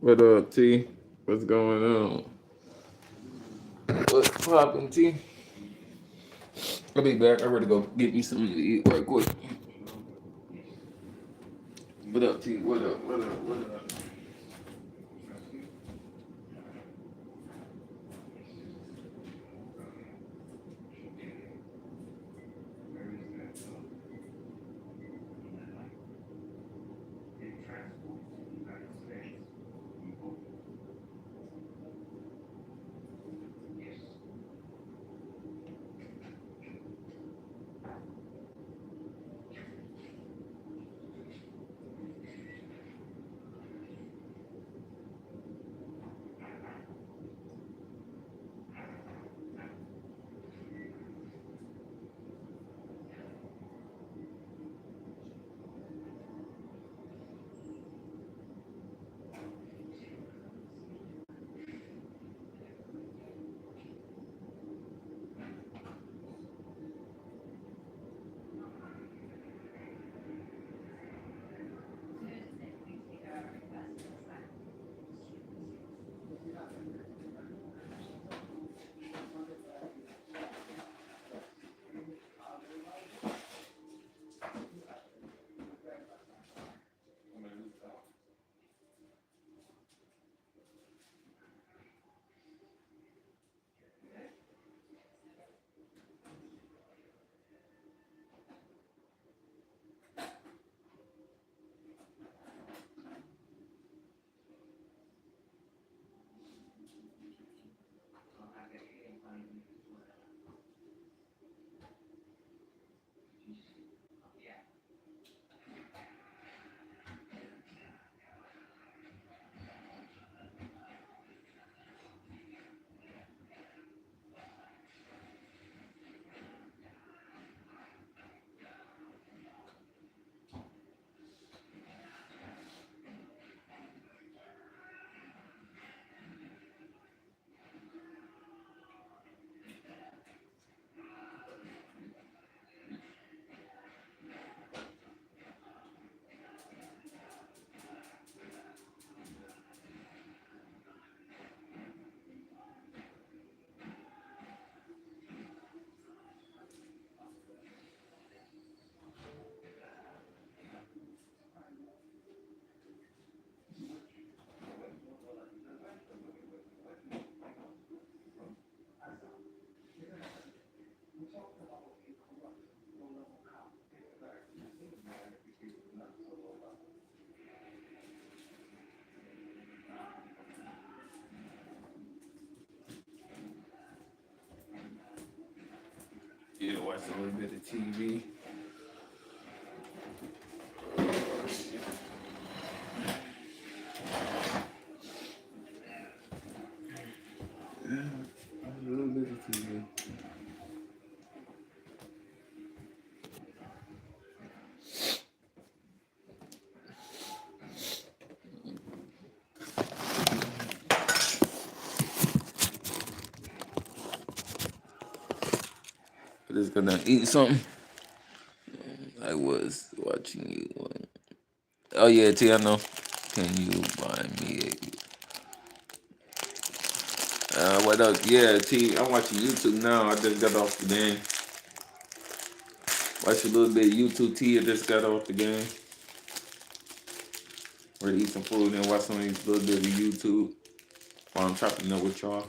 What up, T? What's going on? What's poppin', T? I'll be back. I gotta go get me something to eat right quick. What up, T? What up? What up? What up? Yeah, watch a little bit of TV. Yeah, watch a little bit of TV. I'm just gonna eat something. I was watching you. Oh yeah, T, I know. Can you buy me what else? Yeah, T, I'm watching YouTube now. I just got off the game. Watch a little bit of YouTube, T. I just got off the game. Or eat some food and watch some of these little bit of YouTube while I'm chopping up with y'all.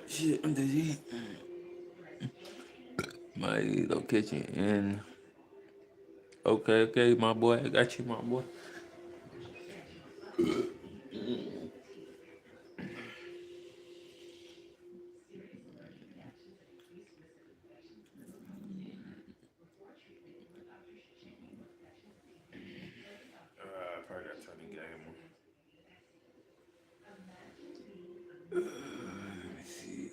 Shit, I'm dizzy. My little kitchen and okay, my boy. I got you, my boy. I probably gotta turn the game on. Let me see.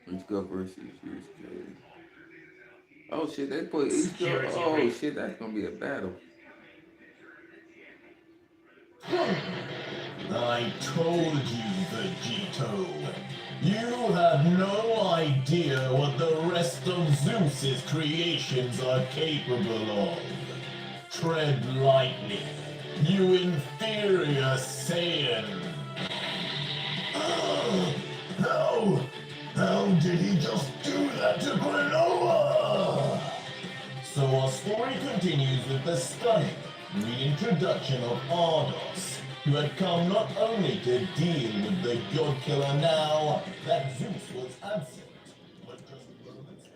Let's go versus USK. Oh shit, they play East Coast. Oh shit, that's gonna be a battle. I told you, Vegito. You have no idea what the rest of Zeus's creations are capable of. Tread lightly, you inferior Saiyan. How? How did he just do that to Granola? So our story continues with the stunning reintroduction of Ardos, who had come not only to deal with the God Killer now that Zeus was absent, but just moments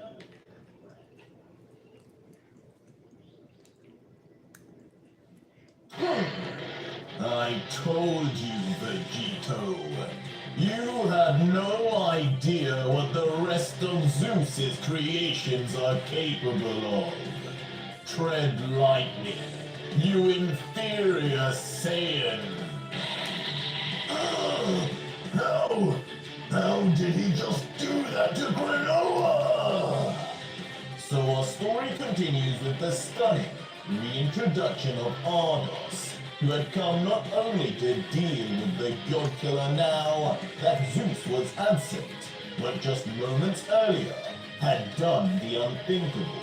earlier. I told you, Vegito. You have no idea what the rest of Zeus's creations are capable of. Tread lightly, you inferior Saiyan. How? How did he just do that to Granola? So our story continues with the stunning reintroduction of Ardos, who had come not only to deal with the God Killer now that Zeus was absent, but just moments earlier had done the unthinkable,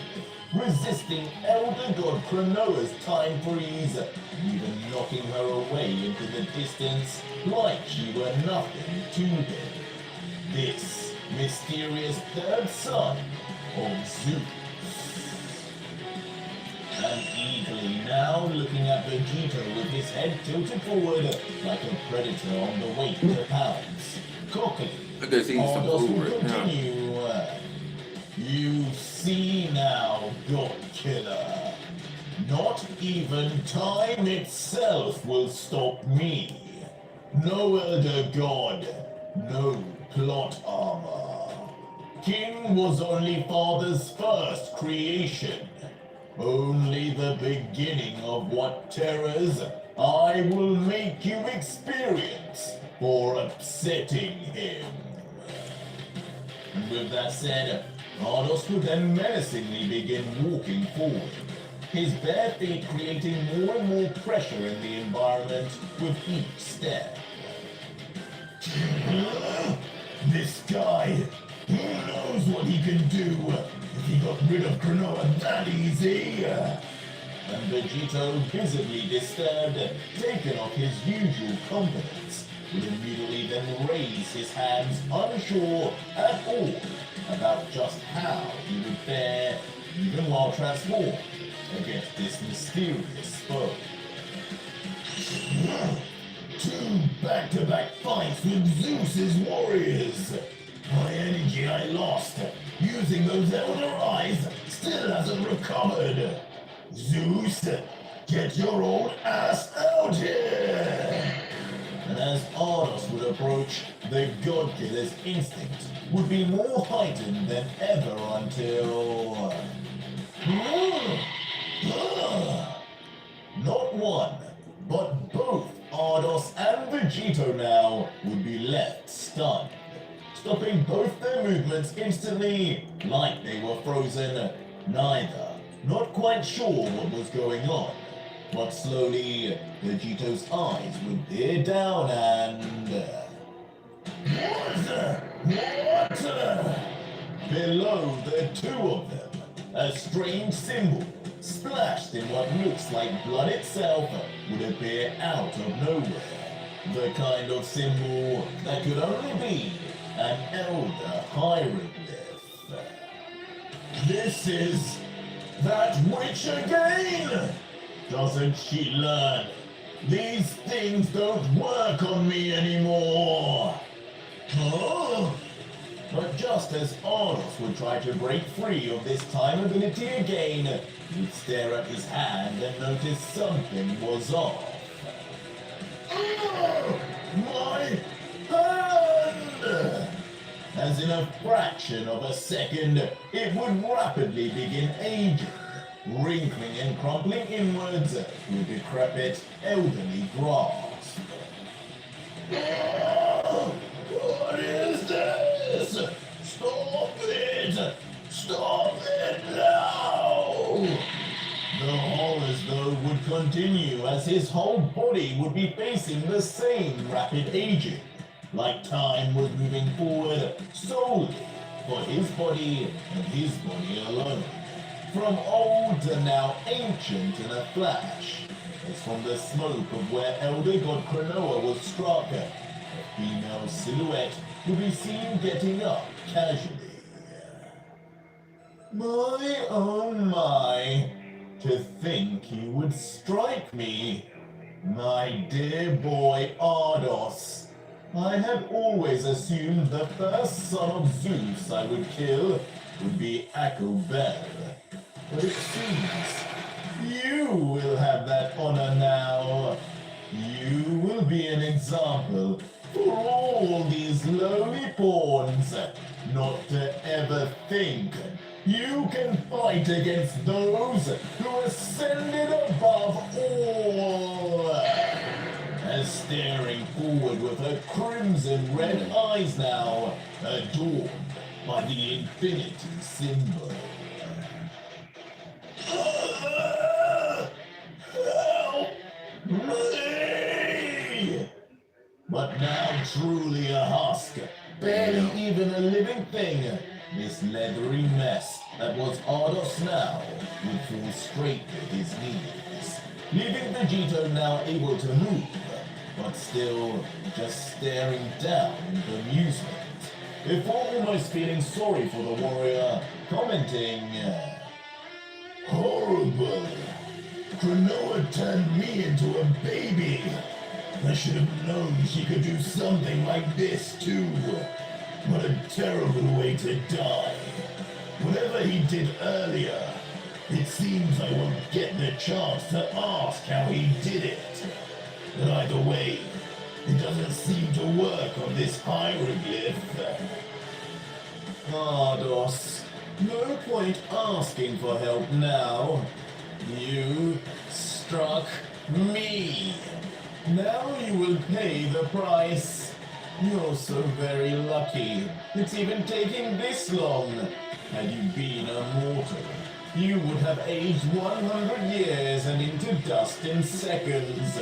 resisting Elder God Cronoa's time freeze, even knocking her away into the distance like she were nothing to him. This mysterious third son of Zeus. And eagerly now looking at Vegito with his head tilted forward like a predator on the way to pounce. Cockily, I guess eat some Ardos food will right now. continue. You see now, God Killer. Not even time itself will stop me. No Elder God, no plot armor. King was only Father's first creation. Only the beginning of what terrors I will make you experience for upsetting him. And with that said, Ardos would then menacingly begin walking forward, his bare feet creating more and more pressure in the environment with each step. This guy, who knows what he can do if he got rid of Granola that easy? And Vegito, visibly disturbed, taken off his usual confidence, would immediately then raise his hands unsure at all about just how he would fare, even while transformed, against this mysterious foe. Two back-to-back fights with Zeus's warriors. My energy I lost using those elder eyes still hasn't recovered. Zeus, get your old ass out here! And as Ardos would approach, the God Killer's instinct would be more heightened than ever until... Not one, but both Ardos and Vegito now would be left stunned, stopping both their movements instantly like they were frozen, neither not quite sure what was going on. But slowly, Vegito's eyes would peer down and... What? Below the two of them, a strange symbol splashed in what looks like blood itself would appear out of nowhere. The kind of symbol that could only be an elder hieroglyph. This is that witch again! Doesn't she learn? These things don't work on me anymore! Huh? But just as Arnos would try to break free of this time ability again, he'd stare at his hand and notice something was off. My hand! As in a fraction of a second, it would rapidly begin aging, wrinkling and crumpling inwards with decrepit, elderly grasp. What is this? Stop it! Stop it now! The horrors, though, would continue as his whole body would be facing the same rapid aging, like time was moving forward solely for his body and his body alone. From old to now ancient in a flash, as from the smoke of where Elder God Cronoa was struck, a female silhouette would be seen getting up casually. My oh my, to think he would strike me. My dear boy Ardos, I had always assumed the first son of Zeus I would kill would be Akobel. But it seems you will have that honor now. You will be an example for all these lowly pawns not to ever think you can fight against those who ascended above all. As staring forward with her crimson red eyes now, adorned by the infinity symbol. Help me! But now truly a husk, barely even a living thing, this leathery mess that was Ardos now would fall straight to his knees, leaving Vegito now able to move, but still just staring down in bemusement, before almost feeling sorry for the warrior, commenting, "Horrible! Cronoa turned me into a baby. I should have known she could do something like this too. What a terrible way to die. Whatever he did earlier, it seems I won't get the chance to ask how he did it. But either way, it doesn't seem to work on this hieroglyph." Ardos, no point asking for help now. You struck me. Now you will pay the price. You're so very lucky. It's even taking this long. Had you been a mortal, you would have aged 100 years and into dust in seconds.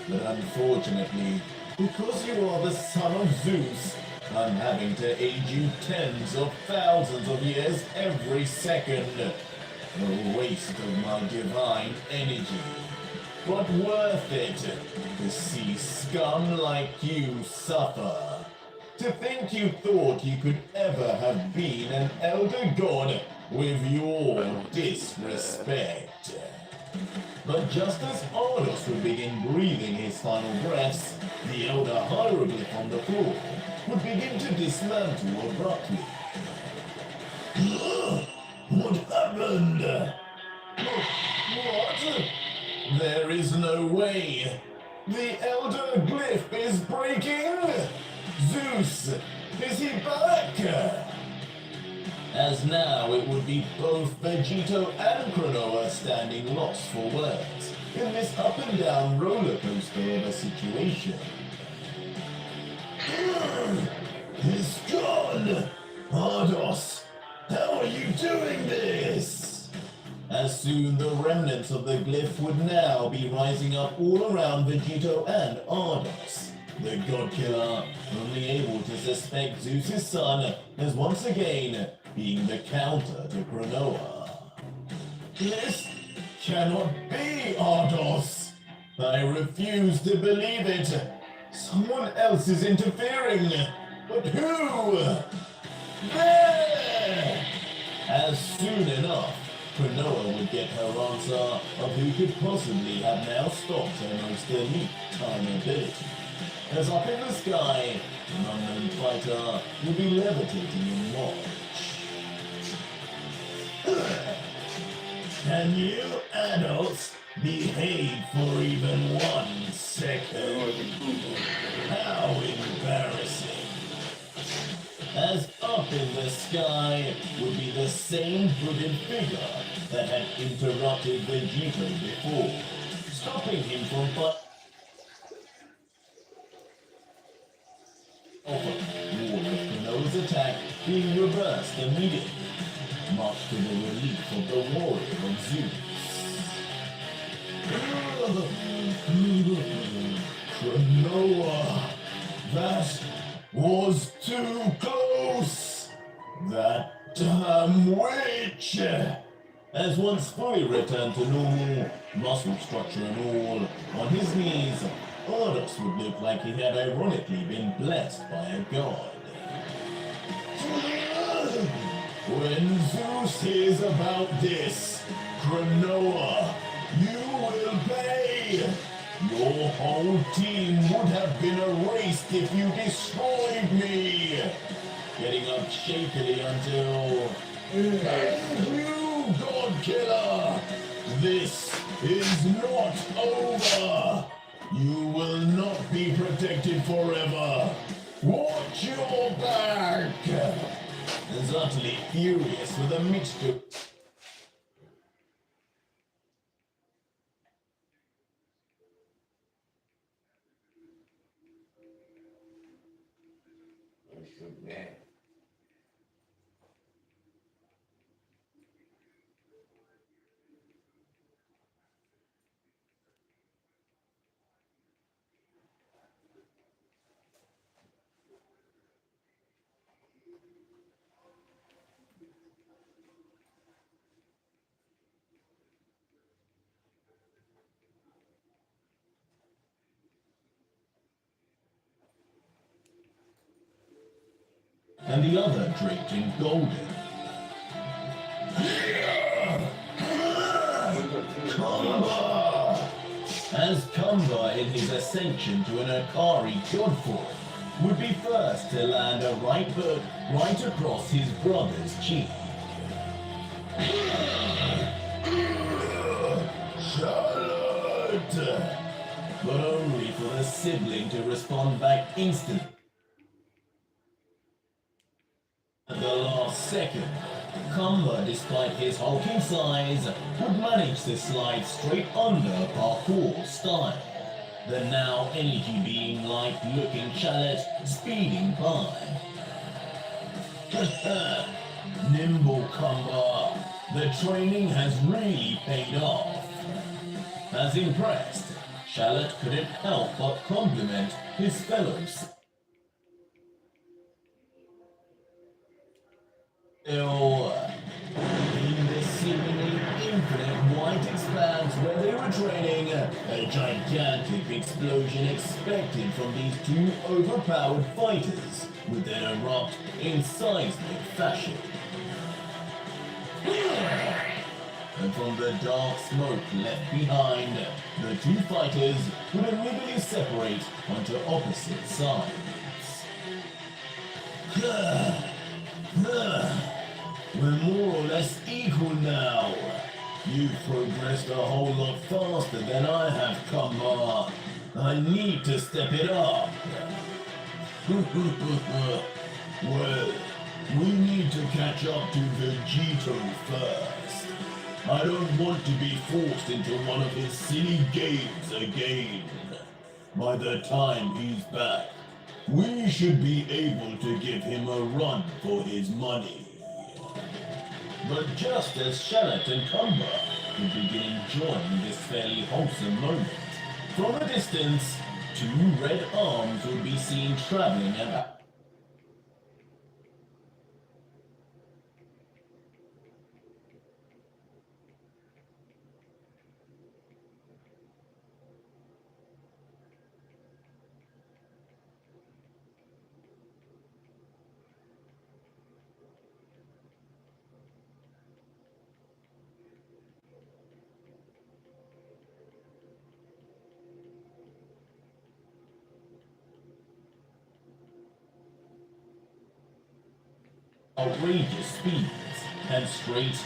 But unfortunately, because you are the son of Zeus, I'm having to age you tens of thousands of years every second. A waste of my divine energy. But worth it to see scum like you suffer. To think you thought you could ever have been an elder god with your disrespect. But just as Ardos would begin breathing his final breaths, the elder hieroglyph on the floor would begin to dismantle abruptly. What happened? What? There is no way. The elder glyph is breaking. Zeus, is he back? As now it would be both Vegito and Cronoa standing lost for words in this up and down roller coaster of a situation. It's gone! Ardos, how are you doing this? As soon the remnants of the glyph would now be rising up all around Vegito and Ardos. The god killer, only able to suspect Zeus' son, as once again being the counter to Cronoa. This cannot be, Ardos. I refuse to believe it. Someone else is interfering. But who? There! As soon enough, Cronoa would get her answer of who could possibly have now stopped her most elite time ability. As up in the sky, an unknown fighter would be levitating in March. Can you adults behave for even 1 second? How embarrassing. As up in the sky would be the same hooded figure that had interrupted Vegito before, stopping him from Warrior's attack being reversed immediately, much to the relief of the warrior of Zeus. Cronoa, that was too close! That damn witch! As once fully returned to normal, muscle structure and all, on his knees, Ardos would look like he had ironically been blessed by a god. When Zeus hears about this, Cronoa, you will pay! Your whole team would have been erased if you destroyed me! Getting up shakily until... You God Killer! This is not over! You will not be protected forever! Watch your back! Is utterly furious with a mixture... and the other draped in golden. Kumba! As Kumba in his ascension to an Akari god form would be first to land a right hook right across his brother's cheek. Charlotte! But only for the sibling to respond back instantly. At the last second, Kumba, despite his hulking size, would manage to slide straight under parkour style. The now energy being-like looking Charlotte speeding by. Nimble Kumba, the training has really paid off. As impressed, Charlotte couldn't help but compliment his fellows. In this seemingly infinite white expanse where they were training, a gigantic explosion expected from these two overpowered fighters would then erupt in seismic fashion. And from the dark smoke left behind, the two fighters would immediately separate onto opposite sides. We're more or less equal now. You've progressed a whole lot faster than I have, Kumba. I need to step it up. Well, we need to catch up to Vegito first. I don't want to be forced into one of his silly games again. By the time he's back, we should be able to give him a run for his money. But just as Charlotte and Kumba would begin enjoying this fairly wholesome moment, from a distance, two red arms would be seen traveling and outrageous speeds and straight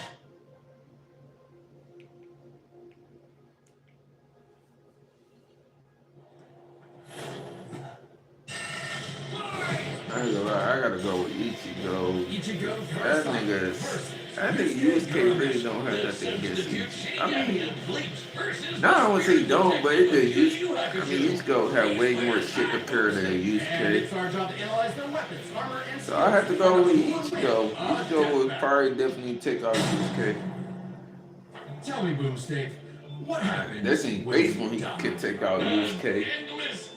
I ain't gonna lie, I gotta go with Ichigo. Ichigo That nigga Yusuke really don't have nothing against Ichigo. I mean, no, I wouldn't say he don't, but it just Ichigo have way more shit prepared than Yusuke. So I have to go with Ichigo. Ichigo would probably definitely take out Yusuke. Tell me, Boomstick, what happened? That's in base when he could take out Yusuke.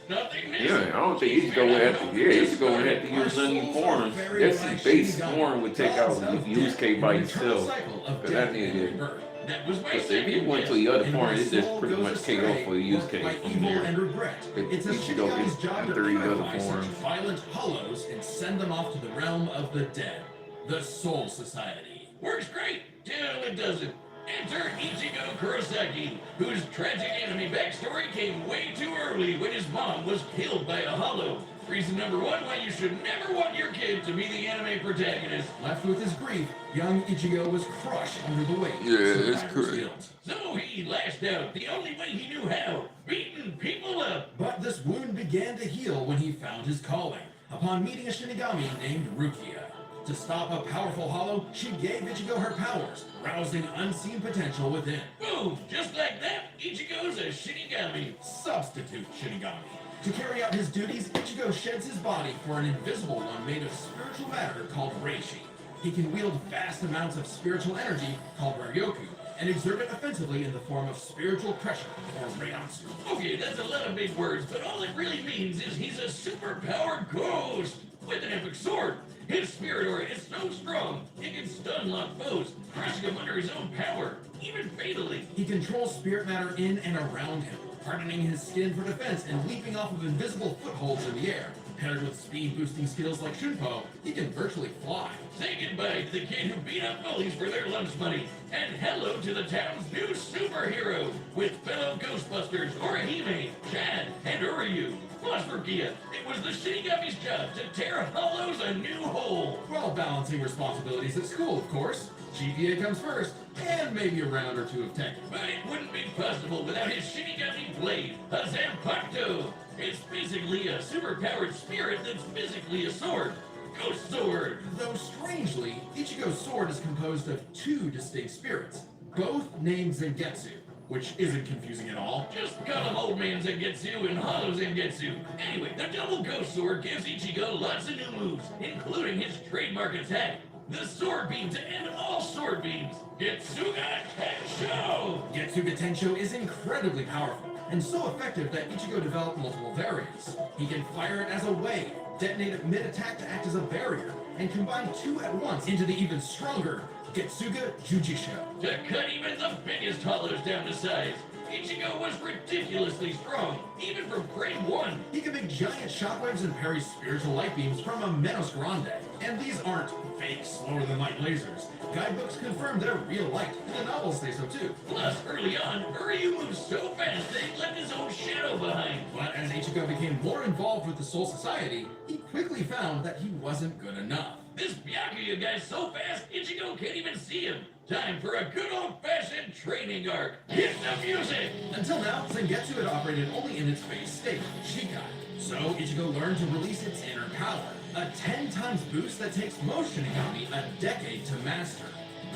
Yeah, I don't think Ichigo would have to. Yeah, Ichigo would have to use nothing form. That's his base form would take out Yusuke by himself. Cause that nigga. Because if he went to the other form, it's just pretty much KO for Yusuke from there. It's Ichigo gets the three other forms. Violent hollows and send them off to the realm of the dead, the Soul Society. Works great till it doesn't. Enter Ichigo Kurosaki, whose tragic enemy backstory came way too early when his mom was killed by a hollow. Reason number one why you should never want your kid to be the anime protagonist. Left with his grief, young Ichigo was crushed under the weight. Yeah, it's correct. So he lashed out the only way he knew how, beating people up. But this wound began to heal when he found his calling, upon meeting a Shinigami named Rukia. To stop a powerful hollow, she gave Ichigo her powers, rousing unseen potential within. Boom! Just like that, Ichigo's a Shinigami. Substitute Shinigami. To carry out his duties, Ichigo sheds his body for an invisible one made of spiritual matter called Reishi. He can wield vast amounts of spiritual energy called Ryoku, and exert it offensively in the form of spiritual pressure, or Reiatsu. Okay, that's a lot of big words, but all it really means is he's a super-powered ghost with an epic sword. His spirit aura is so strong, it can stun lock foes, crushing them under his own power, even fatally. He controls spirit matter in and around him, hardening his skin for defense and leaping off of invisible footholds in the air. Paired with speed-boosting skills like Shunpo, he can virtually fly. Say goodbye to the kid who beat up bullies for their lunch money, and hello to the town's new superhero, with fellow Ghostbusters Orihime, Chad, and Uryu. Plus Rukia, it was the Shinigami's job to tear hollows a new hole. While balancing responsibilities at school, of course. GPA comes first, and maybe a round or two of tech. But it wouldn't be possible without his Shinigami blade, a Zanpakuto. It's basically a superpowered spirit that's physically a sword. Ghost sword. Though strangely, Ichigo's sword is composed of two distinct spirits, both named Zangetsu, which isn't confusing at all. Just call him Old Man Zangetsu and Hollow Zangetsu. Anyway, the double ghost sword gives Ichigo lots of new moves, including his trademark attack, the sword beam to end all sword beams. Getsuga Tensho! Getsuga Tensho is incredibly powerful, and so effective that Ichigo developed multiple variants. He can fire it as a wave, detonate it mid-attack to act as a barrier, and combine two at once into the even stronger Getsuga Jujisho. To cut even the biggest hollows down to size, Ichigo was ridiculously strong, even from grade 1. He can make giant shockwaves and parry spiritual light beams from a Menos Grande. And these aren't fake, slower-than-light lasers. Guidebooks confirm they're real light, and the novels say so too. Plus, early on, Uryu moved so fast that he left his own shadow behind. But as Ichigo became more involved with the Soul Society, he quickly found that he wasn't good enough. This Byakuya guy's so fast, Ichigo can't even see him. Time for a good old-fashioned training arc. Hit the music! Until now, Zangetsu had operated only in its base state, Shikai. So Ichigo learned to release its inner power, a 10 times boost that takes most Shinigami a decade to master.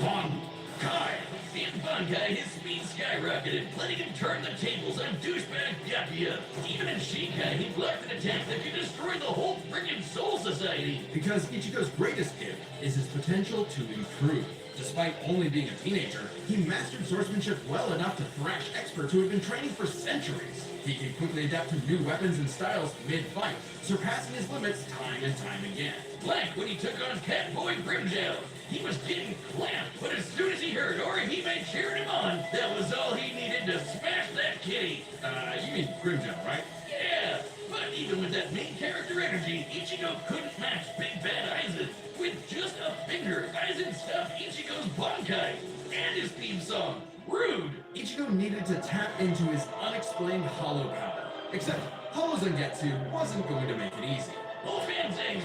Bankai! In Bankai, his speed skyrocketed, letting him turn the tables on douchebag Byakuya. Even in Shikai, he blocked an attack that could destroy the whole freaking Soul Society. Because Ichigo's greatest gift is his potential to improve. Despite only being a teenager, he mastered swordsmanship well enough to thrash experts who had been training for centuries. He can quickly adapt to new weapons and styles mid-fight, surpassing his limits time and time again. Like when he took on Catboy Grimjow. He was getting clamped, but as soon as he heard Orihime cheering him on, that was all he needed to smash that kitty. You mean Grimjow, right? Yeah, but even with that main character energy, Ichigo couldn't match Big Bad Aizen. With just a finger, Aizen stuffed Ichigo's Bankai and his theme song, Rude. Ichigo needed to tap into his unexplained hollow power. Except, Hollow Zangetsu wasn't going to make it easy. Old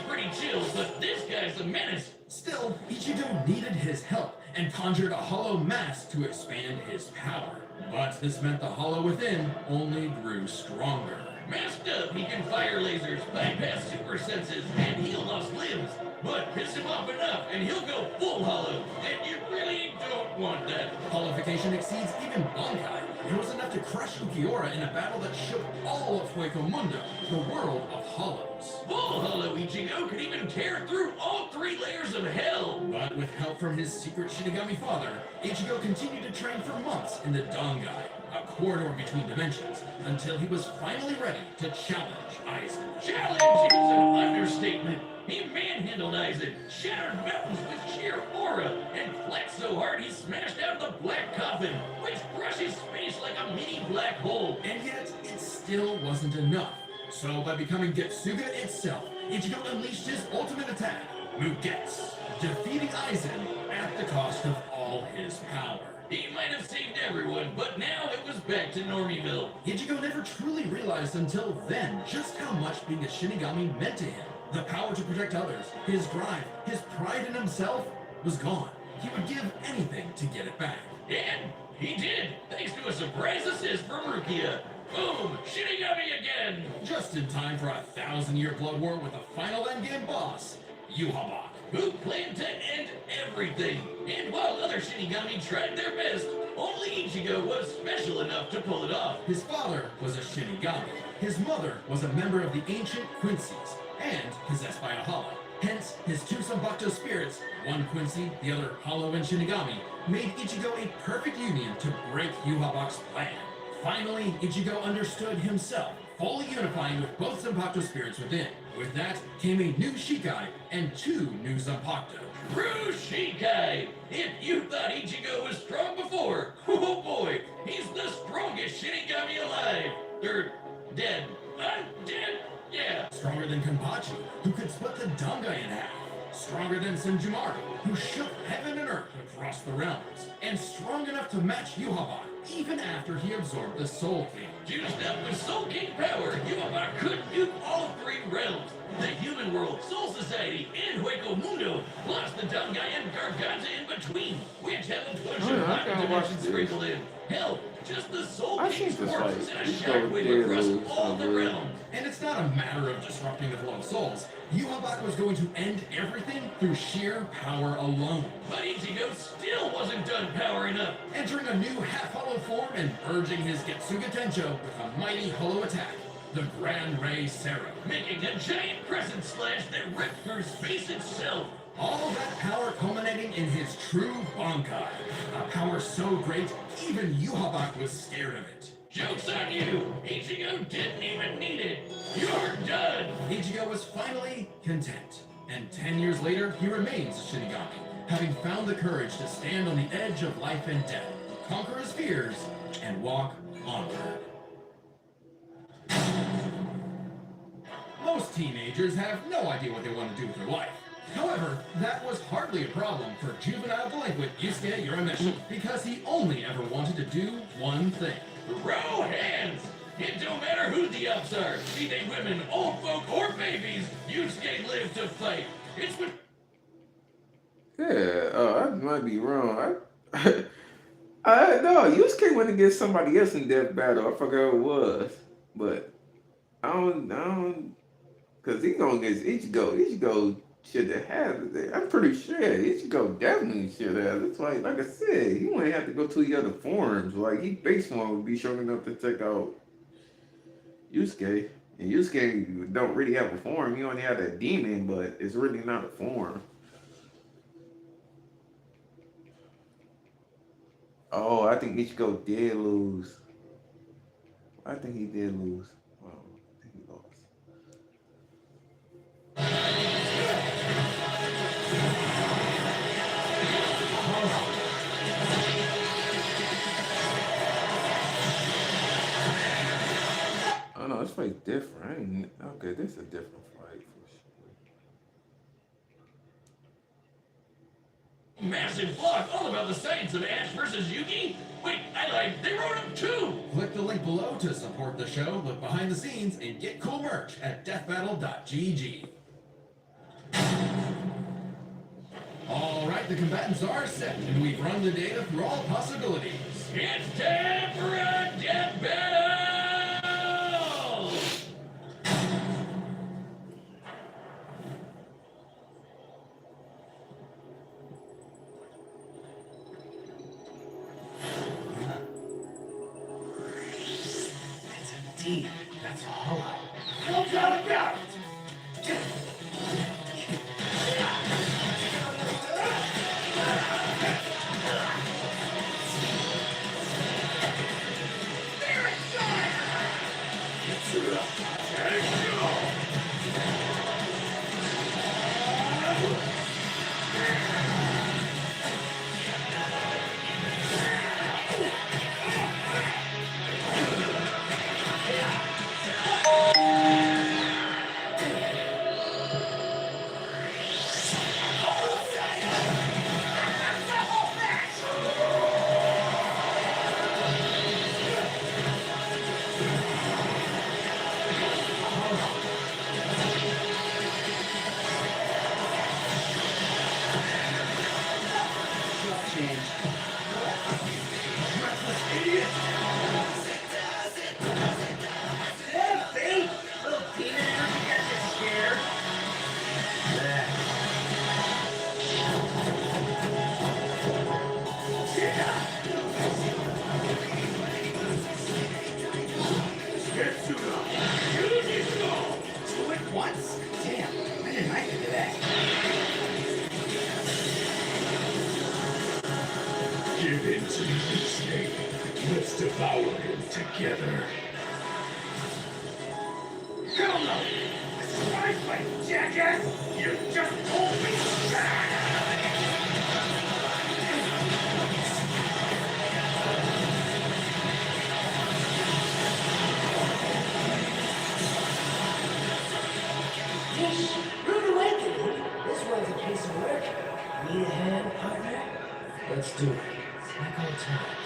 pretty chill, but this guy's a menace. Still, Ichigo needed his help and conjured a hollow mask to expand his power. But this meant the hollow within only grew stronger. Masked up, he can fire lasers, bypass super senses, and heal lost limbs. But piss him off enough, and he'll go full hollow. And you really don't want that. Hollowification exceeds even Bankai. It was enough to crush Ukiura in a battle that shook all of Hueco Mundo, the world of hollows. Full hollow Ichigo could even tear through all 3 layers of hell. But with help from his secret Shinigami father, Ichigo continued to train for months in the Dangai, a corridor between dimensions, until he was finally ready to challenge Aizen. Challenge is an understatement. He manhandled Aizen, shattered mountains with sheer aura, and flexed so hard he smashed out the black coffin, which crushes space like a mini black hole. And yet, it still wasn't enough. So by becoming Getsuga itself, Ichigo unleashed his ultimate attack, Mugetsu, defeating Aizen at the cost of all his power. He might have saved everyone, but now it was back to Normieville. Ichigo never truly realized until then just how much being a Shinigami meant to him. The power to protect others, his drive, his pride in himself was gone. He would give anything to get it back. And he did, thanks to a surprise assist from Rukia. Boom! Shinigami again! Just in time for a 1,000-year blood war with a final endgame boss, Yhwach. Who planned to end everything. And while other Shinigami tried their best, only Ichigo was special enough to pull it off. His father was a Shinigami. His mother was a member of the ancient Quincy's and possessed by a hollow. Hence, his 2 Zanbakuto spirits, one Quincy, the other hollow and Shinigami, made Ichigo a perfect union to break Yhwach's plan. Finally, Ichigo understood himself, fully unifying with both Zanbakuto spirits within. With that came a new Shikai and 2 new Zanbakuto. True Shikai! If you thought Ichigo was strong before, oh boy, he's the strongest Shinigami alive. Dead. I'm dead? Yeah. Stronger than Kenpachi, who could split the Dangai in half. Stronger than Senjumaru, who shook heaven and earth across the realms. And strong enough to match Yhwach, even after he absorbed the Soul King. Juiced up with Soul King power, Yhwach could nuke all 3 realms. The human world, Soul Society, and Hueco Mundo, plus the Dangai and Garganta in between, which have a push of I gotta watch dimensions this. sprinkled in. Hell, just the Soul I King's think this force fight, sent a this goes shockwave dead across loose, all the so good. realms. And it's not a matter of disrupting the flow of souls. Yhwach was going to end everything through sheer power alone. But Ichigo still wasn't done powering up. Entering a new half-hollow form and urging his Getsuga Tencho with a mighty hollow attack, the Grand Ray Sero. Making a giant crescent slash that ripped through space itself. All that power culminating in his true Bankai. A power so great, even Yhwach was scared of it. Joke's on you! Ichigo didn't even need it! You're done! Ichigo was finally content. And 10 years later, he remains a Shinigami, having found the courage to stand on the edge of life and death, conquer his fears, and walk onward. Most teenagers have no idea what they want to do with their life. However, that was hardly a problem for juvenile delinquent Yusuke Urameshi, because he only ever wanted to do one thing. Throw hands! It don't matter who the ups are, be they women, old folk, or babies, Yusuke lived to fight. It's what I might be wrong. No, Yusuke went against somebody else in Death Battle. I forgot who it was. But I don't, because he going against Ichigo. Ichigo should have had it. I'm pretty sure Ichigo definitely should have. It's like I said, he wouldn't have to go to the other forms. Like, he base form would be strong enough to take out Yusuke. And Yusuke don't really have a form. He only had a demon, but it's really not a form. Oh, I think Ichigo did lose. I think he did lose. Oh, I think he lost. Oh no, this fight's different. Okay, this is a different fight for sure. massive blog all about the science of Ash versus Yugi? Wait, I lied, they wrote them too! Click the link below to support the show, look behind the scenes, and get cool merch at deathbattle.gg. the combatants are set, and we've run the data through all possibilities. It's time for a death battle! Indeed, that's a hollow. No doubt about it! Give in to the snake. Let's devour him together. Hell no! This is my fight, jackass! You just told me Rude awakening. This one's a piece of work. Need a hand, partner? Let's do it. Like old times.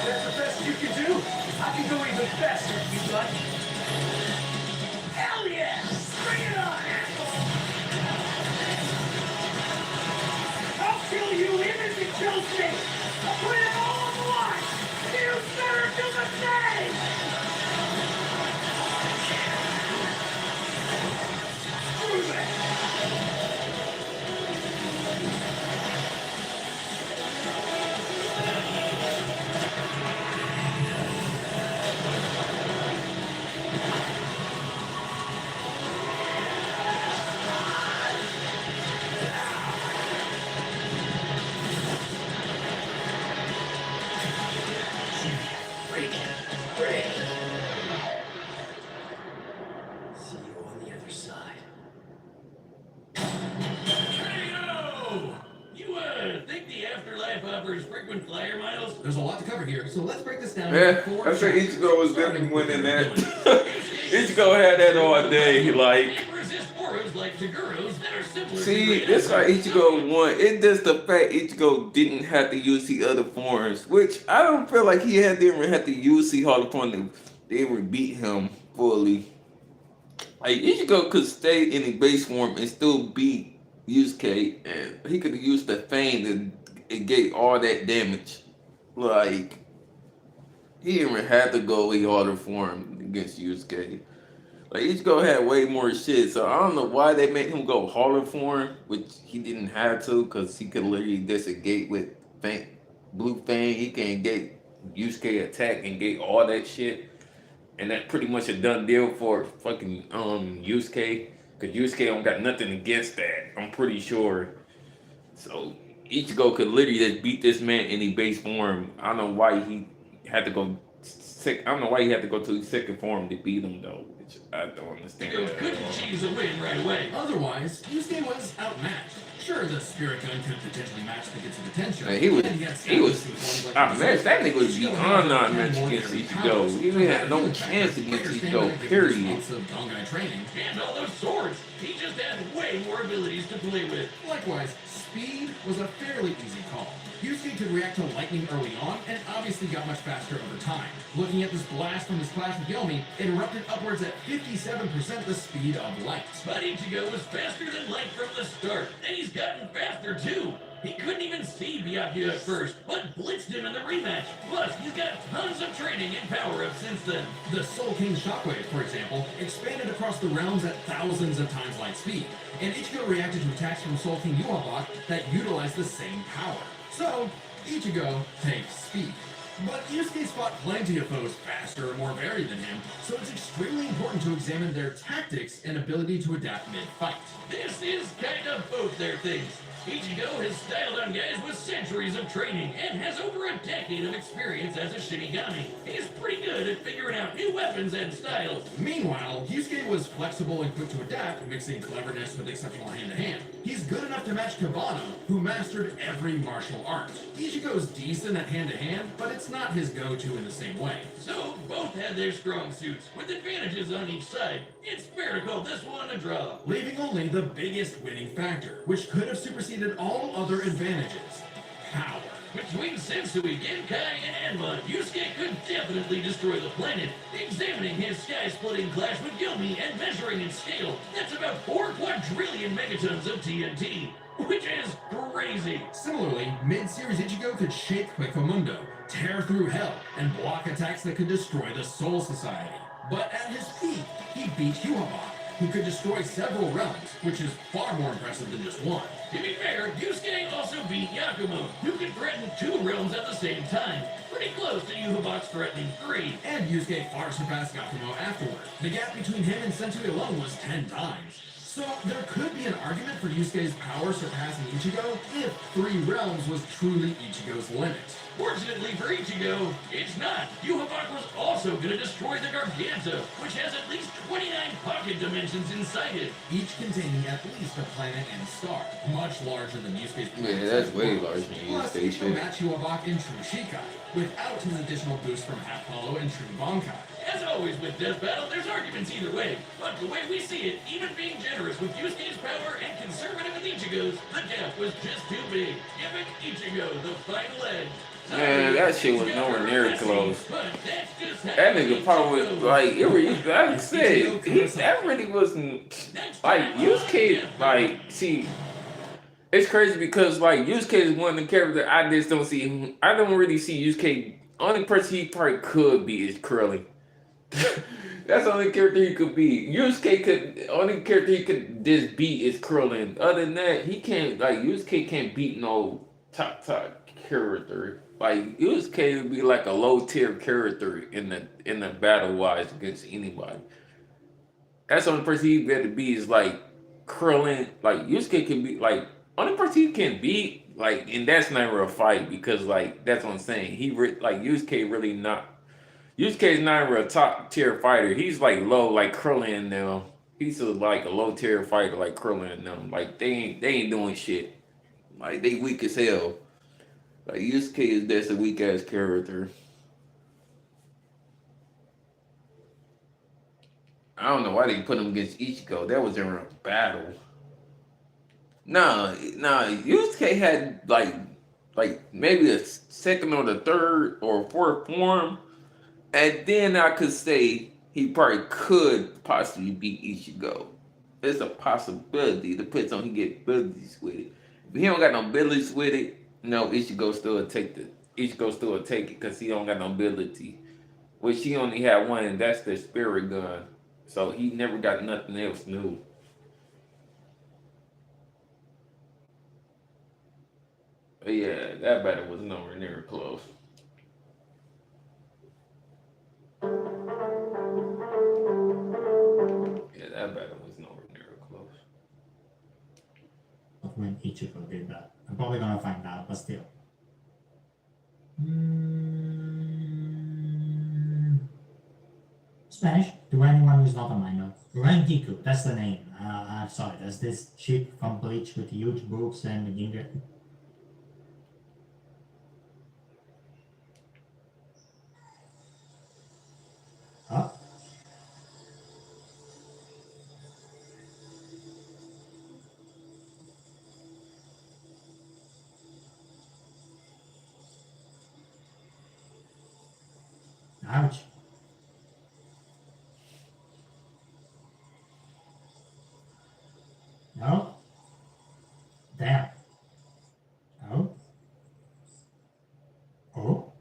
That's the best you can do? I can go even faster if you'd like. hell yeah! Bring it on, asshole! I'll kill you even if it kills me! I'll put it all on the line! You better do the same! Screw that! See you on the other side. Hey-o! You, think the afterlife offers frequent flyer miles? There's a lot to cover here, so let's break this down Yeah, into 4 I think chapters. Ichigo was definitely winning that. Ichigo had that all day, like. Resist auras like Taguros that are simpler See, to that's why Ichigo won. It's just the fact Ichigo didn't have to use the other forms, which I don't feel like he didn't even have to use the Hall of Form to they would beat him fully. Like Ichigo could stay in the base form and still beat Yusuke, and he could have used the Fang to negate all that damage. Like he didn't even have to go the Hall form against Yusuke. Like Ichigo had way more shit, so I don't know why they made him go harder for him, which he didn't have to, because he could literally disengage with Blue Fang. He can get Yusuke attack and get all that shit, and that pretty much a done deal for fucking Yusuke, because Yusuke don't got nothing against that. I'm pretty sure. So Ichigo could literally just beat this man in the base form. I don't know why he had to go sick. I don't know why he had to go to the second form to beat him though. Which I don't understand. Taguros couldn't choose a win right away. Otherwise, Yusuke was outmatched. Sure, the spirit gun could potentially match the Gitsu potential. Man, he was, and yet man, that nigga was beyond non-match against Ichigo. He didn't have no chance against Ichigo, period. Months of Gongai training. And all those swords. He just had way more abilities to play with. Likewise, speed was a fairly easy call. Yusuke could react to lightning early on, and obviously got much faster over time. Looking at this blast from his clash with Yomi, it erupted upwards at 57% the speed of light. But Ichigo was faster than light from the start, and he's gotten faster too. He couldn't even see Byakuya at first, but blitzed him in the rematch. Plus, he's got tons of training and power-ups since then. The Soul King Shockwave, for example, expanded across the realms at thousands of times light speed, and Ichigo reacted to attacks from Soul King Yuhabak that utilized the same power. So, Ichigo takes speed. But Yusuke's fought plenty of foes faster and more varied than him, so it's extremely important to examine their tactics and ability to adapt mid-fight. This is kind of both their things. Ichigo has styled on guys with centuries of training and has over a decade of experience as a Shinigami. He's pretty good at figuring out new weapons and styles. Meanwhile, Yusuke was flexible and quick to adapt, mixing cleverness with exceptional hand-to-hand. He's good enough to match Kabano, who mastered every martial art. Ichigo's decent at hand-to-hand, but it's not his go-to in the same way. So, both had their strong suits, with advantages on each side. It's fair to call this one a draw. Leaving only the biggest winning factor, which could have superseded all other advantages: power. Between Sensui, Genkai, and Anma, Yusuke could definitely destroy the planet. Examining his sky-splitting clash with Yomi and measuring in scale, that's about 4 quadrillion megatons of TNT, which is crazy. Similarly, mid-series Ichigo could shake Quakemundo, tear through hell, and block attacks that could destroy the Soul Society. But at his peak, he beat Yuhabak, who could destroy several realms, which is far more impressive than just one. To be fair, Yusuke also beat Yakumo, who could threaten 2 realms at the same time. Pretty close to Yuhabak's threatening 3. And Yusuke far surpassed Yakumo afterward. The gap between him and Sensui alone was 10 times. So there could be an argument for Yusuke's power surpassing Ichigo if 3 realms was truly Ichigo's limit. Fortunately for Ichigo, it's not. Yuhabak was also going to destroy the Garganta, which has at least 29 pocket dimensions inside it. Each containing at least a planet and star, much larger than Yusuke's planet. Yeah, that's way larger than Plus, Yusuke's Ichigo shit. matched Yuhabak in True Shikai, without his additional boost from Half Hollow and True Bankai. As always with Death Battle, there's arguments either way. But the way we see it, even being generous with Yusuke's power and conservative with Ichigo's, the gap was just too big, giving Ichigo the final edge. Man, that shit was nowhere near close. But that's just how That nigga probably was Ichigo like, it really, like I said, that really wasn't, like, Yusuke, like, see, it's crazy because, like, Yusuke is one of the characters I just don't see, I don't really see Yusuke, only person he probably could be is Curly. That's the only character he could be. Yusuke could, only character he could just beat is Krillin. Other than that, he can't, like, Yusuke can't beat no top character. Like, Yusuke would be like a low tier character in the battle wise against anybody. That's the only person he better be is like Krillin. Like, Yusuke can be like, only person he can beat, like, and that's never a fight because, like, that's what I'm saying. Like, Yusuke really not. Yusuke is never a top tier fighter. He's like low, like Krillin and them. He's like a low tier fighter, like Krillin and them. Like, they ain't doing shit. Like, they weak as hell. Like, Yusuke is just a weak ass character. I don't know why they put him against Ichigo. That was in a battle. Nah. Yusuke had like maybe a second or the third or fourth form, and then I could say he probably could possibly beat Ichigo. It's a possibility. Depends on he get abilities with it. If he don't got no abilities with it, no, Ichigo still will take it because he don't got no ability. Which he only had one, and that's the spirit gun. So he never got nothing else new. But yeah, that battle was nowhere near close. Yeah, that battle was nowhere near close. Not when Ichigo did that. I'm probably gonna find out, but still. Spanish? To anyone who's not on my notes. Renkiku, that's the name. I'm sorry, there's this chick from Bleach with huge boobs and ginger. Huh? Ouch. No? Damn. Oh? Oh?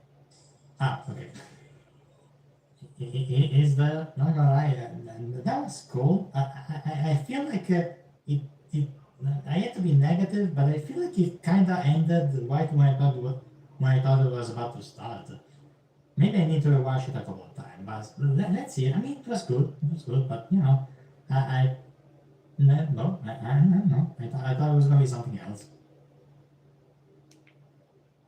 Ah, okay. Is the not gonna lie, that was cool. I feel like it I hate to be negative, but I feel like it kind of ended right when I thought it was about to start. Maybe I need to rewatch it a couple of times, but let's see. I mean, it was good. It was good, but you know, I no, I don't know. I thought it was gonna be something else.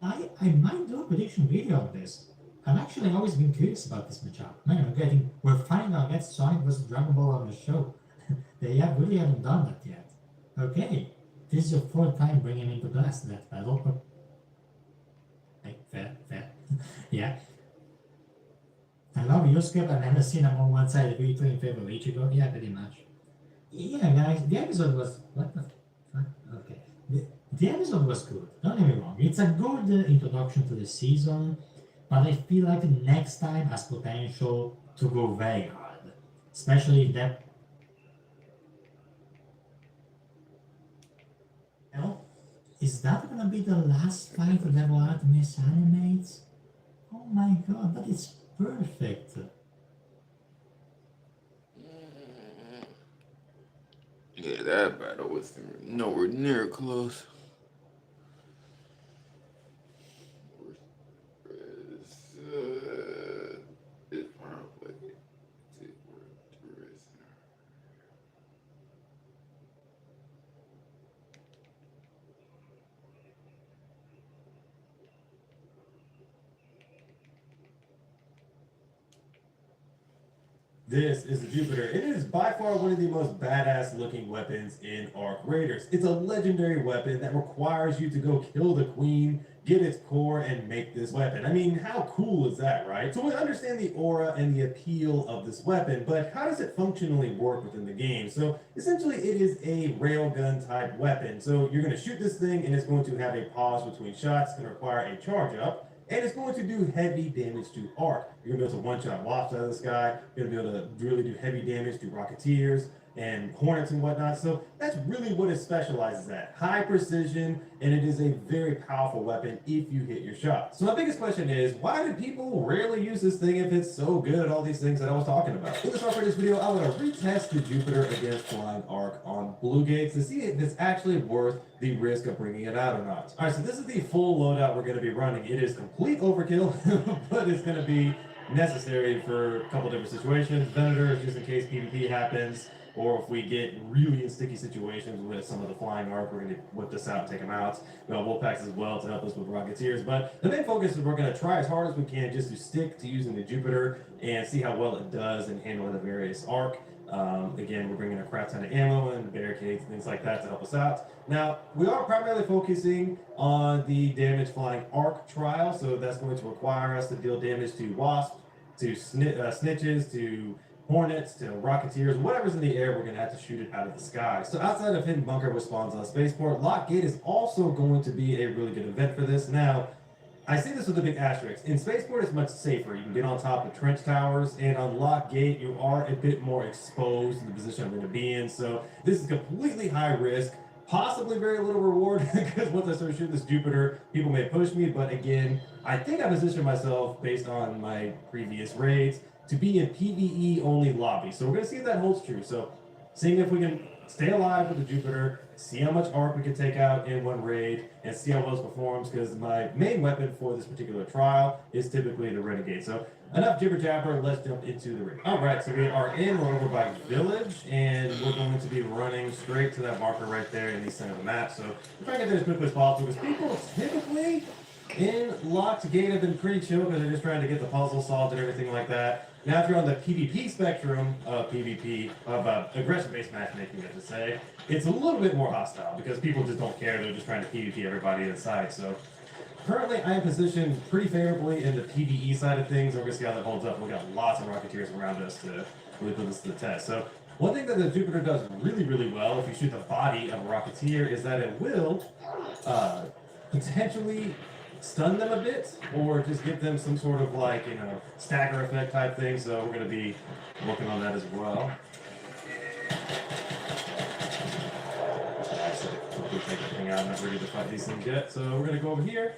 I might do a prediction video of this. I've actually always been curious about this matchup. Man, we're finally gonna get Sonic vs. Dragon Ball on the show. They really haven't done that yet. Okay, this is your fourth time bringing him to glass that battle. But... Hey, fair. Yeah. I love your script. I've never seen them on one side agree to in favor of Ichigo. Yeah, pretty much. Yeah, guys, the episode was... What the fuck? Okay. The episode was good, don't get me wrong. It's a good introduction to the season, but I feel like next time has potential to go very hard. Especially if that... Is that gonna be the last fight of Devil Artemis animates? Oh my god, but it's perfect. Yeah, that battle was nowhere near close. It's probably This is the Jupiter. It is by far one of the most badass looking weapons in Arc Raiders. It's a legendary weapon that requires you to go kill the queen, get its core, and make this weapon. I mean, how cool is that, right? So we understand the aura and the appeal of this weapon, but how does it functionally work within the game? So essentially it is a railgun type weapon. So you're going to shoot this thing and it's going to have a pause between shots. It's going to require a charge up. And it's going to do heavy damage to Arc. You're going to be able to one-shot Wasps out of the sky. You're going to be able to really do heavy damage to Rocketeers and Hornets and whatnot. So that's really what it specializes at. High precision, and it is a very powerful weapon if you hit your shot. So my biggest question is, why do people rarely use this thing if it's so good at all these things that I was talking about? In the start for this video, I'm going to retest the Jupiter against Flying Arc on Blue Gates to see if it's actually worth the risk of bringing it out or not. All right, so this is the full loadout we're going to be running. It is complete overkill, but it's going to be necessary for a couple different situations. Venators, just in case PvP happens, or if we get really in sticky situations with some of the Flying Arc, we're going to whip this out and take them out. We have Wolfpacks as well to help us with Rocketeers, but the main focus is we're going to try as hard as we can just to stick to using the Jupiter and see how well it does in handling the various Arc. Again, we're bringing a crap ton of ammo and barricades and things like that to help us out. Now, we are primarily focusing on the damage Flying Arc trial, so that's going to require us to deal damage to Wasps, to Snitches, to Hornets, to Rocketeers, whatever's in the air, we're going to have to shoot it out of the sky. So outside of Hidden Bunker, which spawns on Spaceport, Lockgate is also going to be a really good event for this. Now, I say this with a big asterisk. In Spaceport, it's much safer. You can get on top of trench towers, and on Lockgate, you are a bit more exposed to the position I'm going to be in. So this is completely high risk, possibly very little reward, because once I start shooting this Jupiter, people may push me. But again, I think I positioned myself based on my previous raids to be in PvE only lobby. So we're going to see if that holds true. So seeing if we can stay alive with the Jupiter, see how much arc we can take out in one raid, and see how well it performs, because my main weapon for this particular trial is typically the Renegade. So enough jibber jabber, let's jump into the raid. All right, so we are in, we're over by Village, and we're going to be running straight to that marker right there in the center of the map. So we're trying to get there as quickly as possible, because people typically In Locked Gate, I've been pretty chill because they're just trying to get the puzzle solved and everything like that. Now, if you're on the PvP spectrum of PvP, of aggression-based matchmaking, as to say, it's a little bit more hostile because people just don't care. They're just trying to PvP everybody inside. So, currently, I am positioned pretty favorably in the PvE side of things. We're going to see how that holds up. We've got lots of Rocketeers around us to really put this to the test. So, one thing that the Jupiter does really, really well if you shoot the body of a Rocketeer is that it will potentially stun them a bit or just give them some sort of like, you know, stagger effect type thing. So we're going to be working on that as well. Quickly take the thing out. I'm not ready to fight these things yet. So we're going to go over here,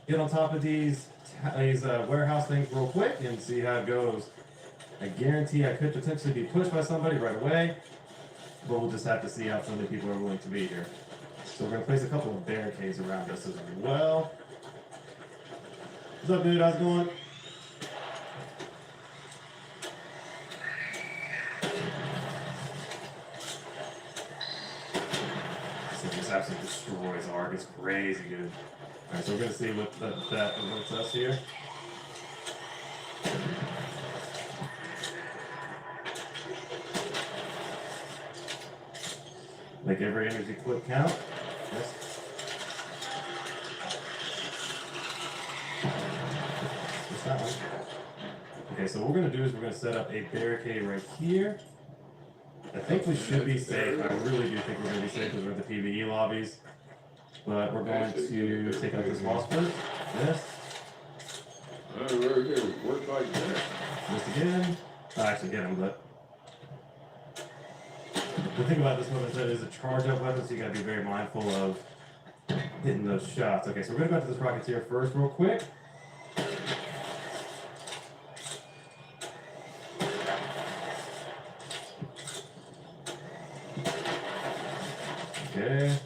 get on top of these warehouse things real quick and see how it goes. I guarantee I could potentially be pushed by somebody right away, but we'll just have to see how friendly people are willing to be here. So we're going to place a couple of barricades around us as well. What's up, dude? How's it going? So this absolutely destroys Ark. It's crazy good. Alright, so we're going to see what that lets us here. Make every energy clip count. Yes. What's that one? Okay, so what we're going to do is we're going to set up a barricade right here. I think we should be safe. I really do think we're going to be safe because we're at the PvE lobbies. But we're going to take out this wall first. This. Work like that. This again. I actually get him, but the thing about this weapon is that it is a charge-up weapon, so you gotta be very mindful of hitting those shots. Okay, so we're gonna go to this Rocketeer first real quick. Okay.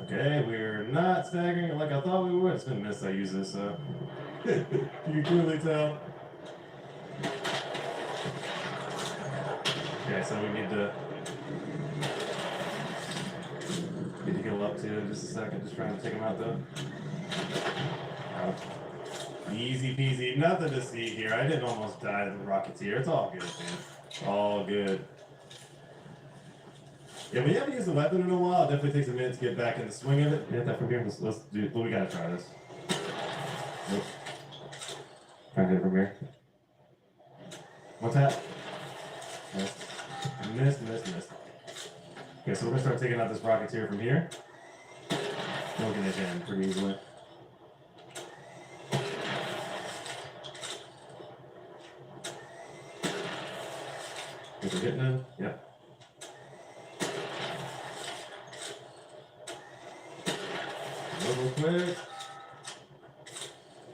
Okay, we're not staggering it like I thought we would. It's been a minute since I use this, so you can clearly tell. Okay, so we need to heal up too in just a second. Just trying to take him out though. Easy peasy, nothing to see here. I didn't almost die to the Rocketeer. It's all good, man. All good. Yeah, when you haven't used the weapon in a while, it definitely takes a minute to get back in the swing of it. Hit that from here. Let's do. Well, we gotta try this. Nope. Try to hit it from here. What's that? Missed. Okay, so we're gonna start taking out this Rocketeer from here. Poking it in pretty easily. Is it hitting him? Yep. Real quick.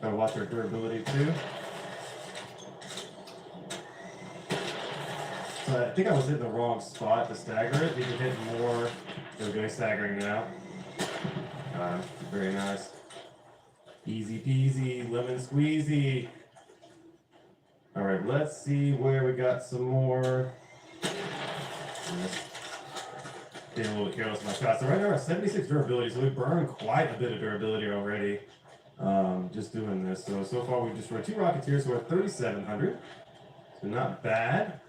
Gotta watch our durability too. So I think I was hitting the wrong spot to stagger it. You can hit more. There we go, staggering now. Very nice. Easy peasy, lemon squeezy. All right, let's see where we got some more. Being a little bit careless with my shots. So right now we're at 76 durability, so we burned quite a bit of durability already. Just doing this. So far we've destroyed 2 Rocketeers, so we're at 3,700. So not bad.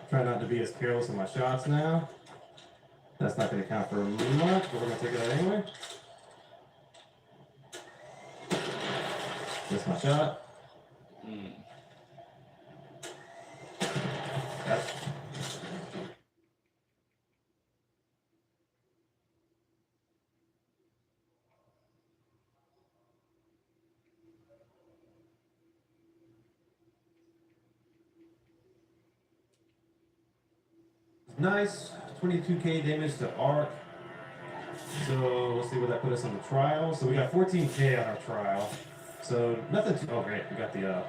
Try not to be as careless with my shots now. That's not going to count for much, but we're going to take it out anyway. Missed my shot. That's nice. 22k damage to Arc. So let's see where that put us on the trial. So we got 14k on our trial. So nothing too. Oh great, we got the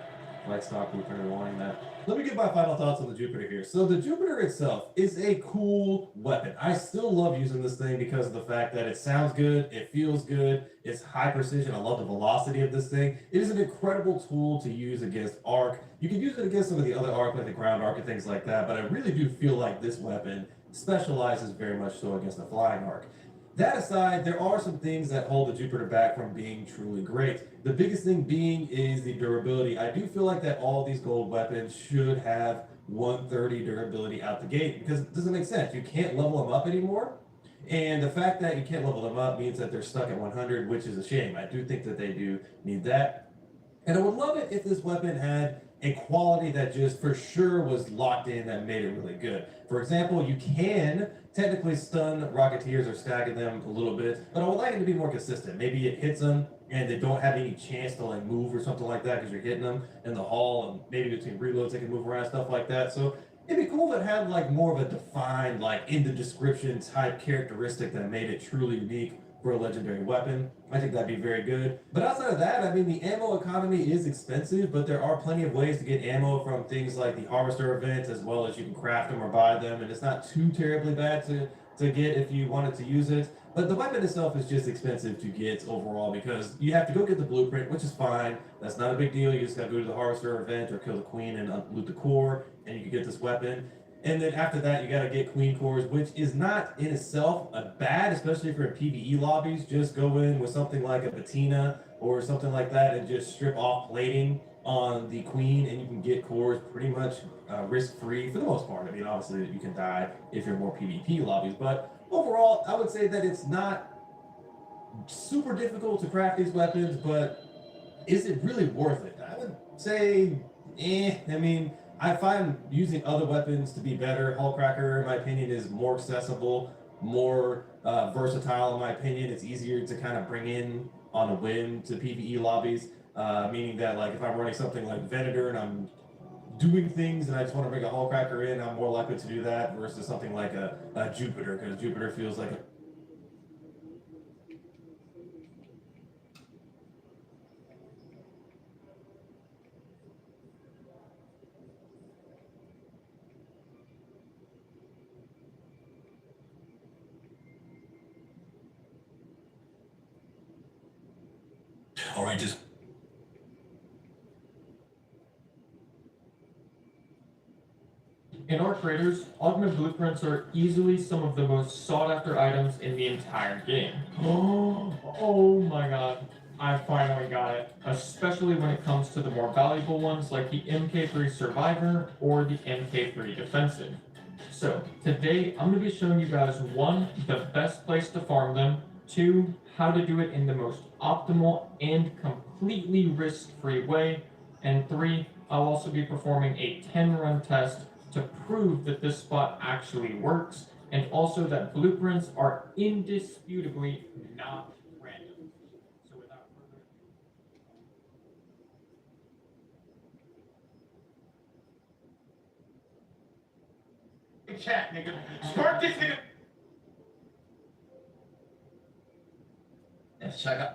like stock blueprint and wanting that. Let me give my final thoughts on the Jupiter here. So the Jupiter itself is a cool weapon. I still love using this thing because of the fact that it sounds good, it feels good, it's high precision. I love the velocity of this thing. It is an incredible tool to use against arc. You can use it against some of the other arc, like the ground arc and things like that, but I really do feel like this weapon specializes very much so against the flying arc. That aside, there are some things that hold the Jupiter back from being truly great. The biggest thing being is the durability. I do feel like that all these gold weapons should have 130 durability out the gate because it doesn't make sense. You can't level them up anymore. And the fact that you can't level them up means that they're stuck at 100, which is a shame. I do think that they do need that. And I would love it if this weapon had a quality that just for sure was locked in that made it really good. For example, you can technically stun Rocketeers or stagger them a little bit, but I would like it to be more consistent. Maybe it hits them and they don't have any chance to like move or something like that because you're hitting them in the hull, and maybe between reloads they can move around, stuff like that. So it'd be cool if it had like more of a defined, like in the description type characteristic that made it truly unique for a legendary weapon. I think that'd be very good. But outside of that, I mean, the ammo economy is expensive, but there are plenty of ways to get ammo from things like the Harvester event, as well as you can craft them or buy them, and it's not too terribly bad to get if you wanted to use it. But the weapon itself is just expensive to get overall because you have to go get the blueprint, which is fine. That's not a big deal. You just gotta go to the Harvester event or kill the queen and loot the core, and you can get this weapon. And then after that, you got to get queen cores, which is not in itself a bad, especially if you're in PvE lobbies. Just go in with something like a patina or something like that and just strip off plating on the queen, and you can get cores pretty much risk-free for the most part. I mean, obviously, you can die if you're in more PvP lobbies, but overall, I would say that it's not super difficult to craft these weapons, but is it really worth it? I would say, I mean, I find using other weapons to be better. Hullcracker, in my opinion, is more accessible, more versatile, in my opinion. It's easier to kind of bring in on a whim to PvE lobbies, meaning that like if I'm running something like Venator and I'm doing things and I just want to bring a Hullcracker in, I'm more likely to do that versus something like a Jupiter, because Jupiter feels like a All right, just In Arc Raiders, augment blueprints are easily some of the most sought after items in the entire game. Oh my god, I finally got it. Especially when it comes to the more valuable ones like the MK3 Survivor or the MK3 Defensive. So, today I'm going to be showing you guys 1, the best place to farm them, 2, how to do it in the most optimal and completely risk-free way, and 3, I'll also be performing a 10-run test to prove that this spot actually works, and also that blueprints are indisputably not random. So without further ado, chat, nigga. Start this nigga. Let's check out.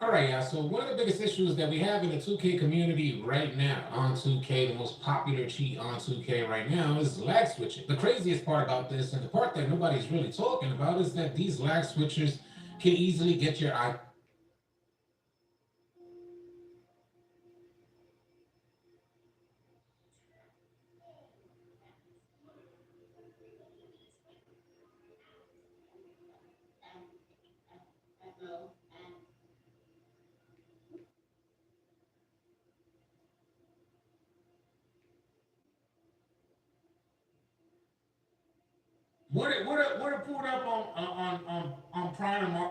All right, y'all. So one of the biggest issues that we have in the 2K community right now on 2K, the most popular cheat on 2K right now, is lag switching. The craziest part about this, and the part that nobody's really talking about, is that these lag switchers can easily get your what it pulled up on Prime.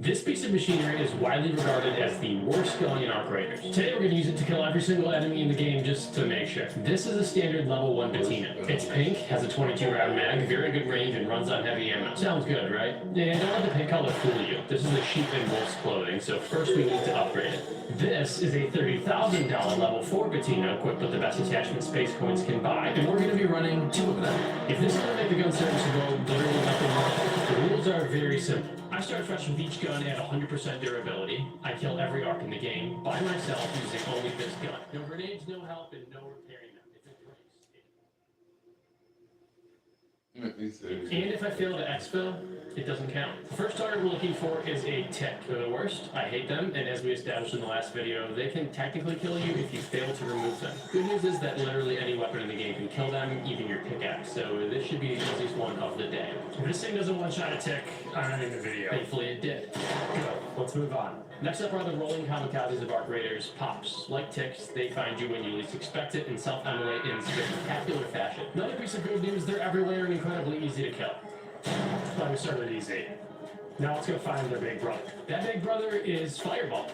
This piece of machinery is widely regarded as the worst gun in Arc Raiders. Today we're going to use it to kill every single enemy in the game just to make sure. This is a standard level 1 patina. It's pink, has a 22 round mag, very good range, and runs on heavy ammo. Sounds good, right? Yeah, don't let the pink color fool you. This is a sheep and wolf's clothing, so first we need to upgrade it. This is a $30,000 level 4 patina equipped with the best attachment space coins can buy, and we're going to be running 2 of them. If this is going to make the gun serviceable, literally nothing more. The rules are very simple. I start fresh with each gun at 100% durability. I kill every arc in the game by myself using only this gun. No grenades, no help, and no repairing them. If it breaks, and if I fail to exfil, it doesn't count. The first target we're looking for is a tick. They're the worst. I hate them, and as we established in the last video, they can technically kill you if you fail to remove them. Good news is that literally any weapon in the game can kill them, even your pickaxe, so this should be the easiest one of the day. If this thing doesn't one-shot a tick, I'm ending the video. Thankfully it did. Good. Let's move on. Next up are the rolling kamikazes of Arc Raiders, Pops. Like ticks, they find you when you least expect it and self-immolate in spectacular fashion. Another piece of good news, they're everywhere and incredibly easy to kill. But we started easy. Now let's go find their big brother. That big brother is Fireball.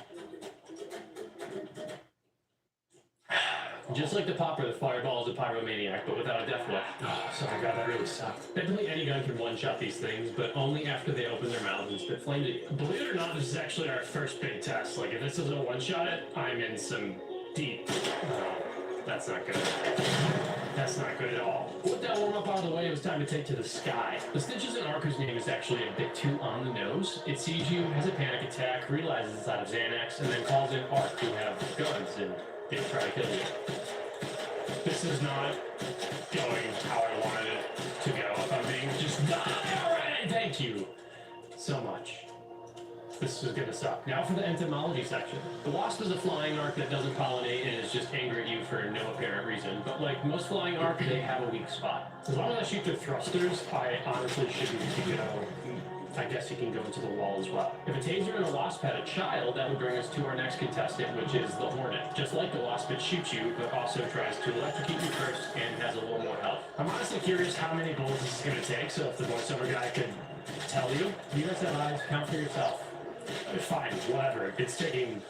Just like the Popper, the Fireball is a pyromaniac, but without a death wish. Oh, sorry, God, that really sucked. Technically, any gun can one-shot these things, but only after they open their mouths and spit flame at you. Believe it or not, this is actually our first big test. Like, if this doesn't one-shot it, I'm in some deep... that's not good. That's not good at all. With that warm-up out of the way, it was time to take to the sky. The Stitches in Arc, whose name is actually a bit too on the nose. It sees you, has a panic attack, realizes it's out of Xanax, and then calls in Arc, who have guns, and they try to kill you. This is not going how I wanted it to go. If I'm being just... Alright, thank you so much. This is gonna suck. Now for the entomology section. The wasp is a flying arc that doesn't pollinate and is just angry at you for no apparent reason. But like most flying arc, they have a weak spot. As long as I shoot their thrusters, I honestly should be good to go. I guess you can go into the wall as well. If a taser and a wasp had a child, that would bring us to our next contestant, which is the hornet. Just like the wasp, it shoots you, but also tries to electrocute you first and has a little more health. I'm honestly curious how many bullets this is gonna take, so if the voiceover guy could tell you. You guys have eyes, count for yourself. Fine, whatever. It's taking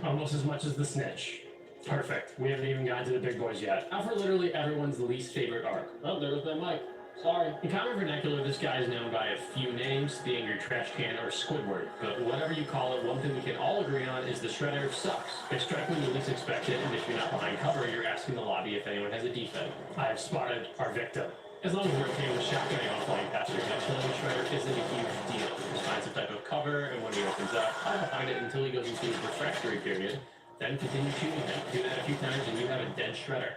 almost as much as the snitch. Perfect. We haven't even gotten to the big boys yet. Now for literally everyone's least favorite arc. Oh, there was my mic. Sorry. In common vernacular, this guy is known by a few names, the angry trash can or Squidward. But whatever you call it, one thing we can all agree on is the Shredder sucks. They strike when you least expect it, and if you're not behind cover, you're asking the lobby if anyone has a defense. I have spotted our victim. As long as we're okay with shotgunning on flying past your head, killing the Shredder isn't a huge deal. Just find some type of cover, and when he opens up, hide behind it until he goes into his refractory period. Then continue shooting him. Do that a few times, and you have a dead Shredder.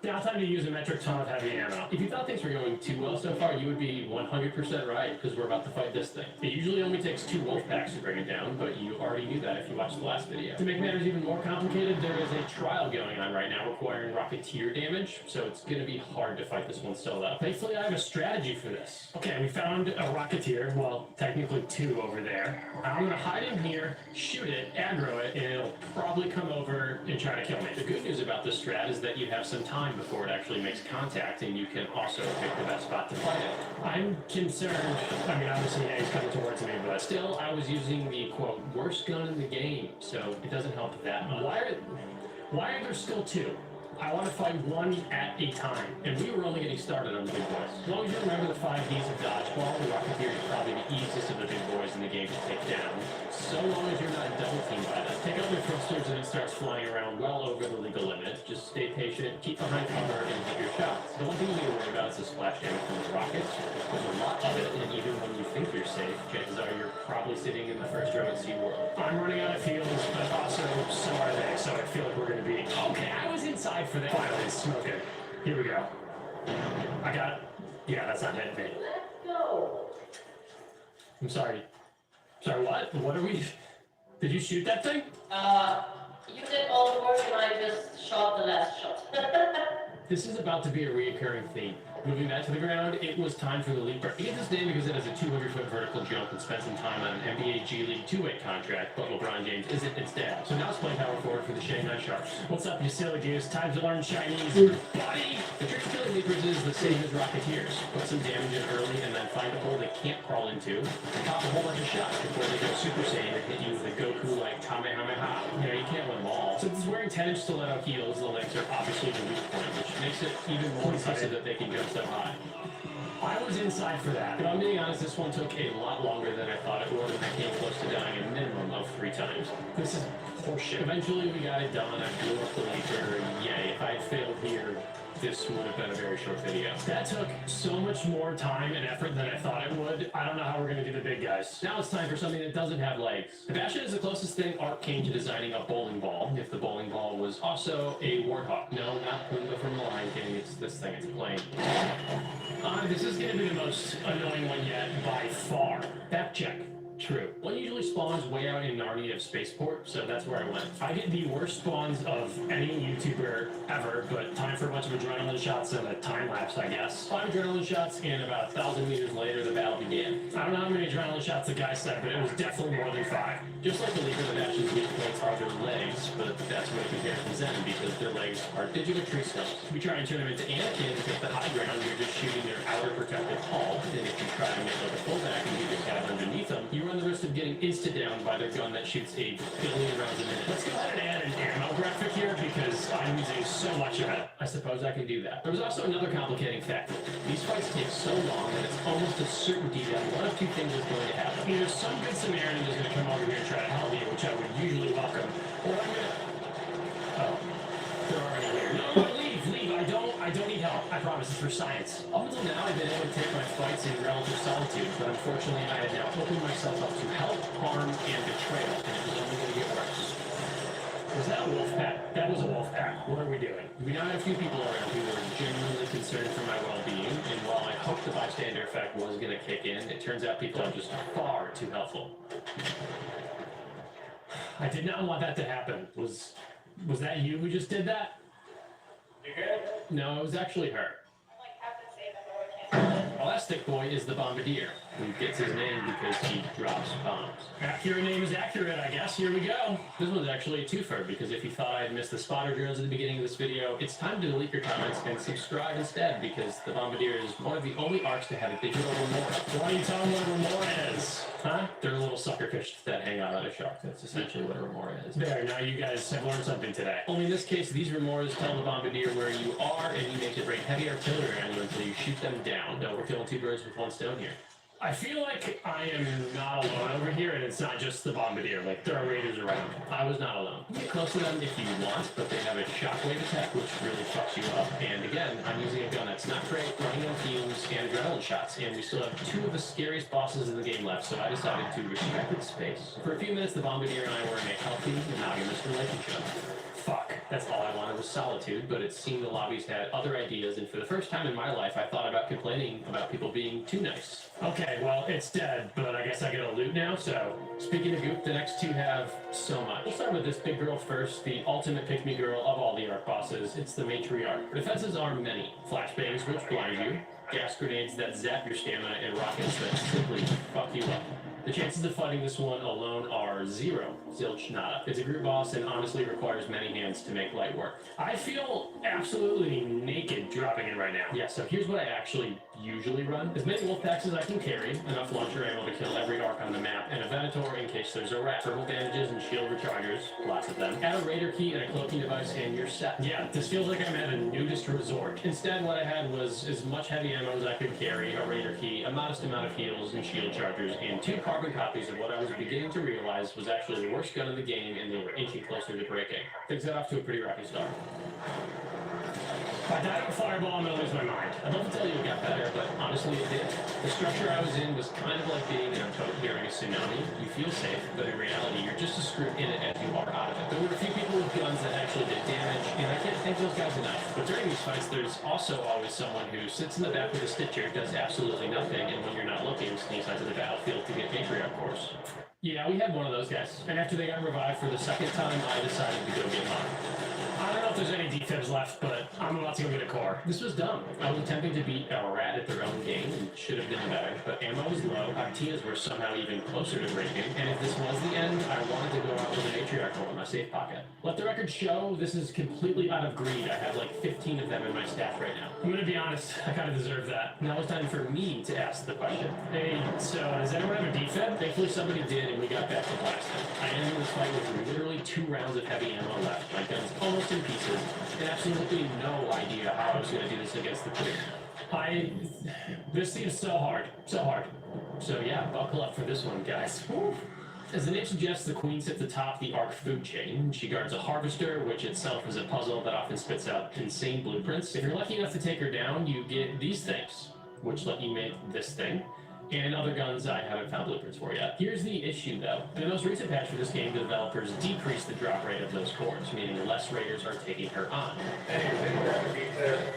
Now time to use a metric ton of heavy ammo. If you thought things were going too well so far, you would be 100% right, because we're about to fight this thing. It usually only takes 2 wolf packs to bring it down, but you already knew that if you watched the last video. To make matters even more complicated, there is a trial going on right now requiring Rocketeer damage, so it's going to be hard to fight this one solo. Thankfully, I have a strategy for this. Okay, we found a Rocketeer, well, technically 2 over there. I'm going to hide in here, shoot it, aggro it, and it'll probably come over and try to kill me. The good news about this strat is that you have some time before it actually makes contact, and you can also pick the best spot to fight it. I'm concerned, I mean, obviously, yeah, he's coming towards me, but still, I was using the, quote, worst gun in the game, so it doesn't help that much. Why are there still 2? I want to fight 1 at a time, and we were only getting started on the big boys. As long as you remember the 5 Ds of dodgeball, the Rocketeer is probably the easiest of the big boys in the game to take down, so long as you're not double teamed by them. Take out your thrusters and it starts flying around well over the legal limit. Just stay patient, keep behind cover, and hit your shots. The one thing you need to worry about is the splash damage from the rockets. There's a lot of it, and even when you think you're safe, chances are you're probably sitting in the first row at SeaWorld. I'm running out of fields, but also so are they, so I feel like we're going to be... Okay, I was inside for that. Finally, it's smoking. Here we go. I got it. Yeah, that's not hitting me. Let's go. I'm sorry. Sorry, what? What are we... Did you shoot that thing? You did all the work and I just shot the last shot. This is about to be a reoccurring theme. Moving that to the ground, it was time for the leaper. It gets this name because it has a 200-foot vertical jump and spent some time on an NBA G League two-way contract, but LeBron James isn't its dad. So now it's playing power forward for the Shanghai Sharks. What's up, you silly goose? Time to learn Chinese, buddy! The trick to killing leapers is the same as Rocketeers. Put some damage in early and then find a hole they can't crawl into, and pop a whole bunch of shots before they go Super Saiyan and hit you with a Goku-like Kamehameha. You know, you can't win them all. Since it's wearing 10-inch stiletto heels, the legs are obviously the weak point, which makes it even more impressive that they can jump so high. I was inside for that. But I'm being honest, this one took a lot longer than I thought it would, and I came close to dying a minimum of 3 times. This is horseshit. Eventually, we got it done. I blew up the leaper. Yay, if I had failed here, this would have been a very short video. That took so much more time and effort than I thought it would. I don't know how we're going to do the big guys. Now it's time for something that doesn't have legs. The bastion is the closest thing Art came to designing a bowling ball, if the bowling ball was also a warthog. No, not Pumbaa from The Lion King. It's this thing. It's a plane. This is going to be the most annoying one yet, by far. Fact check. True. One usually spawns way out in Narnia of Spaceport, so that's where I went. I get the worst spawns of any YouTuber ever, but time for a bunch of adrenaline shots and a time lapse, I guess. 5 adrenaline shots, and about 1,000 meters later, the battle began. I don't know how many adrenaline shots the guy said, but it was definitely more than 5. Just like the leaper, the Bastion's weak points are their legs, but that's where the comparison's end because their legs are digital tree stumps. We try and turn them into Anakin at the high ground, you're just shooting their outer protective hull, and if you try to make like a fullback and you just have underneath them, You run the risk of getting insta-downed by their gun that shoots 1 billion rounds a minute. let's go ahead and add an ammo graphic here because I'm using so much of it. I suppose I can do that. There was also another complicating factor. These fights take so long that it's almost a certainty that one of 2 things is going to happen. Either some good Samaritan is going to come over here and try to help me, which I would usually welcome, or I'm going to... Oh, they're already here. No, leave. I don't need help. I promise, it's for science. Up until now, I've been able to take my fights in relative solitude, but unfortunately, I had now opened myself up to help, harm, and betrayal, and it was only going to get worse. Was that a wolf pack? That was a wolf pack. What are we doing? We now had a few people around who were genuinely concerned for my well-being, and while I hoped the bystander effect was going to kick in, it turns out people are just far too helpful. I did not want that to happen. Was that you who just did that? You good? No, it was actually her. Well, that stick boy is the Bombardier, who gets his name because he drops bombs. Accurate name is accurate, I guess. Here we go. This one's actually a twofer, because if you thought I'd missed the spotter drills at the beginning of this video, it's time to delete your comments and subscribe instead, because the Bombardier is one of the only arcs to have a digital remora. Why don't you tell them what a remora is? Huh? They're little sucker fish that hang out on a shark. That's essentially what a remora is. There, now you guys have learned something today. Only in this case, these remoras tell the Bombardier where you are, and he makes it rain heavy artillery on you until you shoot them down. No, we're killing 2 birds with 1 stone here. I feel like I am not alone over here, and it's not just the Bombardier. Like, there are raiders around. I was not alone. You get close to them if you want, but they have a shockwave attack, which really fucks you up. And again, I'm using a gun that's not great, running on fumes, and adrenaline shots, and we still have 2 of the scariest bosses in the game left, so I decided to respect its space. For a few minutes, the Bombardier and I were in a healthy, monogamous relationship. Fuck. That's all I wanted was solitude, but it seemed the lobbies had other ideas, and for the first time in my life, I thought about complaining about people being too nice. Okay, well, it's dead, but I guess I get a loot now, so... Speaking of goop, the next 2 have so much. We'll start with this big girl first, the ultimate pick-me girl of all the arc bosses. It's the matriarch. Her defenses are many. Flashbangs, which blind you, gas grenades that zap your stamina, and rockets that simply fuck you up. The chances of fighting this one alone are 0. Zilch nada. It's a group boss and honestly requires many hands to make light work. I feel absolutely naked dropping in right now. Yeah, so here's what I actually usually run. As many wolf packs as I can carry, enough launcher ammo to kill every arc on the map, and a Venator in case there's a rat. Thermal bandages and shield rechargers, lots of them. Add a raider key and a cloaking device and you're set. Yeah, this feels like I'm at a nudist resort. Instead, what I had was as much heavy ammo as I could carry, a raider key, a modest amount of heals and shield chargers, and 2 carbon copies of what I was beginning to realize was actually the worst gun in the game, and they were inching closer to breaking. Things got off to a pretty rocky start. If I die to a fireball, I'm gonna lose my mind. I'd love to tell you it got better, but honestly it did. The structure I was in was kind of like being in a boat during a tsunami. You feel safe, but in reality, you're just as screwed in it as you are out of it. There were a few people with guns that actually did damage, and I can't thank those guys enough. But during these fights, there's also always someone who sits in the back with a stitcher, does absolutely nothing, and when you're not looking, sneaks onto the battlefield to get patriot course. Yeah, we had one of those guys. And after they got revived for the 2nd time, I decided to go get mine. I don't know if there's any defibs left, but I'm about to go go get a core. This was dumb. I was attempting to beat a rat at their own game and should have been better, but ammo was low, Actias were somehow even closer to breaking, and if this was the end, I wanted to go out with an matriarch core in my safe pocket. Let the record show this is completely out of greed. I have like 15 of them in my stash right now. I'm gonna be honest, I kind of deserve that. Now it's time for me to ask the question. Hey, so does anyone have a defib? Thankfully somebody did, and we got back to blasting. I ended this fight with literally 2 rounds of heavy ammo left, my gun's almost in pieces, and absolutely no idea how I was gonna do this against the Queen. This seems so hard, so hard. So yeah, buckle up for this one, guys. Woo. As the name suggests, the Queen sits atop the Ark food chain. She guards a harvester, which itself is a puzzle that often spits out insane blueprints. If you're lucky enough to take her down, you get these things, which let you make this thing, and other guns I haven't found blueprints for yet. Here's the issue, though. In the most recent patch for this game, the developers decreased the drop rate of those cores, meaning less raiders are taking her on.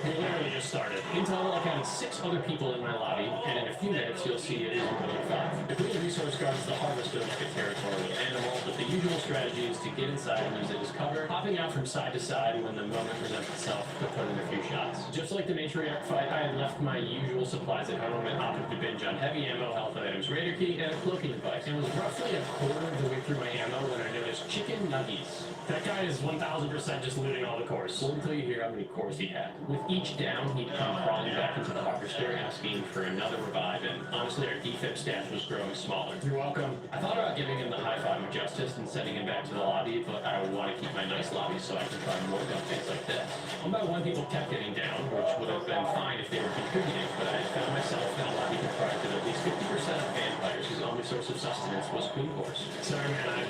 We literally just started. In total, I counted 6 other people in my lobby, and in a few minutes, you'll see it is more than 5. The Queen resource guards the harvester like a territorial animal, but the usual strategy is to get inside and use it as cover, hopping out from side to side when the moment presents itself to put in a few shots. Just like the matriarch fight, I had left my usual supplies at home and opted to binge on heavy ammo, health items, raider key, and a cloaking device. It was roughly a quarter of the way through my ammo when I noticed chicken nuggies. That guy is 1000% just looting all the cores. Wait until you hear how many cores he had. With each down, he'd come crawling back into the harvester asking for another revive, and honestly, our defib stash was growing smaller. You're welcome. I thought about giving him the high five of justice and sending him back to the lobby, but I would want to keep my nice lobby so I can find more gun things like this. One by one, people kept getting down, which would have been fine if they were contributing, but I found myself in a lobby comprised of at least 50% of vampires whose only source of sustenance was queen cores. Sorry, man, I'm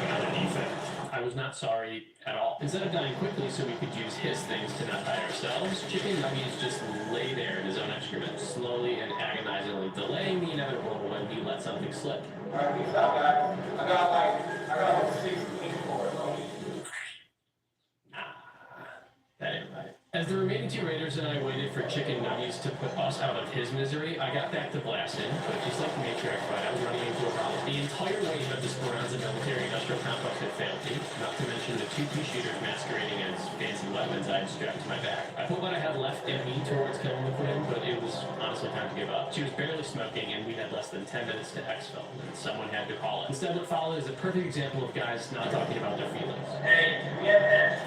out of defib. I was not sorry at all. Instead of dying quickly so we could use his things to not die ourselves, Chicken Nuggies just lay there in his own excrement, slowly and agonizingly delaying the inevitable when he let something slip. Alright, peace out, guys. I got like 6 cores. That ain't right. As the remaining 2 raiders and I waited for Chicken Nuggies to put us out of his misery, I got back to blasting, but just like the matriarch fight, I was running into a problem. The entire wave of the Speranza military-industrial complex had failed me, not to mention the 2 pea shooters masquerading as fancy weapons I had strapped to my back. I put what I had left in me towards killing the Queen, but it was honestly time to give up. She was barely smoking, and we had less than 10 minutes to exfil, and someone had to call it. Instead, what followed is a perfect example of guys not talking about their feelings. Hey, we have that.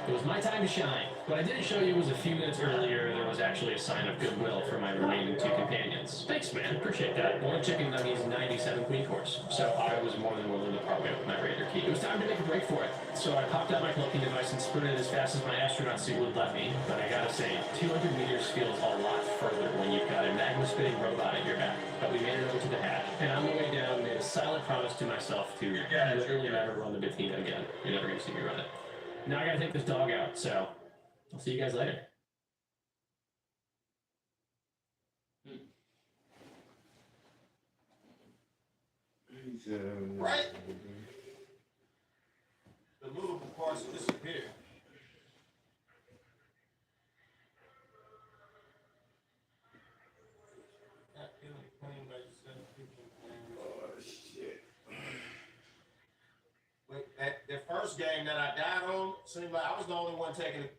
It was my time to shine. What I didn't show you was a few minutes earlier, there was actually a sign of goodwill for my remaining 2 companions. Thanks, man. Appreciate that. One Chicken Nuggies 97 queen cores, so I was more than willing to part way with my raider key. It was time to make a break for it, so I popped out my cloaking device and sprinted as fast as my astronaut suit would let me. But I gotta say, 200 meters feels a lot further when you've got a magma-spitting robot at your back. But we made it over to the hatch, and on the way down, made a silent promise to myself to literally never run the Bettina again. You're never gonna see me run it. Now I gotta take this dog out, so I'll see you guys later. Right? The movable parts disappear. Oh, shit. Wait, that first game that I died on seemed like I was the only one taking it.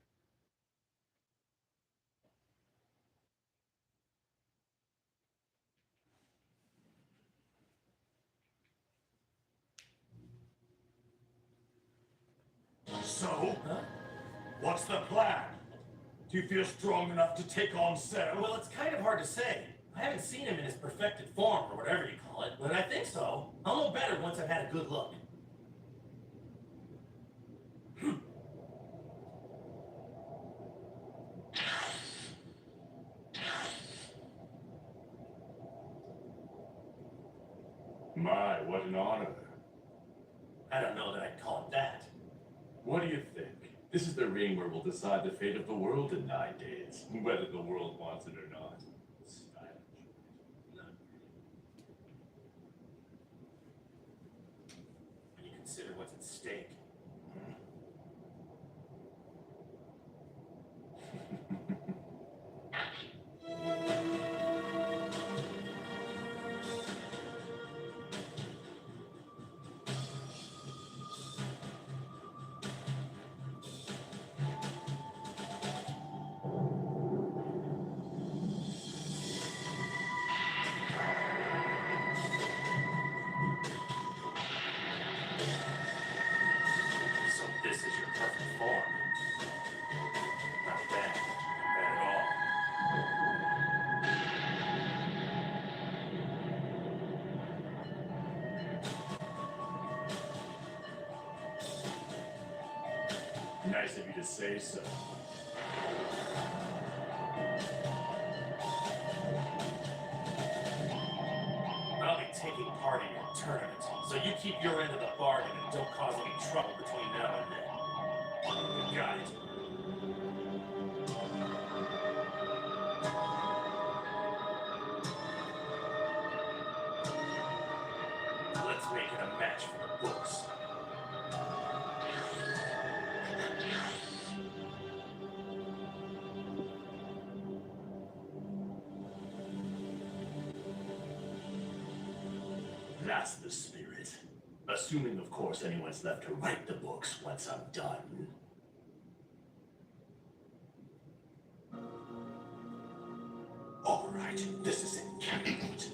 So, what's the plan? Do you feel strong enough to take on Cell? Well, it's kind of hard to say. I haven't seen him in his perfected form, or whatever you call it, but I think so. I'll know better once I've had a good look. My, what an honor. I don't know that I'd call it that. What do you think? This is the ring where we'll decide the fate of the world in 9 days, whether the world wants it or not. When you consider what's at stake. nice of you to say so. I'll be taking part in your tournament, so you keep your end of the bargain and don't cause any trouble between now and then. Got it. Let's make it a match for the books. That's the spirit. Assuming, of course, anyone's left to write the books once I'm done. All right, this is it.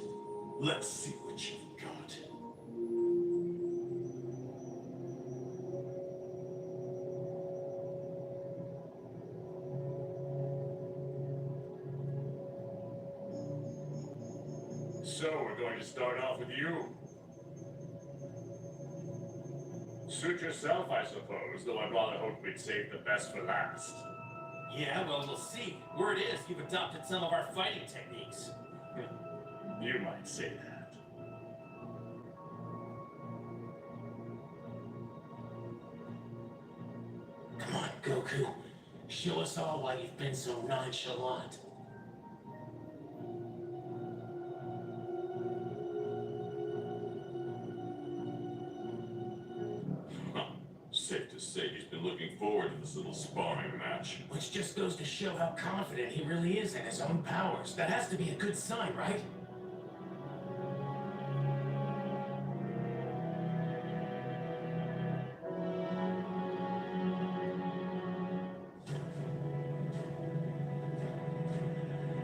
Let's see what you've got. So, we're going to start off with you. Suit yourself, I suppose, though I'd rather hope we'd save the best for last. Yeah, well, we'll see. Word is, you've adopted some of our fighting techniques. You might say that. Come on, Goku. Show us all why you've been so nonchalant. Safe to say he's been looking forward to this little sparring match. Which just goes to show how confident he really is in his own powers. That has to be a good sign, right?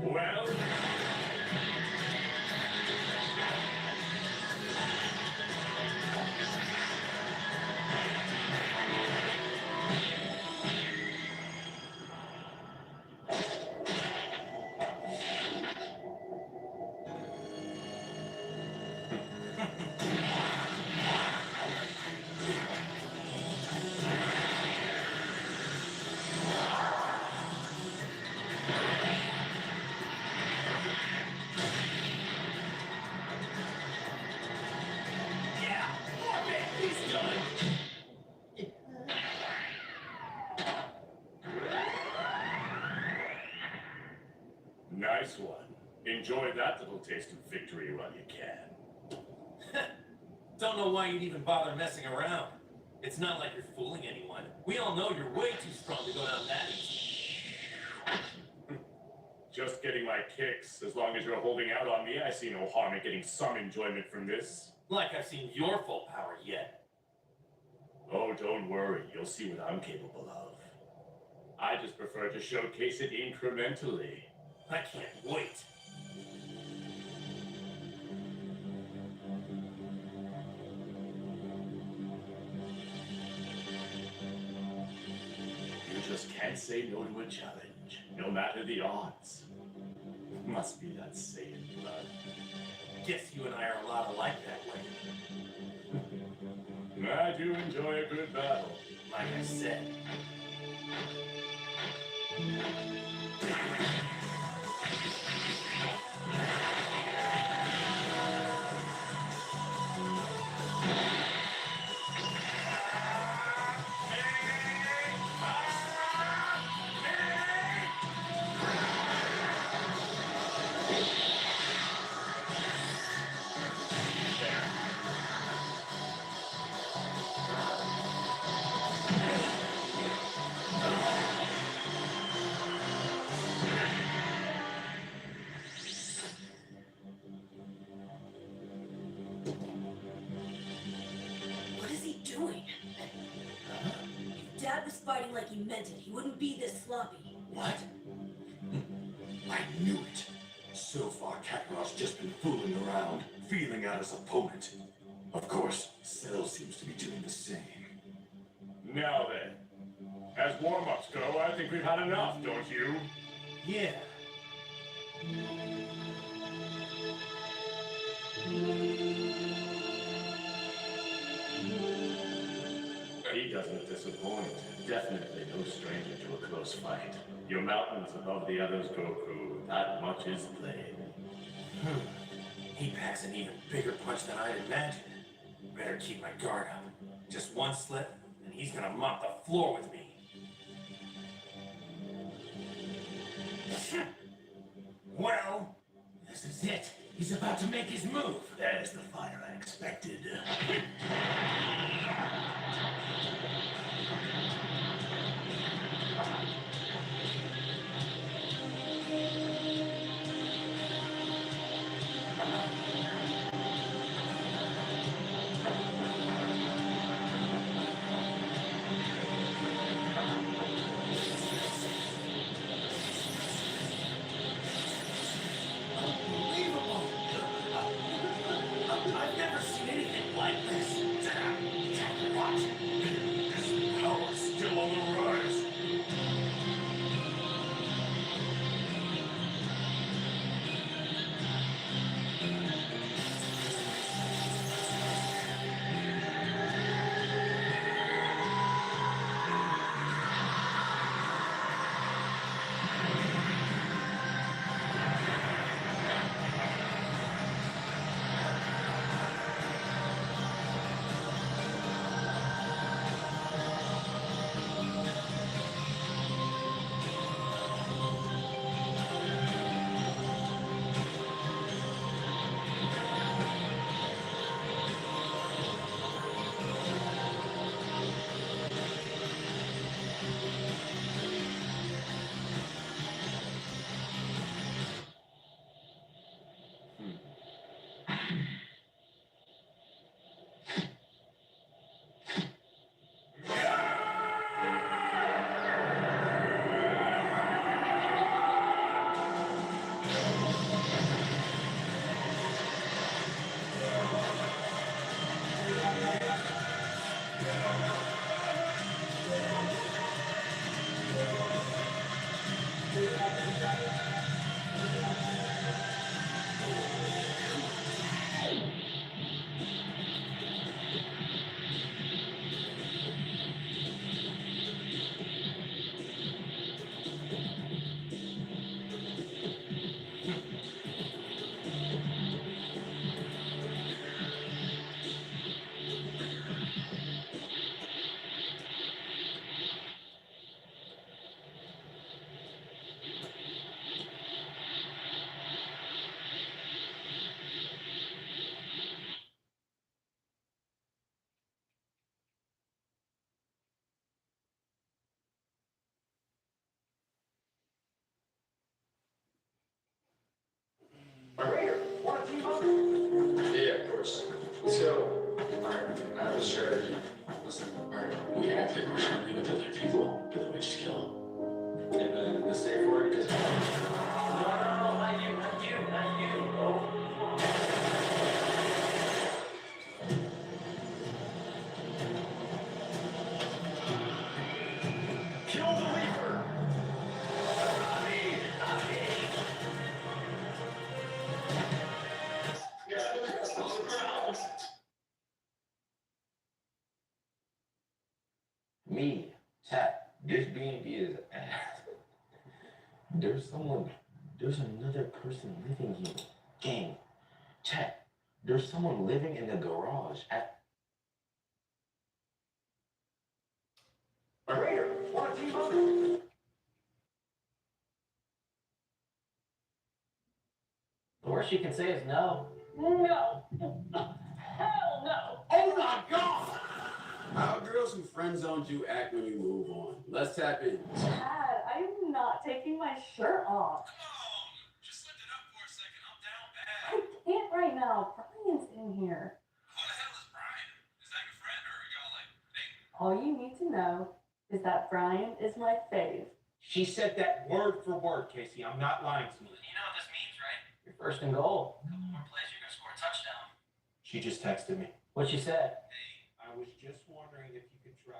Well... Nice one. Enjoy that little taste of victory while you can. Don't know why you'd even bother messing around. It's not like you're fooling anyone. We all know you're way too strong to go down that easy. Just getting my kicks. As long as you're holding out on me, I see no harm in getting some enjoyment from this. Like I've seen your full power yet. Oh, don't worry. You'll see what I'm capable of. I just prefer to showcase it incrementally. I can't wait. You just can't say no to a challenge, no matter the odds. Must be that Saiyan blood. Guess you and I are a lot alike that way. I do enjoy a good battle. Like I said. What is he doing? If Dad was fighting like he meant it, he wouldn't be this sloppy. What? I knew it. So far, Kakarot's just been fooling around, feeling out his opponent. Of course, Cell seems to be doing the same. Now then, as warm-ups go, I think we've had enough, don't you? Yeah. he doesn't disappoint. Definitely no stranger to a close fight. Your mountains above the others, Goku. That much is plain. He packs an even bigger punch than I'd imagined. Better keep my guard up. Just one slip, and he's gonna mop the floor with me. Well, this is it. He's about to make his move. There's the fighter I expected. Unbelievable! I've never seen anything like this. What? His power's still on the rise. Yeah, of course. Let's go. Alright, I have a strategy. Listen, alright, we have to leave it to other people, but then we just kill them. And then the safe word is. No, not you, not you, not you. Oh. Kill the Reaper! Me, chat, this B&B is ass. There's another person living here. Gang, chat, there's someone living in the garage at. Raider, want to team up? The worst you can say is no. No. Hell no. Oh my God! How girls who friend zoned you act when you move on. Let's tap in. Chad, I'm not taking my shirt off. Just lift it up for a second. I'm down bad. I can't right now. Brian's in here. Who the hell is Brian? Is that your friend or are y'all like dating? All you need to know is that Brian is my fave. She said that word for word, Casey. I'm not lying to you. You know what this means, right? You're first and goal. A couple more plays, you're gonna score a touchdown. She just texted me. What she said? I was just wondering if you could try.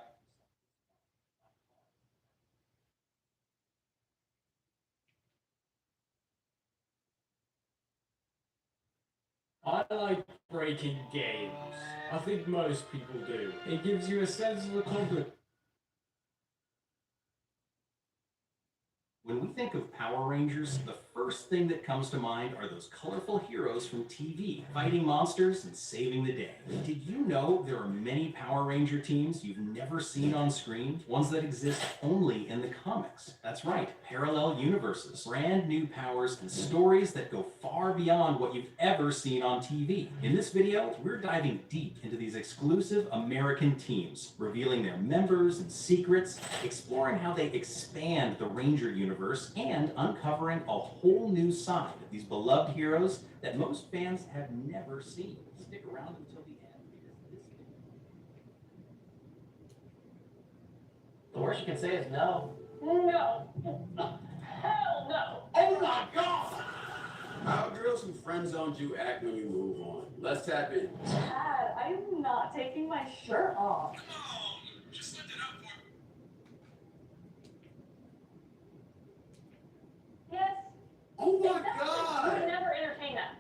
I like breaking games. I think most people do. It gives you a sense of accomplishment. When we think of Power Rangers, the first thing that comes to mind are those colorful heroes from TV, fighting monsters and saving the day. Did you know there are many Power Ranger teams you've never seen on screen? Ones that exist only in the comics. That's right, parallel universes, brand new powers, and stories that go far beyond what you've ever seen on TV. In this video, we're diving deep into these exclusive American teams, revealing their members and secrets, exploring how they expand the Ranger universe, and uncovering a whole new side of these beloved heroes that most fans have never seen. Stick around until the end because this The worst you can say is no. No. Hell no. Oh my God! How girls who friend zoned you act when you move on. Let's tap in. Chad, I am not taking my shirt off. Just lift it up for me. Yes. Oh my Exactly. God! You would never entertain that.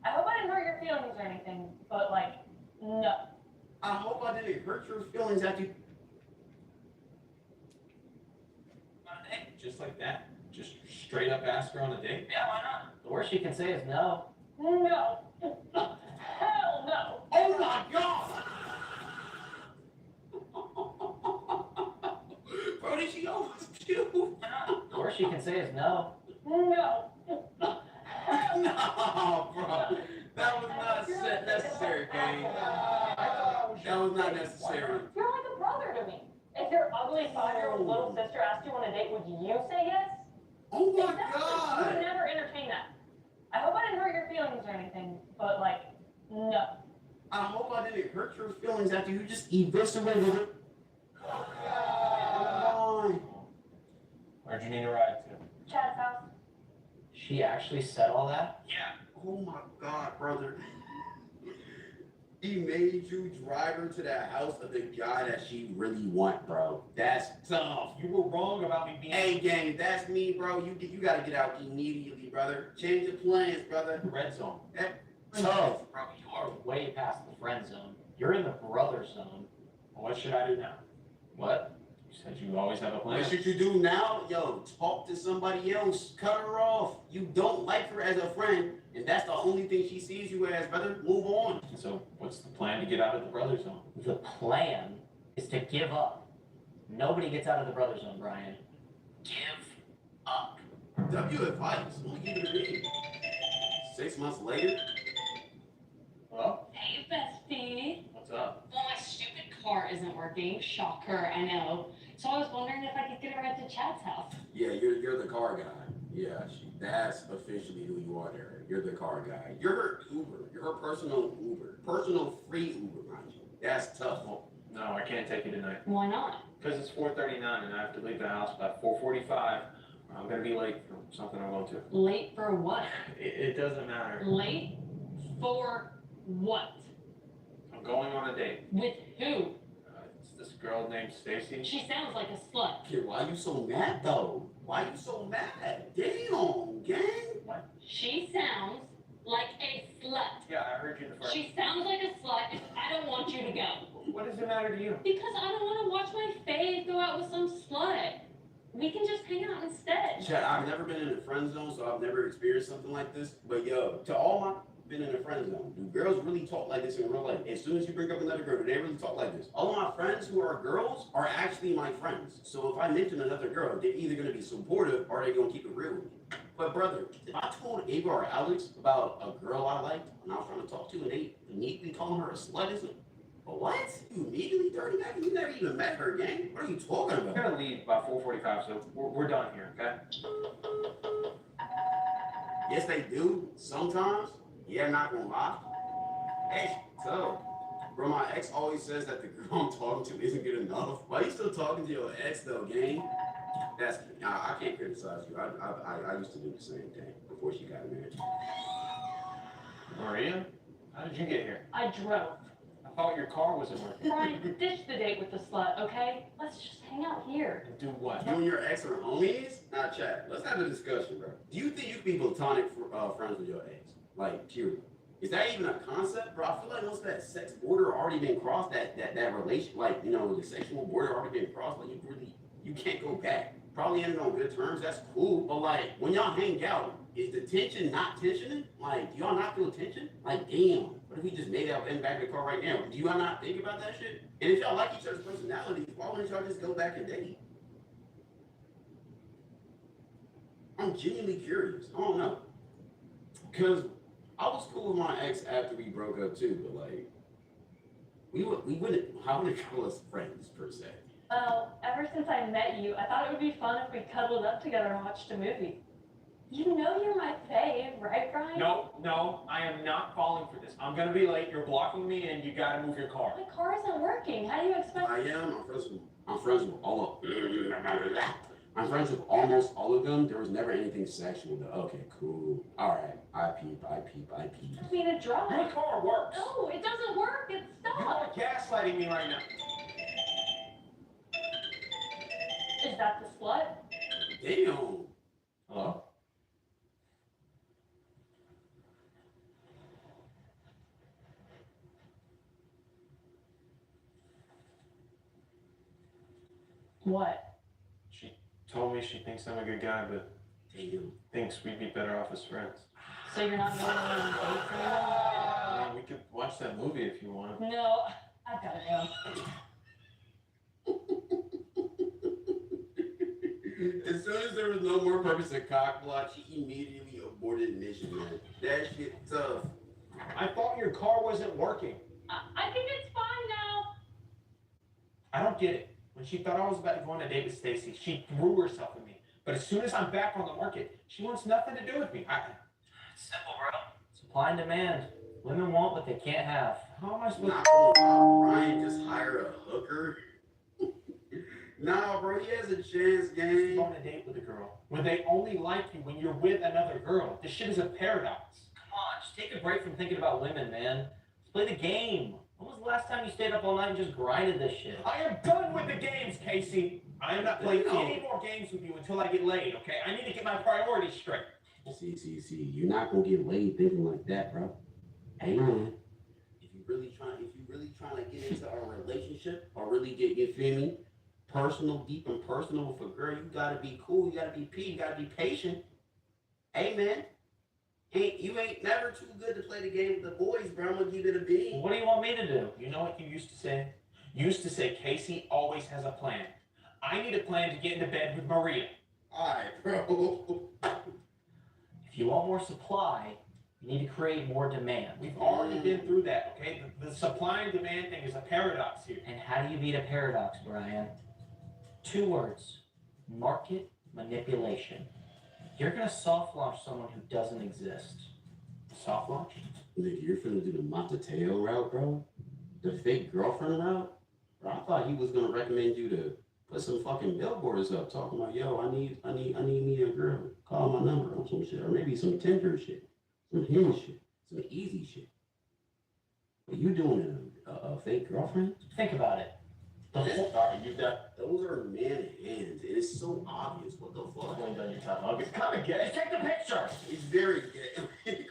I hope I didn't hurt your feelings or anything, but like, no. I hope I didn't hurt your feelings after you. just like that? Just straight up ask her on a date? Yeah, why not? The worst you can say is no. No. Hell no. Oh my God! Bro, did she almost puke? The worst you can say is no. No. No, bro. That was not necessary, Kane. That was not necessary. You're like a brother to me. If your ugly 5-year-old little sister asked you on a date, would you say yes? Oh my Exactly. You God! would never entertain that. I hope I didn't hurt your feelings or anything, but like, no. I hope I didn't hurt your feelings after you just eviscerated it. Come on. Where'd you need a ride to? Chad's house. She actually said all that? Yeah. Oh my God, brother. He made you drive her to that house of the guy that she really want, bro. That's tough. You were wrong about me being... Hey, gang, that's me, bro. You gotta get out immediately, brother. Change the plans, brother. Red zone. That's tough. Bro, you are way past the friend zone. You're in the brother zone. What should I do now? What? You said you always have a plan. What should you do now? Yo, talk to somebody else. Cut her off. You don't like her as a friend, and that's the only thing she sees you as, brother. Move on. So what's the plan to get out of the brother zone? The plan is to give up. Nobody gets out of the brother zone, Brian. Give up. W advice. Only give it a read. 6 months later. Hello? Hey, bestie. What's up? Well, my stupid car isn't working. Shocker, I know. So I was wondering if I could get a ride to Chad's house. Yeah, you're the car guy. Yeah, that's officially who you are there. You're the car guy. You're her Uber. You're her personal Uber. Personal free Uber, mind you. That's tough. Well, no, I can't take you tonight. Why not? Because it's 4:39 and I have to leave the house by 4:45. I'm going to be late for something I'm going to. Late for what? It doesn't matter. Late for what? I'm going on a date. With who? It's this girl named Stacy. She sounds like a slut. Kid, why you so mad though? Why you so mad? Damn, gang. What? She sounds like a slut. Yeah, I heard you the first. She sounds like a slut, and I don't want you to go. What does it matter to you? Because I don't want to watch my fave go out with some slut. We can just hang out instead. Chad, I've never been in a friend zone, so I've never experienced something like this. But yo, to all my been in a friend zone, do girls really talk like this in real life? As soon as you bring up another girl, do they really talk like this? All of my friends who are girls are actually my friends. So if I mention another girl, they're either gonna be supportive or they're gonna keep it real with me. But brother, if I told Ava or Alex about a girl I liked and I was trying to talk to and they immediately calling her a slut, isn't it? What? You immediately dirty back? You never even met her, gang. What are you talking about? I'm going to leave by 4:45, so we're done here, okay? Yes, they do. Sometimes. Yeah, I'm not gonna lie. Hey, so, bro, my ex always says that the girl I'm talking to isn't good enough. Why you still talking to your ex though, gang? That's I can't criticize you. I used to do the same thing before she got married. Maria, how did you get here? I drove. I thought your car wasn't working. Brian, ditch the date with the slut, okay? Let's just hang out here. Do what? You and your ex are homies? Nah, chat. Let's have a discussion, bro. Do you think you can be platonic friends with your ex? Like, period. Is that even a concept, bro? I feel like once that sex border already been crossed, that relation, like, you know, the sexual border already been crossed, like, you can't go back. Probably ended on good terms, that's cool. But, like, when y'all hang out, is the tension not tensioning? Like, do y'all not feel tension? Like, damn, what if we just made out in the back of the car right now? Do y'all not think about that shit? And if y'all like each other's personalities, why wouldn't y'all just go back and date? I'm genuinely curious. I don't know. Because I was cool with my ex after we broke up too, but like, we wouldn't, I wouldn't call us friends per se. Well, ever since I met you, I thought it would be fun if we cuddled up together and watched a movie. You know you're my fave, right, Brian? No, I am not falling for this. I'm gonna be late. You're blocking me, and you gotta move your car. My car isn't working. How do you expect? I am. I'm friends with all of. I'm friends with almost all of them. There was never anything sexual. Okay, cool. All right. I peep. I mean, to drive. Your car works. No, it doesn't work. It's You are stopped. gaslighting me right now. Is that the slut? Damn. Hello? What? She told me she thinks I'm a good guy, but thinks we'd be better off as friends. So you're not going on dates anymore? I mean, we could watch that movie if you want. No, I've got to go. As soon as there was no more purpose of cock block, she immediately aborted initiative. That shit tough. I thought your car wasn't working. I think it's fine now. I don't get it. When she thought I was about to go on a date with Stacy, she threw herself at me. But as soon as I'm back on the market, she wants nothing to do with me. It's simple, bro. Supply and demand. Women want what they can't have. How am I supposed Not gonna Ryan just hire a hooker. Nah, bro, he has a chance, gang. Go on a date with a girl when they only like you when you're with another girl? This shit is a paradox. Come on, just take a break from thinking about women, man. Let's play the game. When was the last time you stayed up all night and just grinded this shit? I am done with the games, Casey. I am not playing any more games with you until I get laid, okay? I need to get my priorities straight. See, you're not gonna get laid thinking like that, bro. Hey man, if you really trying to get into a relationship or really get, you feel me, deep and personal with a girl, you gotta be cool, you gotta be you gotta be patient. Hey man, you ain't never too good to play the game with the boys, bro. I'm gonna give it a bean. What do you want me to do? You know what you used to say? You used to say Casey always has a plan. I need a plan to get into bed with Maria. Alright, bro. If you want more supply, you need to create more demand. We've already been through that, okay? The supply and demand thing is a paradox here. And how do you beat a paradox, Brian? 2 words. Market manipulation. You're gonna soft launch someone who doesn't exist. Soft launch? Nigga, you're finna do the Monteteo route, bro? The fake girlfriend route? Bro, I thought he was gonna recommend you to put some fucking billboards up talking about, yo, I need me a girl. Call my number on some shit. Or maybe some Tinder shit. Some Hinge shit. Some easy shit. But you doing a fake girlfriend? Think about it. Those are man hands. It is so obvious. What the fuck? You ain't done your time. It's kind of gay. Take the picture! It's very gay.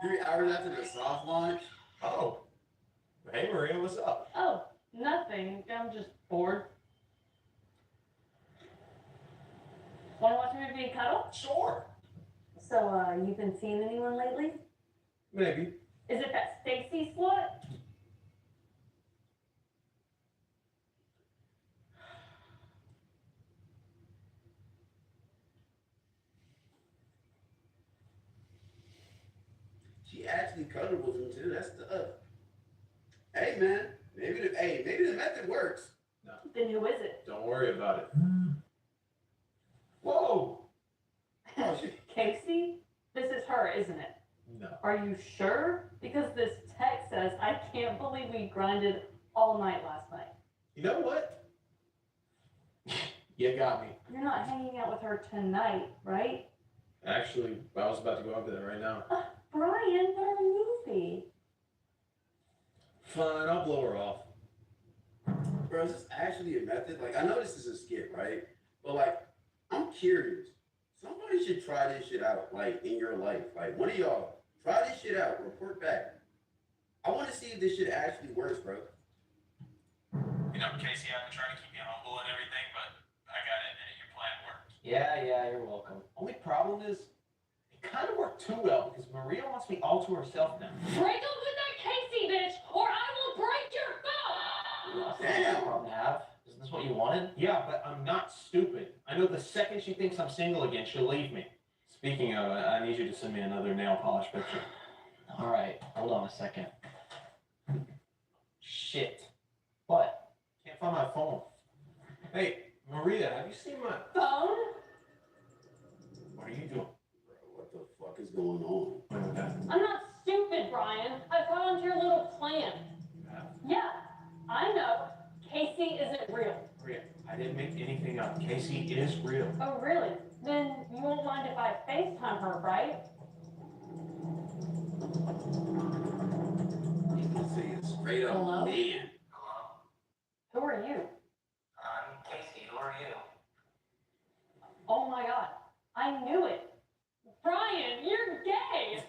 3 hours after the soft launch? Oh. Hey, Maria, what's up? Oh, nothing. I'm just bored. Want to watch a movie and cuddle? Sure. So, you've been seeing anyone lately? Maybe. Is it that Stacy slut? She actually cuddled with him too. That's tough. Hey man, maybe the method works. No. Then who is it? Don't worry about it. Whoa! Oh, Casey? This is her, isn't it? No. Are you sure? Because this text says, I can't believe we grinded all night last night. You know what? You got me. You're not hanging out with her tonight, right? Actually, I was about to go over there right now. Brian, what a movie. Fine, I'll blow her off. Bro, is this actually a method? Like, I know this is a skit, right? But like, I'm curious. Somebody should try this shit out, like, in your life. Like, one of y'all Try this shit out. Report back. I want to see if this shit actually works, bro. You know, Casey, I've been trying to keep you humble and everything, but I gotta admit, your plan worked. Yeah, you're welcome. Only problem is, it kind of worked too well because Maria wants me all to herself now. Break up with that Casey bitch, or I will break your phone! That's not a problem to have. Isn't this what you wanted? Yeah, but I'm not stupid. I know the second she thinks I'm single again, she'll leave me. Speaking of, I need you to send me another nail polish picture. All right, hold on a second. Shit. What? Can't find my phone. Hey, Maria, have you seen my Phone? What are you doing? Bro, what the fuck is going on? I'm not stupid, Brian. I caught on to your little plan. Yeah, I know. Casey isn't real. Maria, I didn't make anything up. Casey is real. Oh, really? Then you won't mind if I FaceTime her, right? You can see it straight up. Hello? Man. Who are you? I'm Casey. Who are you? Oh my god, I knew it. Brian, you're gay!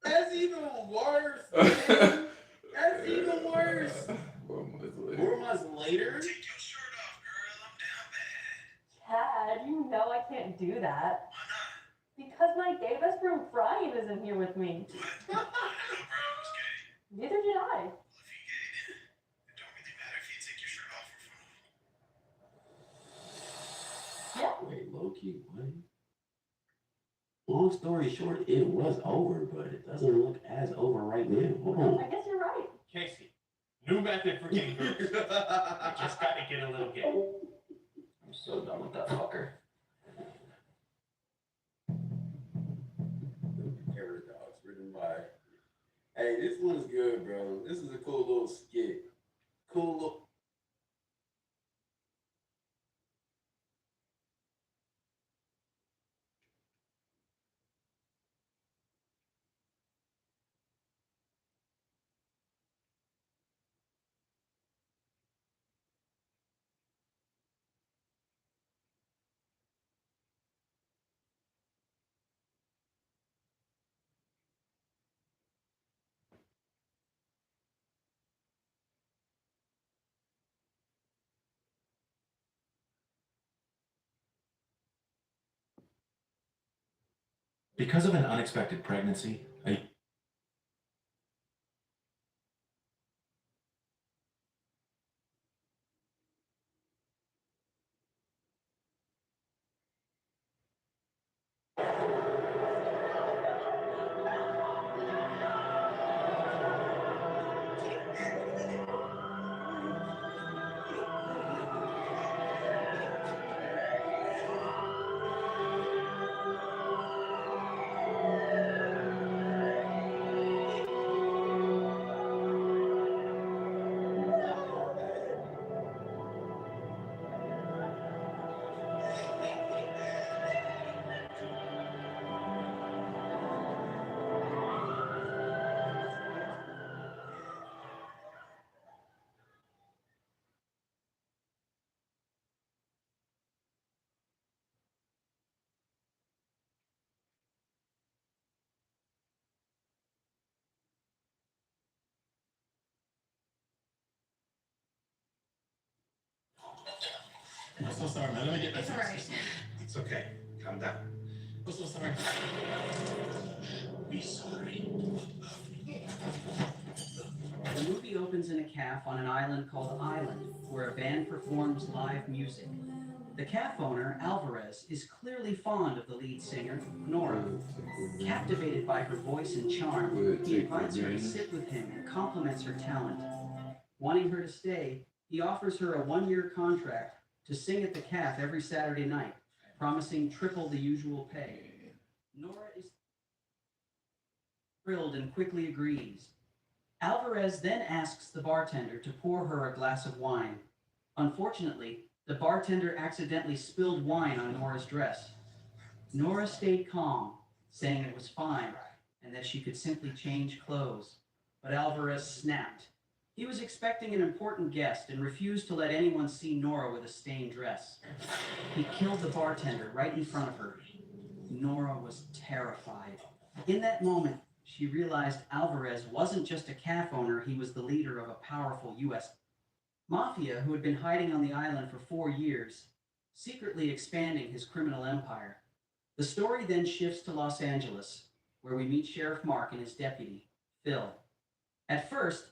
That's even worse. Man. That's even worse. 4 months later? Take your shirt off, girl. I'm down bad. Chad, you know I can't do that. Why not? Because my gay best friend Brian isn't here with me. What? I didn't know Brian was gay. Neither did I. Well, if he gay, then it don't really matter if you take your shirt off or fun. Yeah. Wait, low-key, what? Long story short, it was over, but it doesn't look as over right now. Hold on. I guess you're right. Casey, new method for getting girls. I just gotta get a little gay. I'm so done with that fucker. Terror Dogs, written by. Hey, this one's good, bro. This is a cool little skit. Cool little. Because of an unexpected pregnancy, I'm so sorry, man. Let me get back It's to alright. this. It's okay. Calm down. I'm so sorry. Be sorry. The movie opens in a cafe on an island called Island, where a band performs live music. The cafe owner, Alvarez, is clearly fond of the lead singer, Nora. Captivated by her voice and charm, he invites her to sit with him and compliments her talent. Wanting her to stay, he offers her a 1-year contract to sing at the cafe every Saturday night, promising triple the usual pay. Nora is thrilled and quickly agrees. Alvarez then asks the bartender to pour her a glass of wine. Unfortunately, the bartender accidentally spilled wine on Nora's dress. Nora stayed calm, saying it was fine and that she could simply change clothes. But Alvarez snapped. He was expecting an important guest and refused to let anyone see Nora with a stained dress. He killed the bartender right in front of her. Nora was terrified. In that moment, she realized Alvarez wasn't just a calf owner, he was the leader of a powerful U.S. mafia who had been hiding on the island for 4 years, secretly expanding his criminal empire. The story then shifts to Los Angeles, where we meet Sheriff Mark and his deputy, Phil. At first,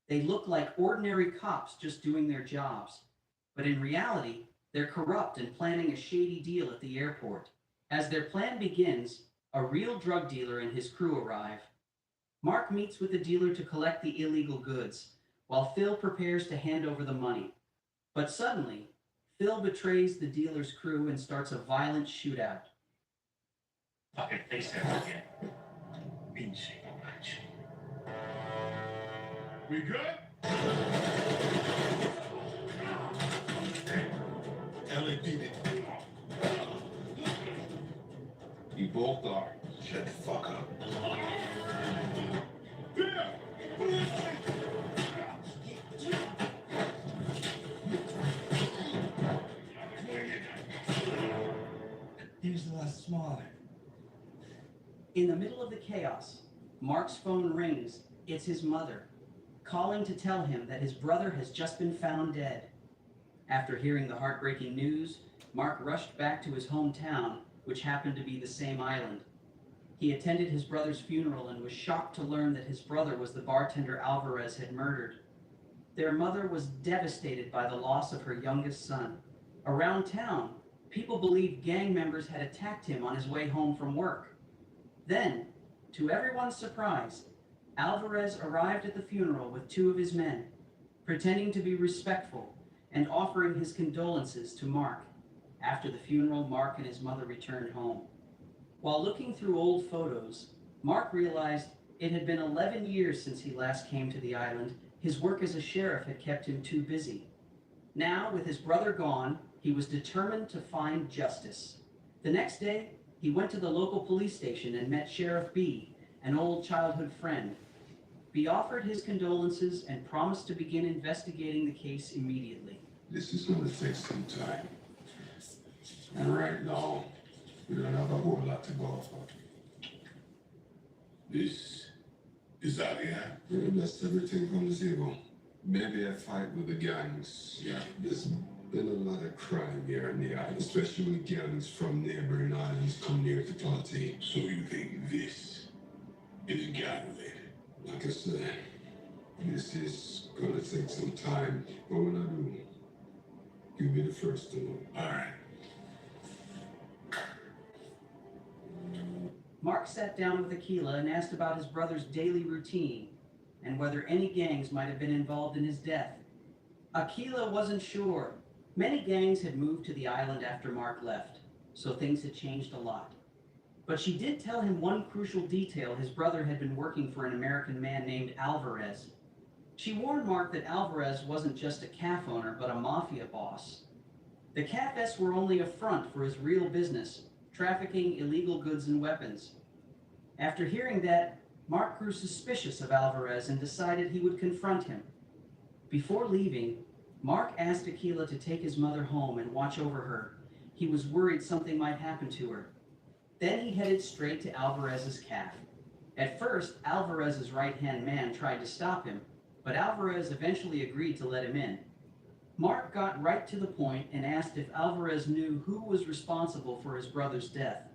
they look like ordinary cops just doing their jobs, but in reality, they're corrupt and planning a shady deal at the airport. As their plan begins, a real drug dealer and his crew arrive. Mark meets with the dealer to collect the illegal goods, while Phil prepares to hand over the money. But suddenly, Phil betrays the dealer's crew and starts a violent shootout. Fucking face there again. Pinche borracho. We good? LAPD. You both are. Shut the fuck up. Here's the last smaller. In the middle of the chaos, Mark's phone rings. It's his mother, calling to tell him that his brother has just been found dead. After hearing the heartbreaking news, Mark rushed back to his hometown, which happened to be the same island. He attended his brother's funeral and was shocked to learn that his brother was the bartender Alvarez had murdered. Their mother was devastated by the loss of her youngest son. Around town, people believed gang members had attacked him on his way home from work. Then, to everyone's surprise, Alvarez arrived at the funeral with 2 of his men, pretending to be respectful and offering his condolences to Mark. After the funeral, Mark and his mother returned home. While looking through old photos, Mark realized it had been 11 years since he last came to the island. His work as a sheriff had kept him too busy. Now, with his brother gone, he was determined to find justice. The next day, he went to the local police station and met Sheriff B, an old childhood friend. B offered his condolences and promised to begin investigating the case immediately. This is going to take some time. And right now, we don't have a whole lot to go for. This is Alia. That's everything from the table. Maybe a fight with the gangs. Yeah, there's been a lot of crime here in the island, especially when gangs from neighboring islands come near to party. So you think this is gang related? Like I said, this is gonna take some time, but when I do, you'll be the first to know. All right. Mark sat down with Aquila and asked about his brother's daily routine and whether any gangs might have been involved in his death. Aquila wasn't sure. Many gangs had moved to the island after Mark left, so things had changed a lot. But she did tell him one crucial detail: his brother had been working for an American man named Alvarez. She warned Mark that Alvarez wasn't just a calf owner, but a mafia boss. The calfettes were only a front for his real business, trafficking illegal goods and weapons. After hearing that, Mark grew suspicious of Alvarez and decided he would confront him. Before leaving, Mark asked Aquila to take his mother home and watch over her. He was worried something might happen to her. Then he headed straight to Alvarez's calf. At first, Alvarez's right-hand man tried to stop him, but Alvarez eventually agreed to let him in. Mark got right to the point and asked if Alvarez knew who was responsible for his brother's death.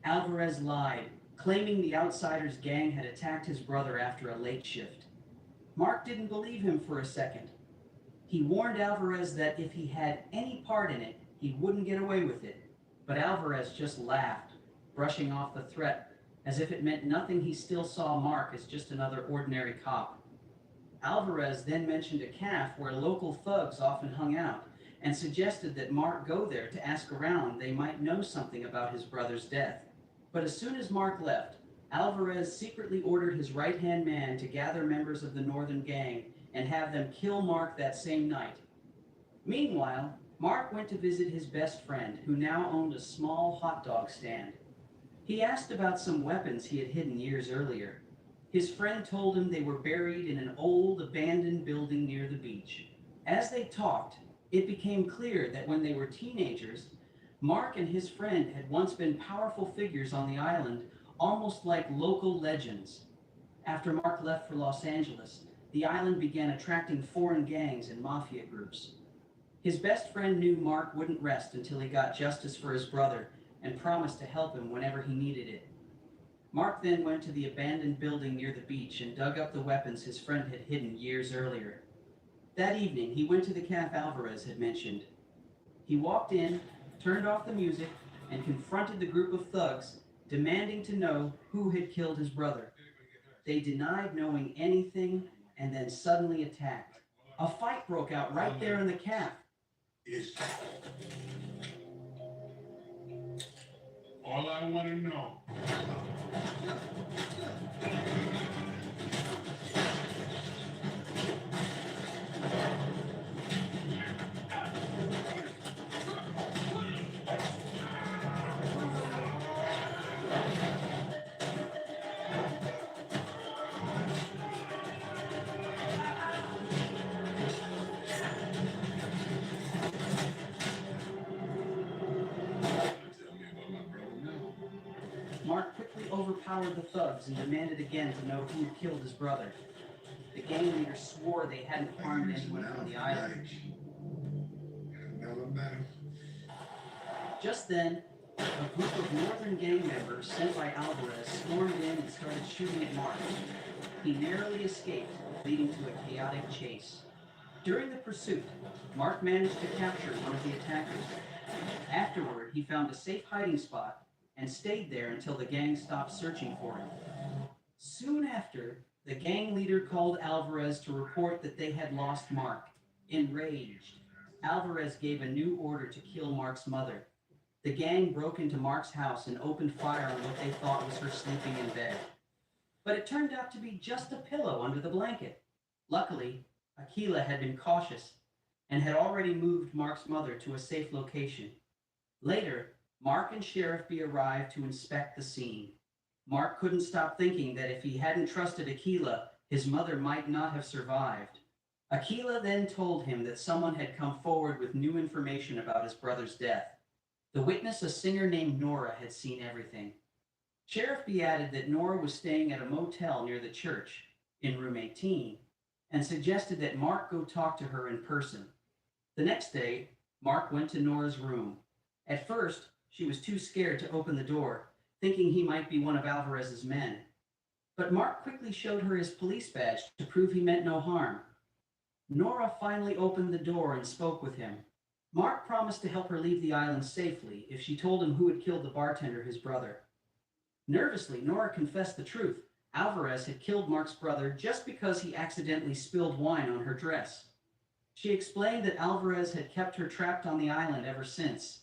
Alvarez lied, claiming the Outsiders gang had attacked his brother after a late shift. Mark didn't believe him for a second. He warned Alvarez that if he had any part in it, he wouldn't get away with it. But Alvarez just laughed, brushing off the threat, as if it meant nothing. He still saw Mark as just another ordinary cop. Alvarez then mentioned a calf where local thugs often hung out, and suggested that Mark go there to ask around. They might know something about his brother's death. But as soon as Mark left, Alvarez secretly ordered his right-hand man to gather members of the Northern Gang and have them kill Mark that same night. Meanwhile, Mark went to visit his best friend, who now owned a small hot dog stand. He asked about some weapons he had hidden years earlier. His friend told him they were buried in an old abandoned building near the beach. As they talked, it became clear that when they were teenagers, Mark and his friend had once been powerful figures on the island, almost like local legends. After Mark left for Los Angeles, the island began attracting foreign gangs and mafia groups. His best friend knew Mark wouldn't rest until he got justice for his brother and promised to help him whenever he needed it. Mark then went to the abandoned building near the beach and dug up the weapons his friend had hidden years earlier. That evening, he went to the cafe Alvarez had mentioned. He walked in, turned off the music, and confronted the group of thugs, demanding to know who had killed his brother. They denied knowing anything and then suddenly attacked. A fight broke out right there in the cafe. All I want to know. Mark quickly overpowered the thugs and demanded again to know who had killed his brother. The gang leader swore they hadn't harmed anyone from the island. Just then, a group of northern gang members sent by Alvarez stormed in and started shooting at Mark. He narrowly escaped, leading to a chaotic chase. During the pursuit, Mark managed to capture one of the attackers. Afterward, he found a safe hiding spot and stayed there until the gang stopped searching for him. Soon after, the gang leader called Alvarez to report that they had lost Mark. Enraged, Alvarez gave a new order to kill Mark's mother. The gang broke into Mark's house and opened fire on what they thought was her sleeping in bed. But it turned out to be just a pillow under the blanket. Luckily, Aquila had been cautious and had already moved Mark's mother to a safe location. Later, Mark and Sheriff B arrived to inspect the scene. Mark couldn't stop thinking that if he hadn't trusted Aquila, his mother might not have survived. Aquila then told him that someone had come forward with new information about his brother's death. The witness, a singer named Nora, had seen everything. Sheriff B added that Nora was staying at a motel near the church, in room 18, and suggested that Mark go talk to her in person. The next day, Mark went to Nora's room. At first, she was too scared to open the door, thinking he might be one of Alvarez's men. But Mark quickly showed her his police badge to prove he meant no harm. Nora finally opened the door and spoke with him. Mark promised to help her leave the island safely if she told him who had killed the bartender, his brother. Nervously, Nora confessed the truth. Alvarez had killed Mark's brother just because he accidentally spilled wine on her dress. She explained that Alvarez had kept her trapped on the island ever since,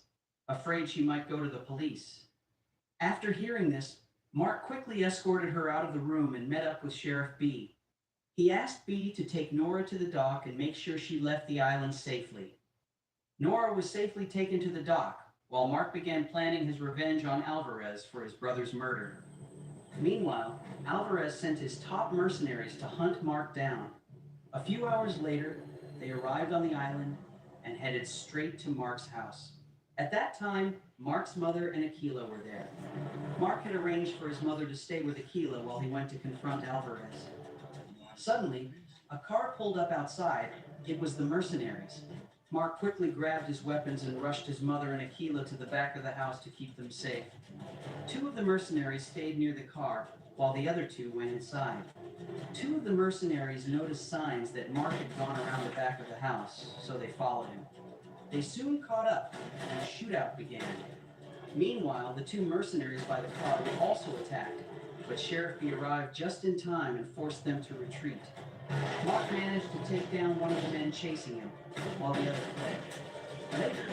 afraid she might go to the police. After hearing this, Mark quickly escorted her out of the room and met up with Sheriff B. He asked B to take Nora to the dock and make sure she left the island safely. Nora was safely taken to the dock, while Mark began planning his revenge on Alvarez for his brother's murder. Meanwhile, Alvarez sent his top mercenaries to hunt Mark down. A few hours later, they arrived on the island and headed straight to Mark's house. At that time, Mark's mother and Aquila were there. Mark had arranged for his mother to stay with Aquila while he went to confront Alvarez. Suddenly, a car pulled up outside. It was the mercenaries. Mark quickly grabbed his weapons and rushed his mother and Aquila to the back of the house to keep them safe. Two of the mercenaries stayed near the car, while the other two went inside. Two of the mercenaries noticed signs that Mark had gone around the back of the house, so they followed him. They soon caught up, and a shootout began. Meanwhile, the two mercenaries by the car were also attacked, but Sheriff B arrived just in time and forced them to retreat. Mark managed to take down one of the men chasing him, while the other fled. Later,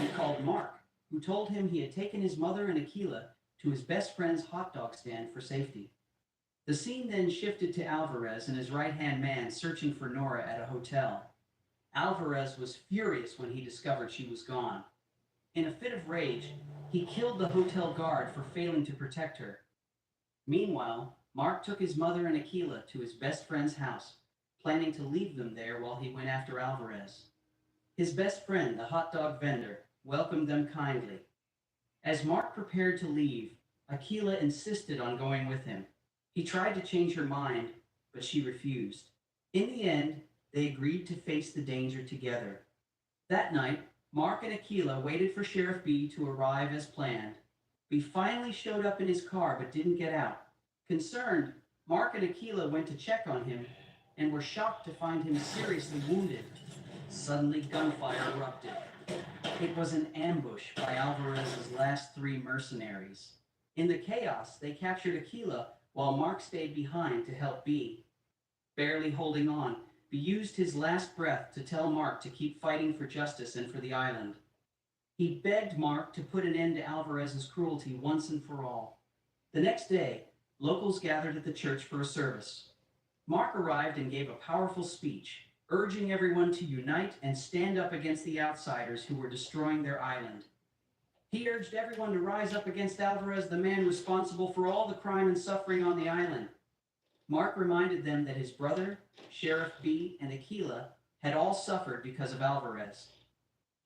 he called Mark, who told him he had taken his mother and Aquila to his best friend's hot dog stand for safety. The scene then shifted to Alvarez and his right-hand man searching for Nora at a hotel. Alvarez was furious when he discovered she was gone. In a fit of rage, he killed the hotel guard for failing to protect her. Meanwhile, Mark took his mother and Aquila to his best friend's house, planning to leave them there while he went after Alvarez. His best friend, the hot dog vendor, welcomed them kindly. As Mark prepared to leave, Aquila insisted on going with him. He tried to change her mind, but she refused. In the end, they agreed to face the danger together. That night, Mark and Aquila waited for Sheriff B to arrive as planned. B finally showed up in his car but didn't get out. Concerned, Mark and Aquila went to check on him and were shocked to find him seriously wounded. Suddenly, gunfire erupted. It was an ambush by Alvarez's last 3 mercenaries. In the chaos, they captured Aquila while Mark stayed behind to help B. Barely holding on, B used his last breath to tell Mark to keep fighting for justice and for the island. He begged Mark to put an end to Alvarez's cruelty once and for all. The next day, locals gathered at the church for a service. Mark arrived and gave a powerful speech, urging everyone to unite and stand up against the outsiders who were destroying their island. He urged everyone to rise up against Alvarez, the man responsible for all the crime and suffering on the island. Mark reminded them that his brother, Sheriff B, and Aquila had all suffered because of Alvarez.